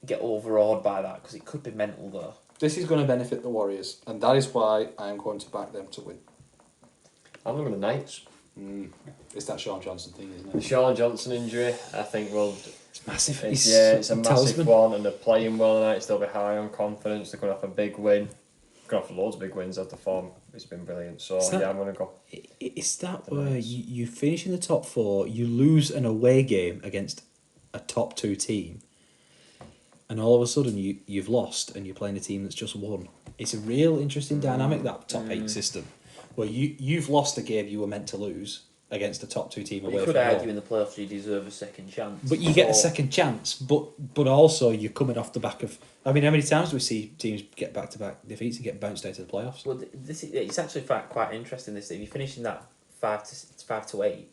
get overawed by that, because it could be mental there. This is going to benefit the Warriors, and that is why I am going to back them to win. I'm looking at the Knights. It's that Sean Johnson thing, isn't The it? Sean Johnson injury, I think, It's massive. it's a massive one, and they're playing well tonight. They'll be high on confidence. They're going to have a big win. Going to have loads of big wins as the form. It's been brilliant. So I'm going to go. It's that The where Knights. you finish in the top four, you lose an away game against a top two team, and all of a sudden you've lost and you're playing a team that's just won. It's a real interesting dynamic, that top eight system, where you've lost a game you were meant to lose against a top two team away You could from home. argue in the playoffs you deserve a second chance. But you get a second chance, but also you're coming off the back of... I mean, how many times do we see teams get back-to-back defeats and get bounced out to the playoffs? Well, it's actually quite interesting, this. If you finish in that 5 to 8,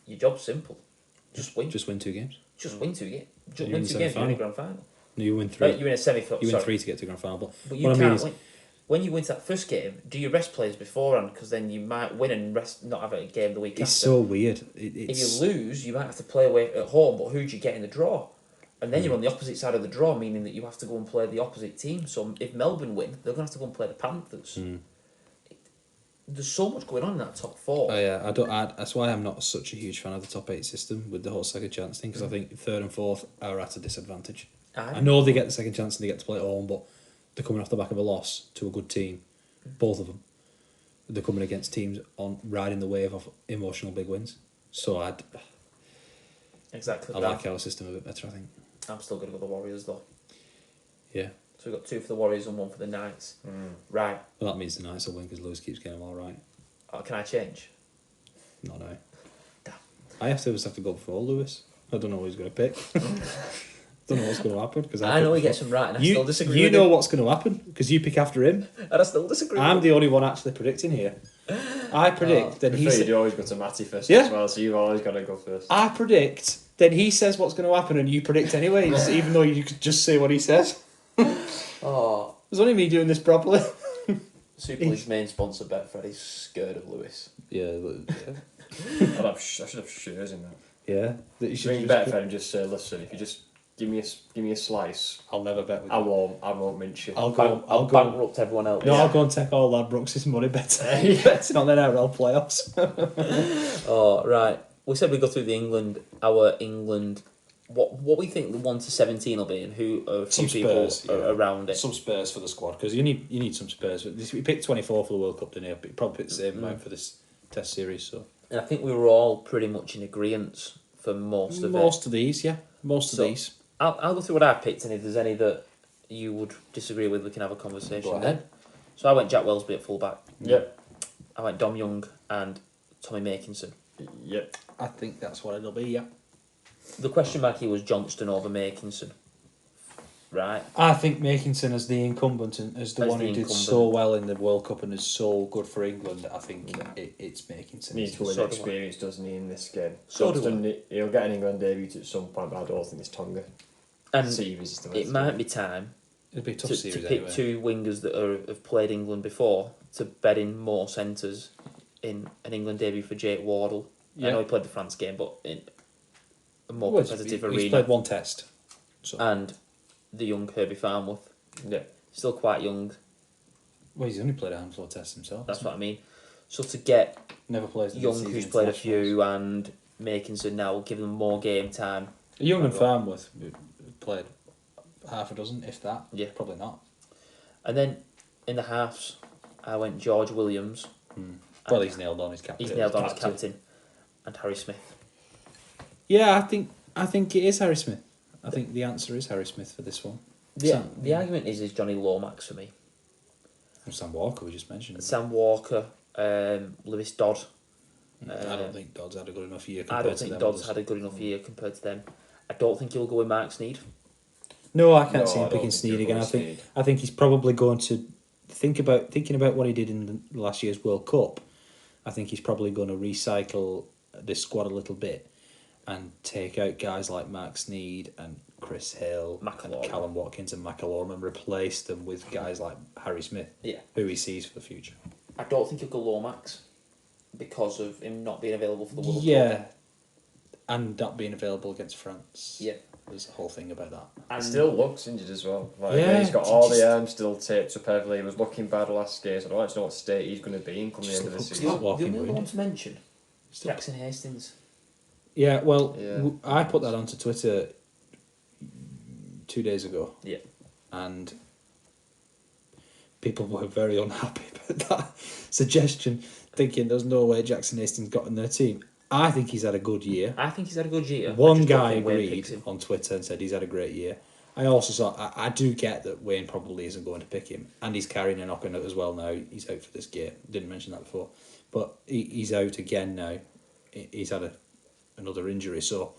your job's simple. Just win. Just win two games. Just win 2 games. Just You're win in 2 games, you're in semi-final. the grand final. No, you win three. You're in a semi-final. You win three to get to grand final. But you what I can't mean is, win. When you win that first game, do you rest players beforehand? Because then you might win and not have a game the week it's after. so weird. If It's you lose, you might have to play away at home, but who do you get in the draw? And then you're on the opposite side of the draw, meaning that you have to go and play the opposite team. So if Melbourne win, they're going to have to go and play the Panthers. There's so much going on in that top four. Oh yeah, that's why I'm not such a huge fan of the top eight system with the whole second chance thing, because I think third and fourth are at a disadvantage. I know they get the second chance and they get to play at home, but they're coming off the back of a loss to a good team, both of them. They're coming against teams riding the wave of emotional big wins. So I Exactly. like our system a bit better, I think. I'm still going to go the Warriors though. Yeah. So we've got 2 for the Warriors and 1 for the Knights. Right. Well, that means the Knights will win because Lewis keeps getting them all right. Oh, can I change? Not now. Damn. I have to go before Lewis. I don't know who he's going to pick. Don't know what's going to happen because I know he gets them right, and I still disagree. You with know him. what's going to happen because you pick after him. And I still disagree. I'm with the only one actually predicting here. I predict that You do always go to Matty first Yeah. as well, so you've always got to go first. I predict. Then he says what's going to happen, and you predict anyways, even though you could just say what he says. Oh, There's only me doing this properly. Super League's main sponsor, Betfred, is scared of Lewis. Yeah, I should have shares in that. yeah. That you should Ring just- Betfair and just say, listen, if you just give me a slice, I'll never bet with you. I won't mince you. I'll go. I'll go. bankrupt everyone else. No, I'll go and take all that Brooks' money betting. Yeah. Betting on the NRL playoffs. Oh, right. We said we'd go through our England, what we think the 1 to 17 will be, and who are a few Some people Spurs, yeah. around it. Some Spurs for the squad because you need some Spurs. We picked 24 for the World Cup, didn't he? But he probably picked the same amount for this Test series. So And I think we were all pretty much in agreement for most of it. most of these. So, these. I'll go through what I picked, and if there's any that you would disagree with, we can have a conversation Go then. ahead. So I went Jack Wellesby at fullback. Yep. I went Dom Young and Tommy Makinson. Yep. I think that's what it'll be. Yeah. The question mark here was Johnston over Makinson. Right? I think Makinson as the incumbent and as the As one the who did incumbent. so well in the World Cup and is so good for England. I think it's Makinson. Needs to win So do I. experience, doesn't he, in this game? So do Johnston, he'll get an England debut at some point, but I don't think it's Tonga. And Series is the it might be time It'll be a tough to series pick anyway. 2 wingers that have played England before to bed in more centres in an England debut for Jake Wardle. I Yeah. know he played the France game, but in a more Well, competitive he's arena. played one test. So And the young Herbie Farmworth. Yeah. Still quite young, well, he's only played a handful of tests himself. that's what I mean. So to get Never plays the Young, mid-season who's played a internationals. few, and Makinson now will give them more game time. Young and Right. Farmworth played half a dozen, if that. Yeah. Probably not. And then in the halves, I went George Williams. Well, he's nailed on his captain. He's nailed on as captain. And Harry Smith. Yeah, I think it is Harry Smith. I think the answer is Harry Smith for this one. The argument is Johnny Lomax for me. And Sam Walker, we just mentioned. Sam Walker, Lewis Dodd. I don't think Dodd's had a good enough year I compared don't to think them. Dodd's had a good enough year compared to them. I don't think he'll go with Mark Sneed. No, I can't No, see him I don't picking think Sneed he'll again. go I with think Sneed. I think he's probably going to thinking about what he did in the last year's World Cup. I think he's probably going to recycle this squad a little bit and take out guys like Mark Sneed and Chris Hill and McIlroy. Callum Watkins and McIlroy and replace them with guys like Harry Smith, Yeah. who he sees for the future. I don't think he'll go Lomax because of him not being available for the World Yeah, Cup. and not being available against France. Yeah. There's a whole thing about that. And He still looks injured as well. Like, Yeah, he's got he all just- the arms still taped up heavily. He was looking bad last game, so I don't actually know what state he's going to be in come the Just end of the looks the, season. like- the walking only other wounded. one to mention, Still- Jackson Hastings. Yeah, well, Yeah. I put that onto Twitter 2 days ago. Yeah. And people were very unhappy about that suggestion, thinking there's no way Jackson Hastings got in their team. I think he's had a good year. I think he's had a good year. I One just don't guy think Wayne agreed picks him. on Twitter and said he's had a great year. I also saw, I do get that Wayne probably isn't going to pick him, and he's carrying a knock on it as well now. He's out for this game. Didn't mention that before, but he's out again now. He's had another injury, so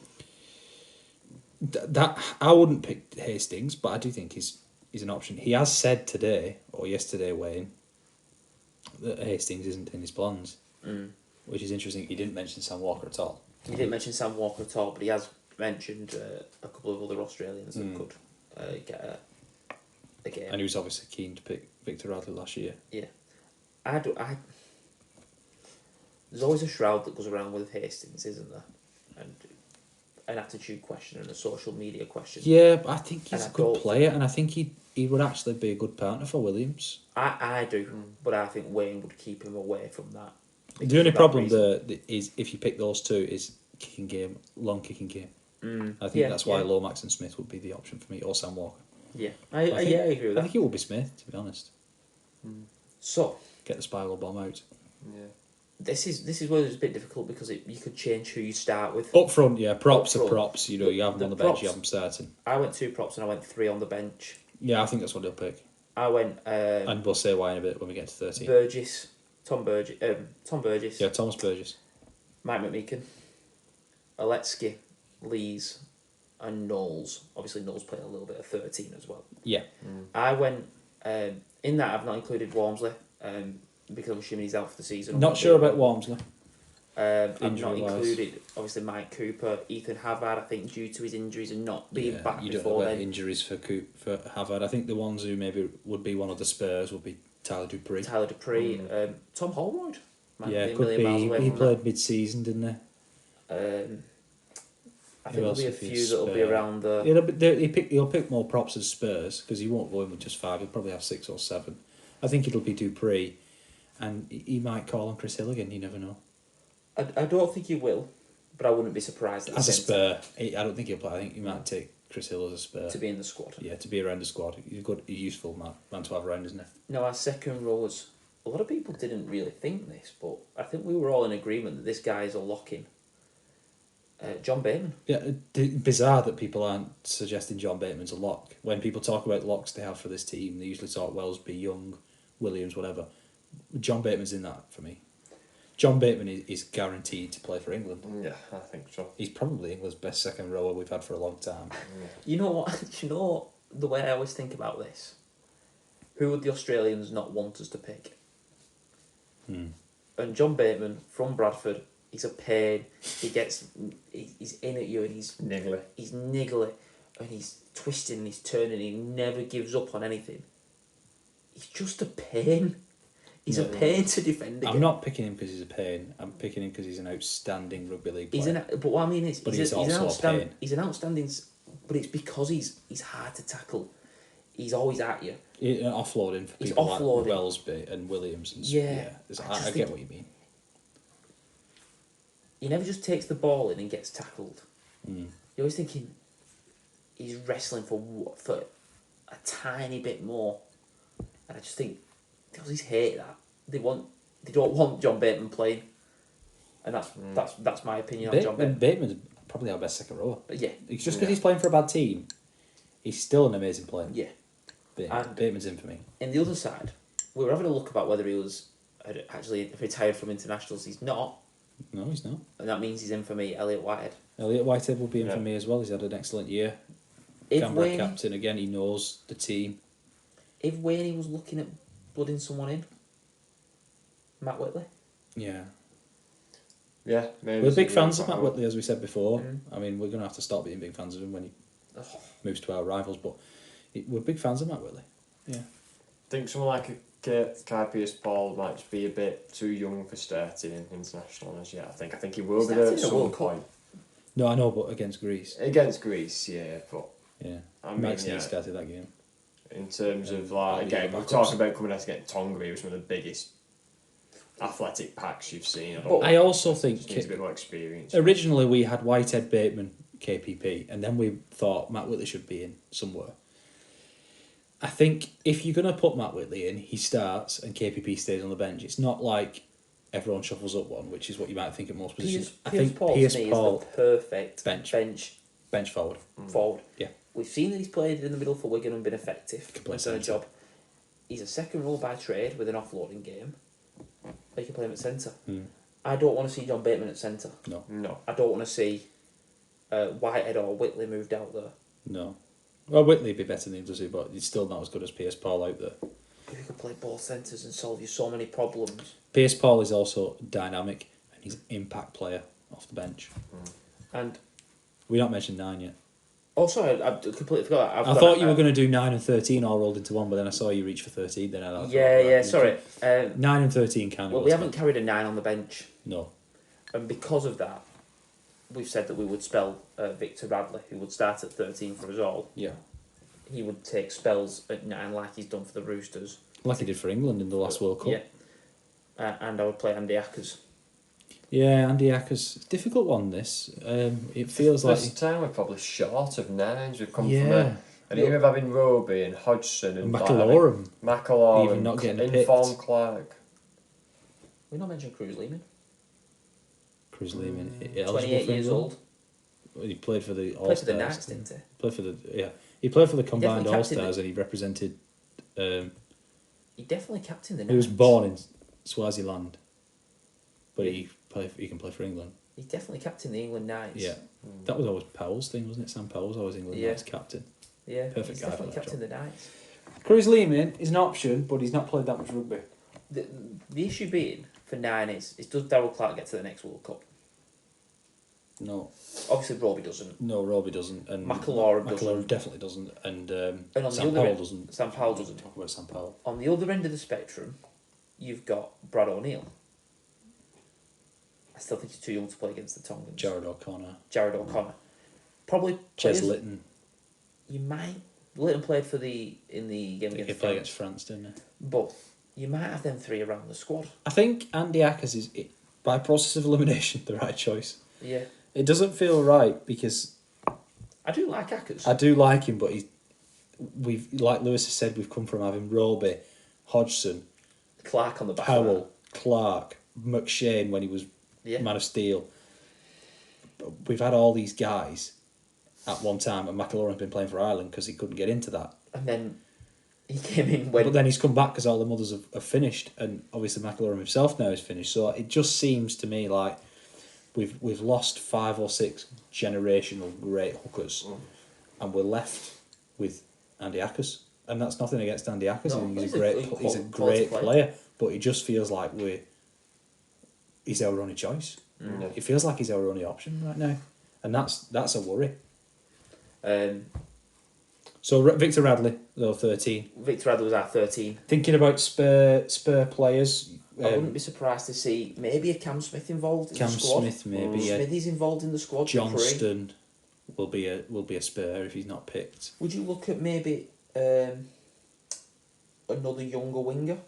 that I wouldn't pick Hastings, but I do think he's an option. He has said today or yesterday, Wayne, that Hastings isn't in his plans, which is interesting. He didn't mention Sam Walker at all. He didn't mention Sam Walker at all, but he has mentioned a couple of other Australians that could get a game. And he was obviously keen to pick Victor Radley last year. Yeah. There's always a shroud that goes around with Hastings, isn't there? And an attitude question and a social media question. Yeah, but I think he's And a I good don't player, and I think he would actually be a good partner for Williams. I do, but I think Wayne would keep him away from that. The only For that problem reason. there is if you pick those two is kicking game, long kicking game. I think Yeah, that's why yeah. Lomax and Smith would be the option for me, or Sam Walker. Yeah, I think- I agree with I that. think it will be Smith, to be honest. So Get the spiral bomb out. Yeah. this is where it's a bit difficult because you could change who you start with. Up front, yeah, props Up are front. props. You know, you have them The on the bench, you props. have them starting. I went 2 props and I went 3 on the bench. Yeah, I think that's what they'll pick. I went And we'll say why in a bit when we get to 13. Burgess, Tom Burgess, Yeah, Thomas Burgess. Mike McMeekin, Aletsky, Lees, and Knowles. Obviously, Knowles played a little bit of 13 as well. Yeah. I went in that. I've not included Walmsley because I'm assuming he's out for the season. Not sure about Walmsley. I've not injury-wise. included obviously Mike Cooper, Ethan Havard. I think due to his injuries and not being Yeah, back you don't know before about then. injuries for Havard. I think the ones who maybe would be one of the Spurs would be Tyler Dupree. Tyler Dupree, Tom Holroyd. Might Yeah, be a could million miles away be. He from played mid-season, didn't he? that. I Who think there'll else be a would be a few that'll be Spur? around the. He'll pick more props as Spurs because he won't go in with just 5. He'll probably have 6 or 7. I think it'll be Dupree, and he might call on Chris Hill again. You never know. I don't think he will, but I wouldn't be surprised at the As a same Spur, I don't think he'll play. I think he might take Chris Hill as a Spur. time to be in the squad. Yeah, to be around the squad. He's a good, a useful man to have around, isn't he? Now our second row was a lot of people didn't really think this, but I think we were all in agreement that this guy is a lock-in. John Bateman. Yeah, bizarre that people aren't suggesting John Bateman's a lock. When people talk about locks they have for this team, they usually talk Wellesby, Young, Williams, whatever. John Bateman's in that for me. John Bateman is guaranteed to play for England. Yeah, I think so. He's probably England's best second rower we've had for a long time. You know what? You know the way I always think about this. Who would the Australians not want us to pick? And John Bateman from Bradford, he's a pain. He's in at you and he's niggly and he's twisting and he's turning. He never gives up on anything. He's just a pain. He's a pain to defend against. I'm not picking him because he's a pain. I'm picking him because he's an outstanding rugby league player. But what I mean is, But he's he's also a pain. He's an outstanding, but it's because he's hard to tackle. He's always at you. Offloading for He's people offloading. like Wellesby and Williams. And Yeah, I get what you mean. He never just takes the ball in and gets tackled. You're always thinking he's wrestling for a tiny bit more, and I just think the Aussies hate that. They don't want John Bateman playing, and that's my opinion on John Bateman. Bateman's probably our best second rower. But yeah, It's just because he's playing for a bad team, he's still an amazing player. yeah. Bateman's in for me. In the other side, we were having a look about whether he was actually retired from internationals. He's not, No, he's not. and that means he's in for me, Elliot Whitehead. Elliot Whitehead will be in for me as well. He's had an excellent year. If Canberra captain again, he knows the team. If Wayne was looking at blooding someone in, Matt Whitley. Yeah. Yeah, maybe. We're big fans of Matt Whitley, as we said before. Mm. I mean, we're going to have to stop being big fans of him when he moves to our rivals, but we're big fans of Matt Whitley. Yeah. I think someone like Kai Pearce-Paul might just be a bit too young for starting in international as yet. I think he will be there at some point. No, I know, but against Greece. Against Greece, yeah, but Yeah. I mean, Max Neal started that game. in terms of like again, we're talking about coming out against Tonga, he was one of the biggest athletic packs you've seen. I also think just needs a bit more experience. originally we had Whitehead, Bateman, KPP, and then we thought Matt Whitley should be in somewhere. I think if you're going to put Matt Whitley in, he starts and KPP stays on the bench. It's not like everyone shuffles up one, which is what you might think at most positions. I think Pearce-Paul is the perfect bench forward. Forward. Yeah. We've seen that he's played in the middle for Wigan and been effective. Can play He's done a centre. job. He's a second row by trade with an offloading game. They can play him at centre. I don't want to see John Bateman at centre. No. I don't want to see Whitehead or Whitley moved out there. No. Well, Whitley'd be better than him, does he? But he's still not as good as Pearce-Paul out there. If you could play both centres and solve you so many problems. Pearce-Paul is also dynamic and he's an impact player off the bench. And We not mentioned 9 yet. oh, sorry, I completely forgot. I thought you were going to do 9 and 13 all rolled into one, but then I saw you reach for 13. Then I thought, sorry. 9 and 13 kind of. Well, we haven't carried a 9 on the bench. No. And because of that, we've said that we would spell Victor Radley, who would start at 13 for us all. Yeah. He would take spells at 9 like he's done for the Roosters. Like he did for England in the last World Cup. Yeah. And I would play Andy Ackers. Yeah, Andy Ackers. Difficult one, this. It feels like... This time we're probably short of nines. We've come from Yeah. an era of having Roby and Hodgson and McIlaurin. Even not getting picked. informed Clark. We not mentioned Cruz Lehman. Cruz Lehman. 28 years old. He played for the All-Stars. Played for the Knights, didn't he? He played for the combined definitely captained All-Stars and he represented... He definitely captained the Knights. he was born in Swaziland, but he can play for England. He definitely captained the England Knights. Yeah. That was always Powell's thing, wasn't it? Sam Powell was always England Knights captain. Yeah, Perfect he's guy for definitely that captained job. the Knights. Cruz Lehman is an option, but he's not played that much rugby. The issue being, for 9 is does Darryl Clark get to the next World Cup? No. Obviously, Roby doesn't. No, Roby doesn't. And McIlaurin doesn't. definitely doesn't. And on Sam the other Powell end, doesn't. Sam Powell doesn't. Talk about Sam Powell. On the other end of the spectrum, you've got Brad O'Neill. I still think he's too young to play against the Tongans. Jared O'Connor. Probably Ches players- Litton. You might. Litton played in the game He against played France, against France, didn't he? but you might have them 3 around the squad. I think Andy Ackers is, by process of elimination, the right choice. Yeah, It doesn't feel right because I do like Ackers. I do like him, but we've like Lewis has said, we've come from having Roby, Hodgson, Clark on the back. Powell, Clark, McShane when he was Yeah. Man of Steel. We've had all these guys at one time, and McIlaurin's been playing for Ireland because he couldn't get into that. And then he came in when. But then he's come back because all the mothers have finished, and obviously McIlaurin himself now is finished. So it just seems to me like we've lost 5 or 6 generational great hookers, and we're left with Andy Ackers. And that's nothing against Andy Ackers. No, I think he's he's a great player, but it just feels like he's our only choice. Mm. It feels like he's our only option right now, and that's a worry. So Victor Radley, though 13. Victor Radley was at 13. Thinking about spur players. I wouldn't be surprised to see maybe a Cam Smith involved in Cam the squad. Smith maybe. Yeah. Smithy's involved in the squad. Johnston will be a spur if he's not picked. Would you look at maybe another younger winger?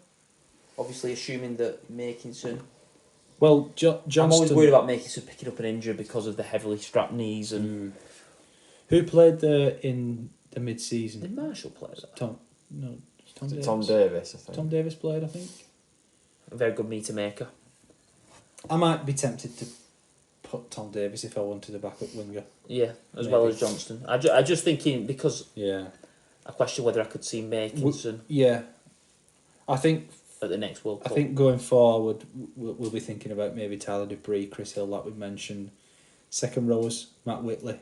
Obviously, assuming that Makinson. Well, Johnston. I'm always worried about Makinson picking up an injury because of the heavily strapped knees and. Who played in the mid-season? Did Marshall play that? Tom Davis. Tom Davis, I think. Tom Davis played, I think. A very good meter maker. I might be tempted to put Tom Davies if I wanted a backup winger. Yeah, as well Maybe. as Johnston. I just thinking because Yeah. I question whether I could see Makinson Yeah. I think at the next World I Cup. think going forward, we'll be thinking about maybe Tyler Dupree, Chris Hill, like we mentioned. Second rowers, Matt Whitley.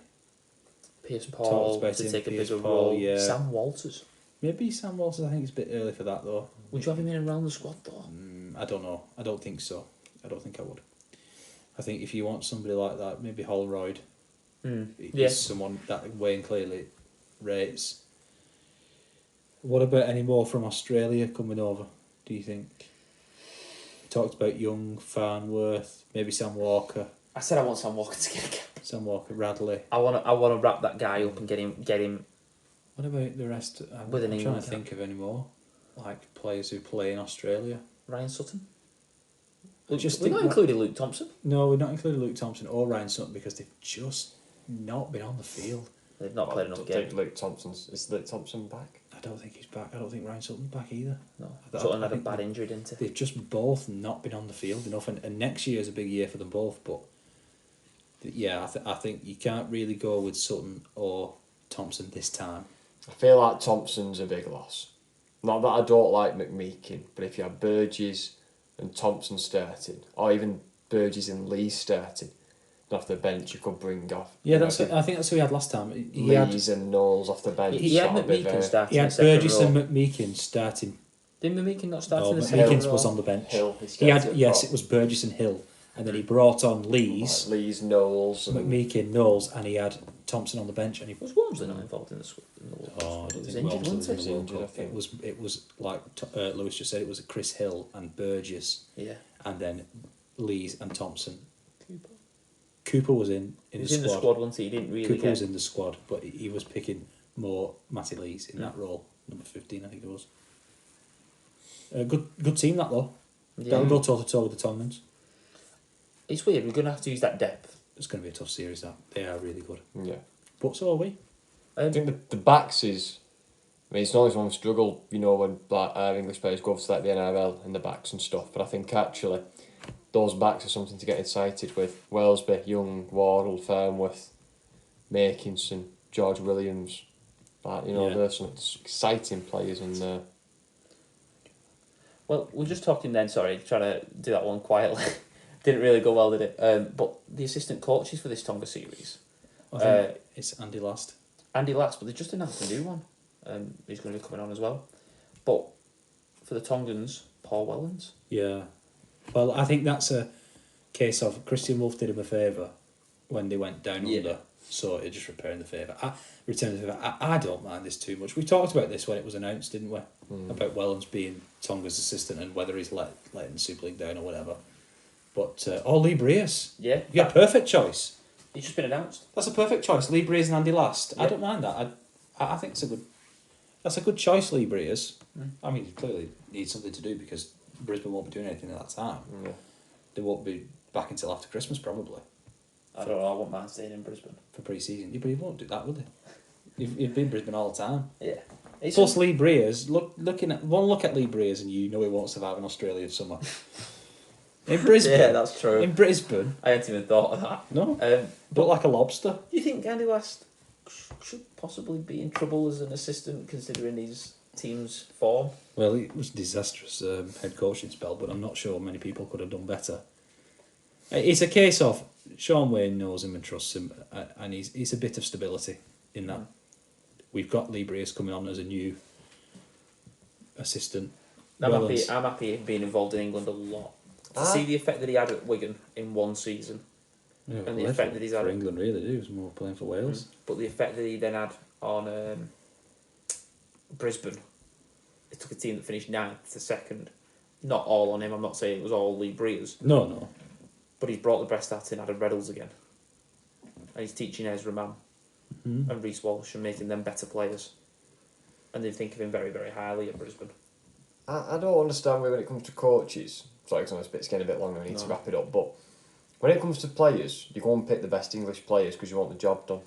Pierce Talked Paul about to him, take a Pierce bigger Paul, role. yeah. Sam Walters. Maybe Sam Walters. I think it's a bit early for that though. Would you have him in around the squad though? I don't know. I don't think so. I don't think I would. I think if you want somebody like that, maybe Holroyd. Yeah. Is someone that Wayne clearly rates. What about any more from Australia coming over, do you think? We talked about Young, Farnworth, maybe Sam Walker. I said I want Sam Walker to get a cap. Sam Walker, Radley. I wanna wrap that guy up and get him. What about the rest? With an I'm trying England to think of any more, like players who play in Australia. Ryan Sutton. I just We're think not that- including Luke Thompson. No, we're not including Luke Thompson or Ryan Sutton because they've just not been on the field. They've not played I enough don't games. think Luke Thompson's... Is Luke Thompson back? I don't think he's back. I don't think Ryan Sutton's back either. No, I Sutton had a think bad injury, didn't he? They've just both not been on the field enough, and next year is a big year for them both. But yeah, I think you can't really go with Sutton or Thompson this time. I feel like Thompson's a big loss. Not that I don't like McMeekin, but if you have Burgess and Thompson starting, or even Burgess and Lee starting, and off the bench you could bring off. Yeah, I think that's who we had last time. He had Lees and Knowles off the bench. He had sort of bit McMeekin there. starting. he had in second Burgess row. and McMeekin starting. Didn't McMeekin not start No, in the second McMeekin row? was on the bench. Hill. He had started yes, prop. it was Burgess and Hill, and then he brought on Lees, Like Lees, Knowles, and McMeekin, Knowles, and he had Thompson on the bench, and he Was Walmsley not involved in the squad? Oh, I don't He was think injured, Walmsley wasn't was he? in the World Injured, I Cup. think. It was like Lewis just said. It was Chris Hill and Burgess, Yeah. and then Lees and Thompson. Cooper. Cooper was in He the was squad. in the squad once he didn't really Cooper get. was in the squad, but he was picking more Matty Lees in that role, number 15, I think it was. Good team that though. Yeah. They'll go toe to toe with the Tongans. It's weird. We're gonna have to use that depth. It's going to be a tough series. That they are really good, yeah. but so are we. I think the backs is. I mean, it's not always one struggle, you know, when like English players go to like the NRL and the backs and stuff. But I think actually, those backs are something to get excited with. Wellesby, Young, Wardle, Farnworth, Makinson, George Williams, like you know, Yeah. there's some exciting players in there. Well, we're just talking then. Sorry, trying to do that one quietly. Didn't really go well, did it? But the assistant coaches for this Tonga series, I think it's Andy Last. Andy Last, but they just announced a new one. He's going to be coming on as well. But for the Tongans, Paul Wellens. Yeah, well, I think that's a case of Christian Wolf did him a favour when they went down Yeah. under, so it's just repairing the favour. Returning the favour. I don't mind this too much. We talked about this when it was announced, didn't we? About Wellens being Tonga's assistant and whether he's letting the Super League down or whatever. But Lee Breas, Yeah. yeah, perfect choice. He's just been announced. That's a perfect choice. Lee Breas and Andy Last. I Yeah. don't mind that. I think it's a good. That's a good choice, Lee Breas. I mean, he clearly needs something to do because Brisbane won't be doing anything at that time. Yeah. They won't be back until after Christmas probably I don't know. I wouldn't mind staying in Brisbane. for pre-season. Yeah, but he won't do that, will he? You've been Brisbane all the time. Yeah. It's Plus Lee Breas. Looking at one look at Lee Breas, and you know he won't survive in Australia summer. In Brisbane. Yeah, that's true. In Brisbane, I hadn't even thought of that. no, but like a lobster. Do you think Andy Last should possibly be in trouble as an assistant considering his team's form? Well, it was a disastrous head coaching spell, but I'm not sure many people could have done better. It's a case of Sean Wayne knows him and trusts him, and he's a bit of stability in that. We've got Lee Breas coming on as a new assistant. I'm Wellens. happy being involved in England a lot. To Ah. see the effect that he had at Wigan in one season, Yeah, and the well, effect that he's for had- England really do is more playing for Wales. but the effect that he then had on Brisbane, it took a team that finished 9th to 2nd. Not all on him, I'm not saying it was all Lee Breas, No. but he's brought the best out in Adam Reynolds again. And he's teaching Ezra Mann and Reece Walsh and making them better players. And they think of him very, very highly at Brisbane. I don't understand when it comes to coaches. Sorry, because it's getting a bit longer. We need to wrap it up. But when it comes to players, you go and pick the best English players because you want the job done.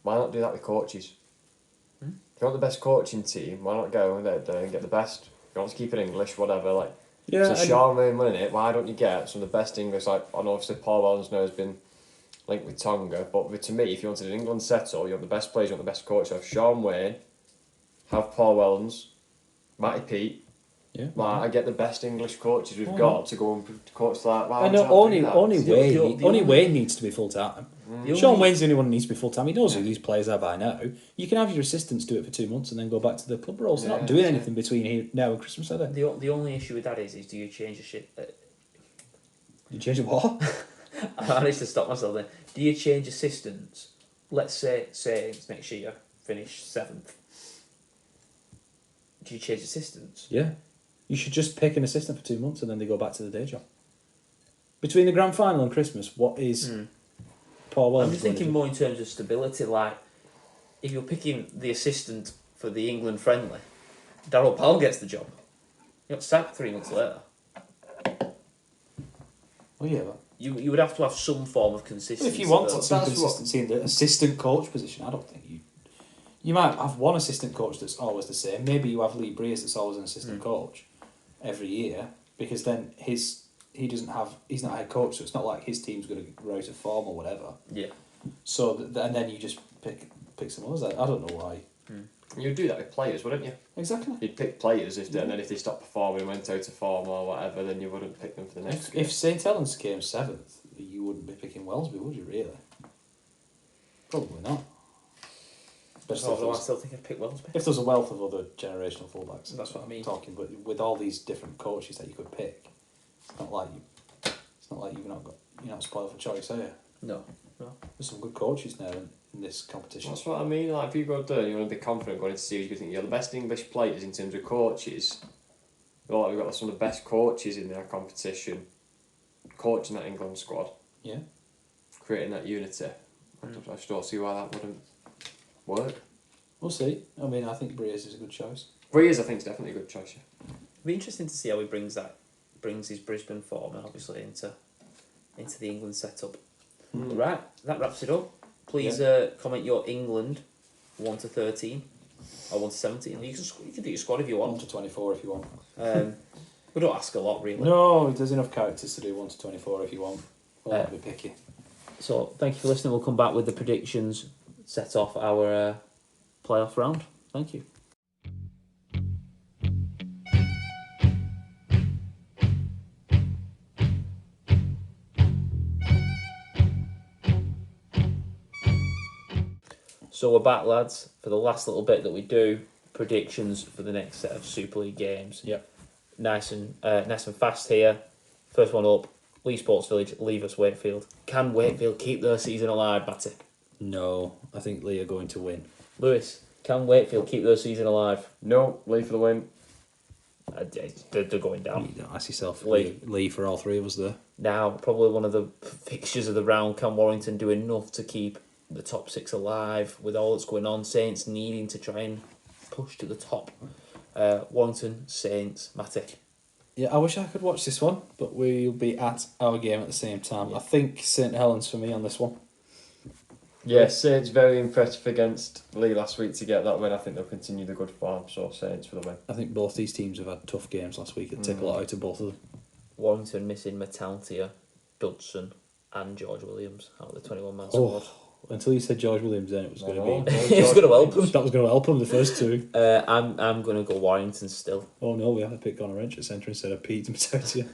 Why not do that with coaches? If you want the best coaching team, why not go there and get the best? If you want to keep it English, whatever. Like Yeah, So and- Sean Wayne winning it, why don't you get some of the best English, like, and obviously Paul Wellens now has been linked with Tonga, but to me, if you wanted an England settle, you want the best players, you want the best coach, have Sean Wayne, have Paul Wellens, Matty Pete. Yeah. Like, I get the best English coaches we've Oh, got to go and coach like. Why I would know you not only do that? only The- Wayne the- need- the only only- Wayne needs to be full time. The Sean only- Wayne's the only one who needs to be full time. He knows who these players are by now. You can have your assistants do it for 2 months and then go back to the club roles. They're Yeah, not doing that's anything between here now and Christmas, are they? The only issue with that is do you change the shit? You change the what? I managed to stop myself there. Do you change assistants? Let's say it's next year, finish 7th. Do you change assistants? Yeah. You should just pick an assistant for 2 months and then they go back to the day job. Between the grand final and Christmas, what is Paul Wellens I'm just going to thinking do? more in terms of stability. Like, if you're picking the assistant for the England friendly, Darryl Powell gets the job. You got sacked 3 months later. Well, yeah, but You would have to have some form of consistency. if you want though. some that's consistency in the assistant coach position, I don't think you might have one assistant coach that's always the same. Maybe you have Lee Breers that's always an assistant coach every year, because then he's not a head coach, so it's not like his team's going to go out of form or whatever. Yeah. So and then you just pick some others. I don't know why. You'd do that with players, wouldn't you? Exactly. You'd pick players and then if they stopped performing, went out of form or whatever, then you wouldn't pick them for the next game. If St Helens came 7th, you wouldn't be picking Wellesby, would you? Really? Probably not. Especially Although I still think I'd pick Wellesby. if there's a wealth of other generational fullbacks. That's what I mean. Talking, but with all these different coaches that you could pick, it's not like you're not spoiled for choice, are you? No. There's some good coaches now in this competition. That's what I mean. Like, if you go there and you want to be confident going into series, you think you're the best English players in terms of coaches. Well, we've got some of the best coaches in their competition, coaching that England squad, Yeah. creating that unity. I just don't see why that wouldn't work. We'll see. I mean, I think Breers is a good choice. Breeze, I think, is definitely a good choice. Yeah. It'd be interesting to see how he brings his Brisbane form and obviously into the England setup. Right, that wraps it up. Please comment your England 1 to 13 or 1 to 17. You can do your squad if you 1 want. to 24 if you want. We don't ask a lot really. No, there's enough characters to do 1 to 24 if you want. We'll not be picky. So thank you for listening. We'll come back with the predictions, set off our playoff round. Thank you. So we're back, lads, for the last little bit that we do. Predictions for the next set of Super League games. Yep. Nice and fast here. First one up, Lee Sports Village, leave us Wakefield. Can Wakefield keep their season alive, Matty? No, I think Lee are going to win. Lewis, can Wakefield keep their season alive? No, Lee for the win. They're going down. You don't ask yourself Lee. Lee for all three of us there. Now, probably one of the fixtures of the round. Can Warrington do enough to keep the top 6 alive with all that's going on? Saints needing to try and push to the top. Warrington, Saints, Matty. Yeah, I wish I could watch this one, but we'll be at our game at the same time. I think St Helens for me on this one. Yeah, Saints very impressive against Lee last week to get that win. I think they'll continue the good form, so Saints for the win. I think both these teams have had tough games last week. It'll take a lot out of both of them. Warrington missing Metaltia, Dudson, and George Williams out of the 21-man squad. Until you said George Williams, then it was going to be. It's going to help them. That was going to help them the first two. I'm going to go Warrington still. Oh no, we have to pick Connor Wrench at centre instead of Pete Matautia.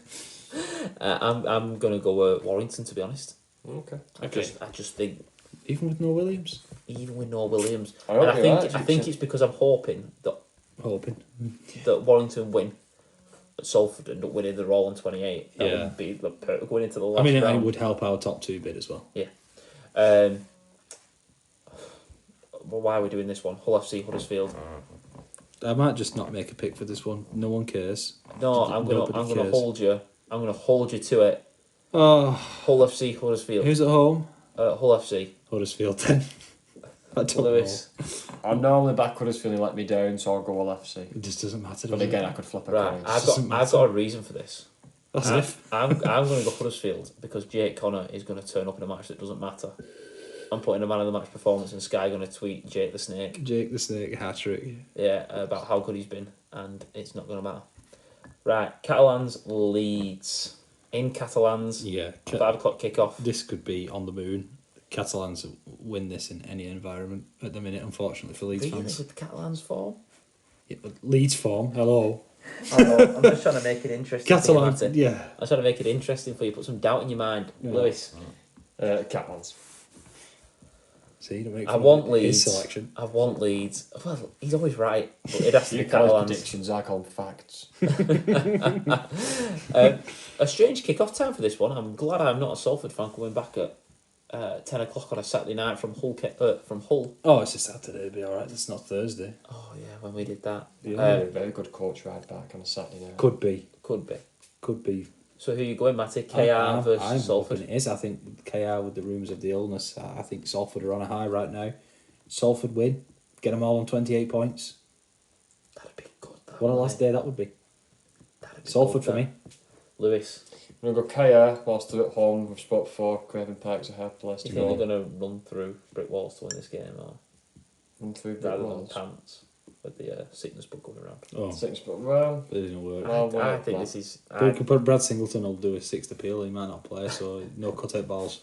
I'm going to go Warrington, to be honest. Okay. I just think Even with no Williams. even with no Williams, I and hope I you're think right, I think Dixon. it's because I'm hoping Hoping. that Warrington win at Salford and winning the Roll on 28. That Yeah. would be going into the last I mean, it round. would help our top two bid as well. Well, why are we doing this one? Hull FC, Huddersfield. I might just not make a pick for this one. No one cares. No, I'm Nobody gonna cares. hold you. I'm gonna hold you to it. Oh, Hull FC, Huddersfield. who's at home? Hull FC. Huddersfield then. I don't Lewis. I'm normally back Huddersfield let me down, so I'll go Hull FC. know. It just doesn't matter. But does again, it? I could flip a Right, coin. I've got a reason for this. That's if. I'm going to go Huddersfield because Jake Connor is going to turn up in a match that doesn't matter. I'm putting a man of the match performance, and Sky going to tweet Jake the Snake. Jake the Snake hat trick. Yeah, about how good he's been, and it's not going to matter. Right, Catalans, Leeds. In Catalans, Yeah. 5 o'clock kickoff. This could be on the moon. Catalans win this in any environment at the minute, unfortunately, for Leeds Really, fans. with the Catalans form? Yeah, but Leeds form, hello. I know, I'm just trying to make it interesting for you, Catalans, Matty. yeah. I'm trying to make it interesting for you, put some doubt in your mind. No. Lewis. Catalans. See, don't make I fun want of his Leeds. selection. I want Leeds. Well, he's always right, but it has to You be call it Catalans. predictions, I call them facts. A strange kick-off time for this one. I'm glad I'm not a Salford fan coming back at 10 o'clock on a Saturday night from Hull. Oh, it's a Saturday, it'll be alright. It's not Thursday. Oh, yeah, when we did that. Yeah. Very good coach ride back on a Saturday night. Could be. Could be. So who you going, Matty? KR versus I'm Salford? hoping it is. I think KR, with the rumours of the illness, I think Salford are on a high right now. Salford win. Get them all on 28 points. That'd be good. What a last day that would be. That'd be Salford good, for me. Lewis, I'm going to go KR whilst they're at home. We've spot 4. Craven Park's a hard place do to you think go. they're going to run through brick walls to win this game, or Run through big rather than walls. pants with the sickness bug going around? Oh, 6, but well, it doesn't work. Well, I wait, think man. this is. But Brad Singleton will do a 6th appeal. He might not play, so no cut-out balls.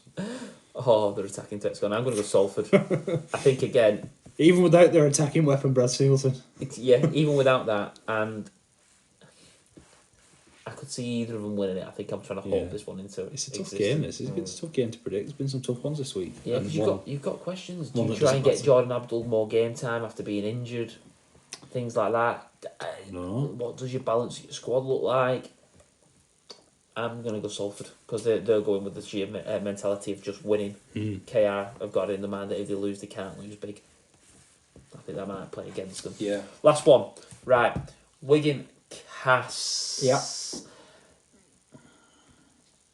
Oh, they're attacking text going. I'm going to go Salford. I think again. Even without their attacking weapon, Brad Singleton. Yeah, even without that, and I could see either of them winning it. I think I'm trying to hold Yeah. this one into. It's a tough existence. game. It's a tough game to predict. There's been some tough ones this week. Yeah, And because you've got questions. Do one you that try and doesn't get matter. Jordan Abdul more game time after being injured? Things like that. No. What does your balance of your squad look like? I'm going to go Salford because they're going with the sheer mentality of just winning. KR have got it in the mind that if they lose, they can't lose big. I think that might play against them. Yeah. Last one. Right. Wigan Cass. Yeah.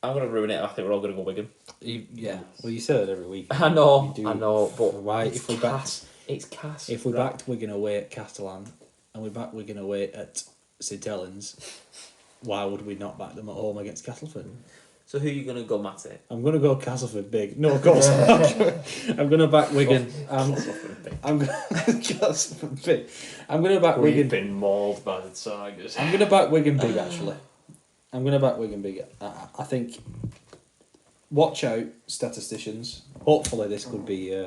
I'm going to ruin it. I think we're all going to go Wigan. Yeah. Well, you say that every week. I know, You do. I know, but Why? it's If we Cass. It's Cass. If we right. backed Wigan away at Castellan and we backed Wigan away at St Helens, why would we not back them at home against Castleford? So who are you going to go, Matty? I'm going to go Castleford big. No, of course not. I'm going to back Wigan. I'm going Castleford big. I'm going to back we've Wigan. been mauled by the Tigers. I'm going to back Wigan big, actually. I'm going to back Wigan big. I think, watch out, statisticians. Hopefully this could be,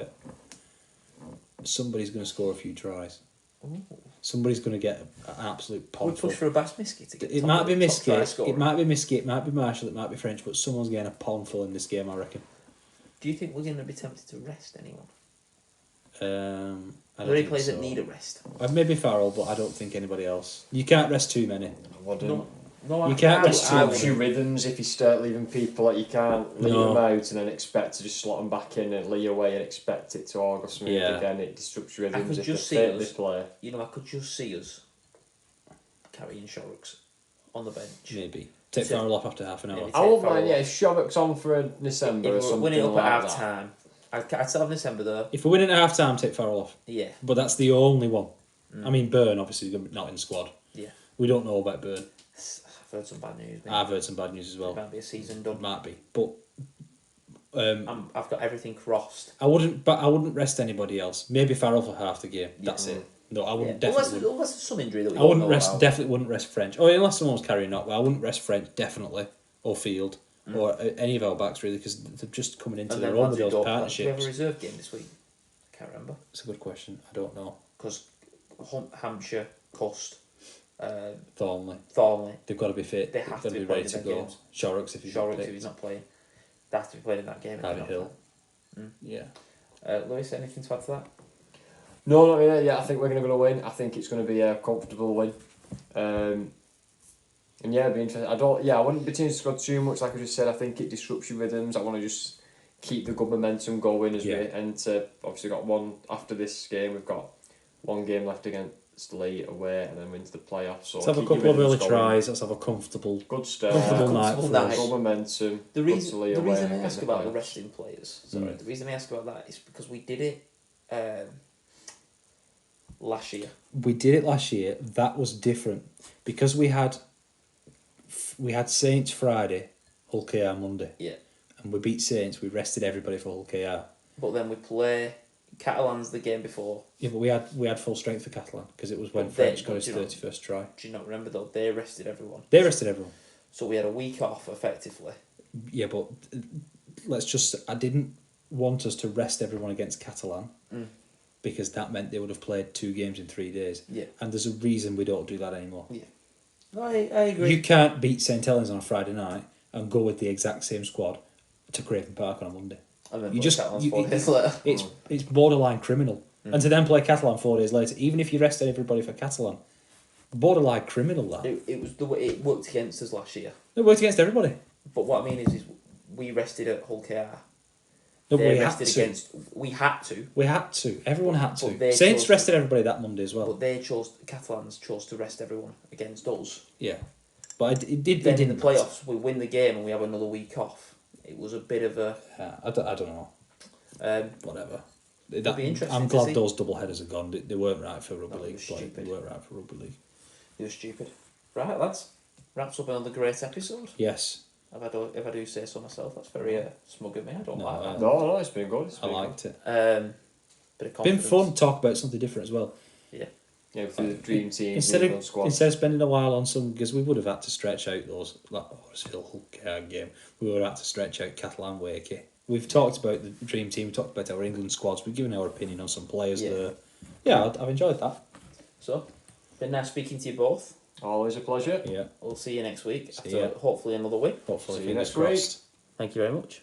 somebody's going to score a few tries. Ooh. Somebody's going to get an absolute We pomp. push for a Bass Miskey to get It top might of be the top try Miskit, scorer. it might be Miskit, it might be Marshall, it might be French, but someone's getting a pondful in this game, I reckon. Do you think we're going to be tempted to rest anyone? I Are don't there any think players so. that need a rest? Maybe Farrell, but I don't think anybody else. You can't rest too many. No, You can't I- rest I- too Helps you rhythms if you start leaving people like you can't leave No. them out and then expect to just slot them back in and lay away and expect it to all go smooth Yeah. again. It disrupts your I rhythms could if they just see fit us- this player. You know, I could just see us carrying Shorrocks on the bench. Maybe. Take So- Farrell off after half an hour. Maybe. I won't Farrell mind, yeah, off. if Shabak's on for December or If we're something winning up like at that. half time, I'd still have December though. If we win it at half time, take Farrell off. Yeah. But that's the only one. I mean, Byrne, obviously, not in the squad. Yeah. We don't know about Byrne. I've heard some bad news. I've heard some bad news as It well. might be a season done. Might be. But I've got everything crossed. I wouldn't rest anybody else. Maybe Farrell for half the game. That's Yeah. it. No, I wouldn't Yeah. definitely. Unless there's some injury that we I don't wouldn't know rest. about. Definitely wouldn't rest French. Oh, unless someone was carrying up. Well, I wouldn't rest French definitely, or Field, or any of our backs really, because they're just coming into And their then own lads with who those don't play. Do we have a partnerships. reserve game this week? Can't remember. It's a good question. I don't know. Because Hampshire, Cust, Thornley, Thornley, they've got to be fit. They They've have got to to be be ready playing to in their go. games. Shorrocks if he's not Shorrocks if picked. he's not playing. They have to be playing in that game. if they're Harvey not Hill. playing. Yeah. Lewis, anything to add to that? No, not really. Yeah, I think we're going to win. I think it's going to be a comfortable win. And yeah, it'd be interesting. I wouldn't be changing the squad too much. Like I just said, I think it disrupts your rhythms. I want to just keep the good momentum going as we obviously got one after this game. We've got one game left against Leeds away, and then we're into the playoffs. So Let's have a keep your couple of early rhythms going. tries. Let's have a comfortable. Good start. Comfortable night Comfortable for night. us. Good momentum. The good reason to Leeds the away reason I and ask get in about the playoffs. resting players, the reason I ask about that is because we did it last year. We did it last year. That was different because we had Saints Friday, Hull KR Monday. Yeah. And we beat Saints. We rested everybody for Hull KR. But then we play Catalan's the game before. Yeah, but we had full strength for Catalan because it was when But French they- got his you know- 31st try. Do you not remember though? They rested everyone. They rested everyone. So we had a week off effectively. Yeah, but I didn't want us to rest everyone against Catalan because that meant they would have played 2 games in 3 days. Yeah. And there's a reason we don't do that anymore. Yeah. No, I agree. You can't beat St Helens on a Friday night and go with the exact same squad to Craven Park on a Monday. And then You play just Catalans you, 4 days later. it's borderline criminal. And to then play Catalan 4 days later, even if you rested everybody for Catalan, borderline criminal that. It was the way it worked against us last year. It worked against everybody. But what I mean is we rested at Hull KR. No, They we had rested to. against. We had to, We had to. Everyone had But to. they Saints chose- rested everybody that Monday as well. but Catalans chose to rest everyone against us. Yeah, but it did. Then It in the didn't. playoffs, we win the game and we have another week off. It was a bit of a. I don't know. Whatever. be interesting I'm to glad see. those double headers are gone. They weren't right for rugby No, they league were play. They stupid. weren't right for rugby league. It was stupid. Right, lads. Wraps up another great episode. Yes, If I do say so myself, that's very smug of me. I don't No, like that. No, it's been good. It's I been liked it. Bit of Been confidence. fun to talk about something different as well. Yeah. Yeah, with the dream team, Instead England squad. of spending a while on some, because we would have had to stretch out those like Hull game. We would have had to stretch out Catalan Wakey. We've talked about the dream team. We talked about our England squads. We've given our opinion on some players Yeah. there. Yeah, I've enjoyed that. So, been nice speaking to you both. Always a pleasure. Yeah, We'll see you next week See after ya. hopefully another week. hopefully See you fingers next week. crossed. Thank you very much.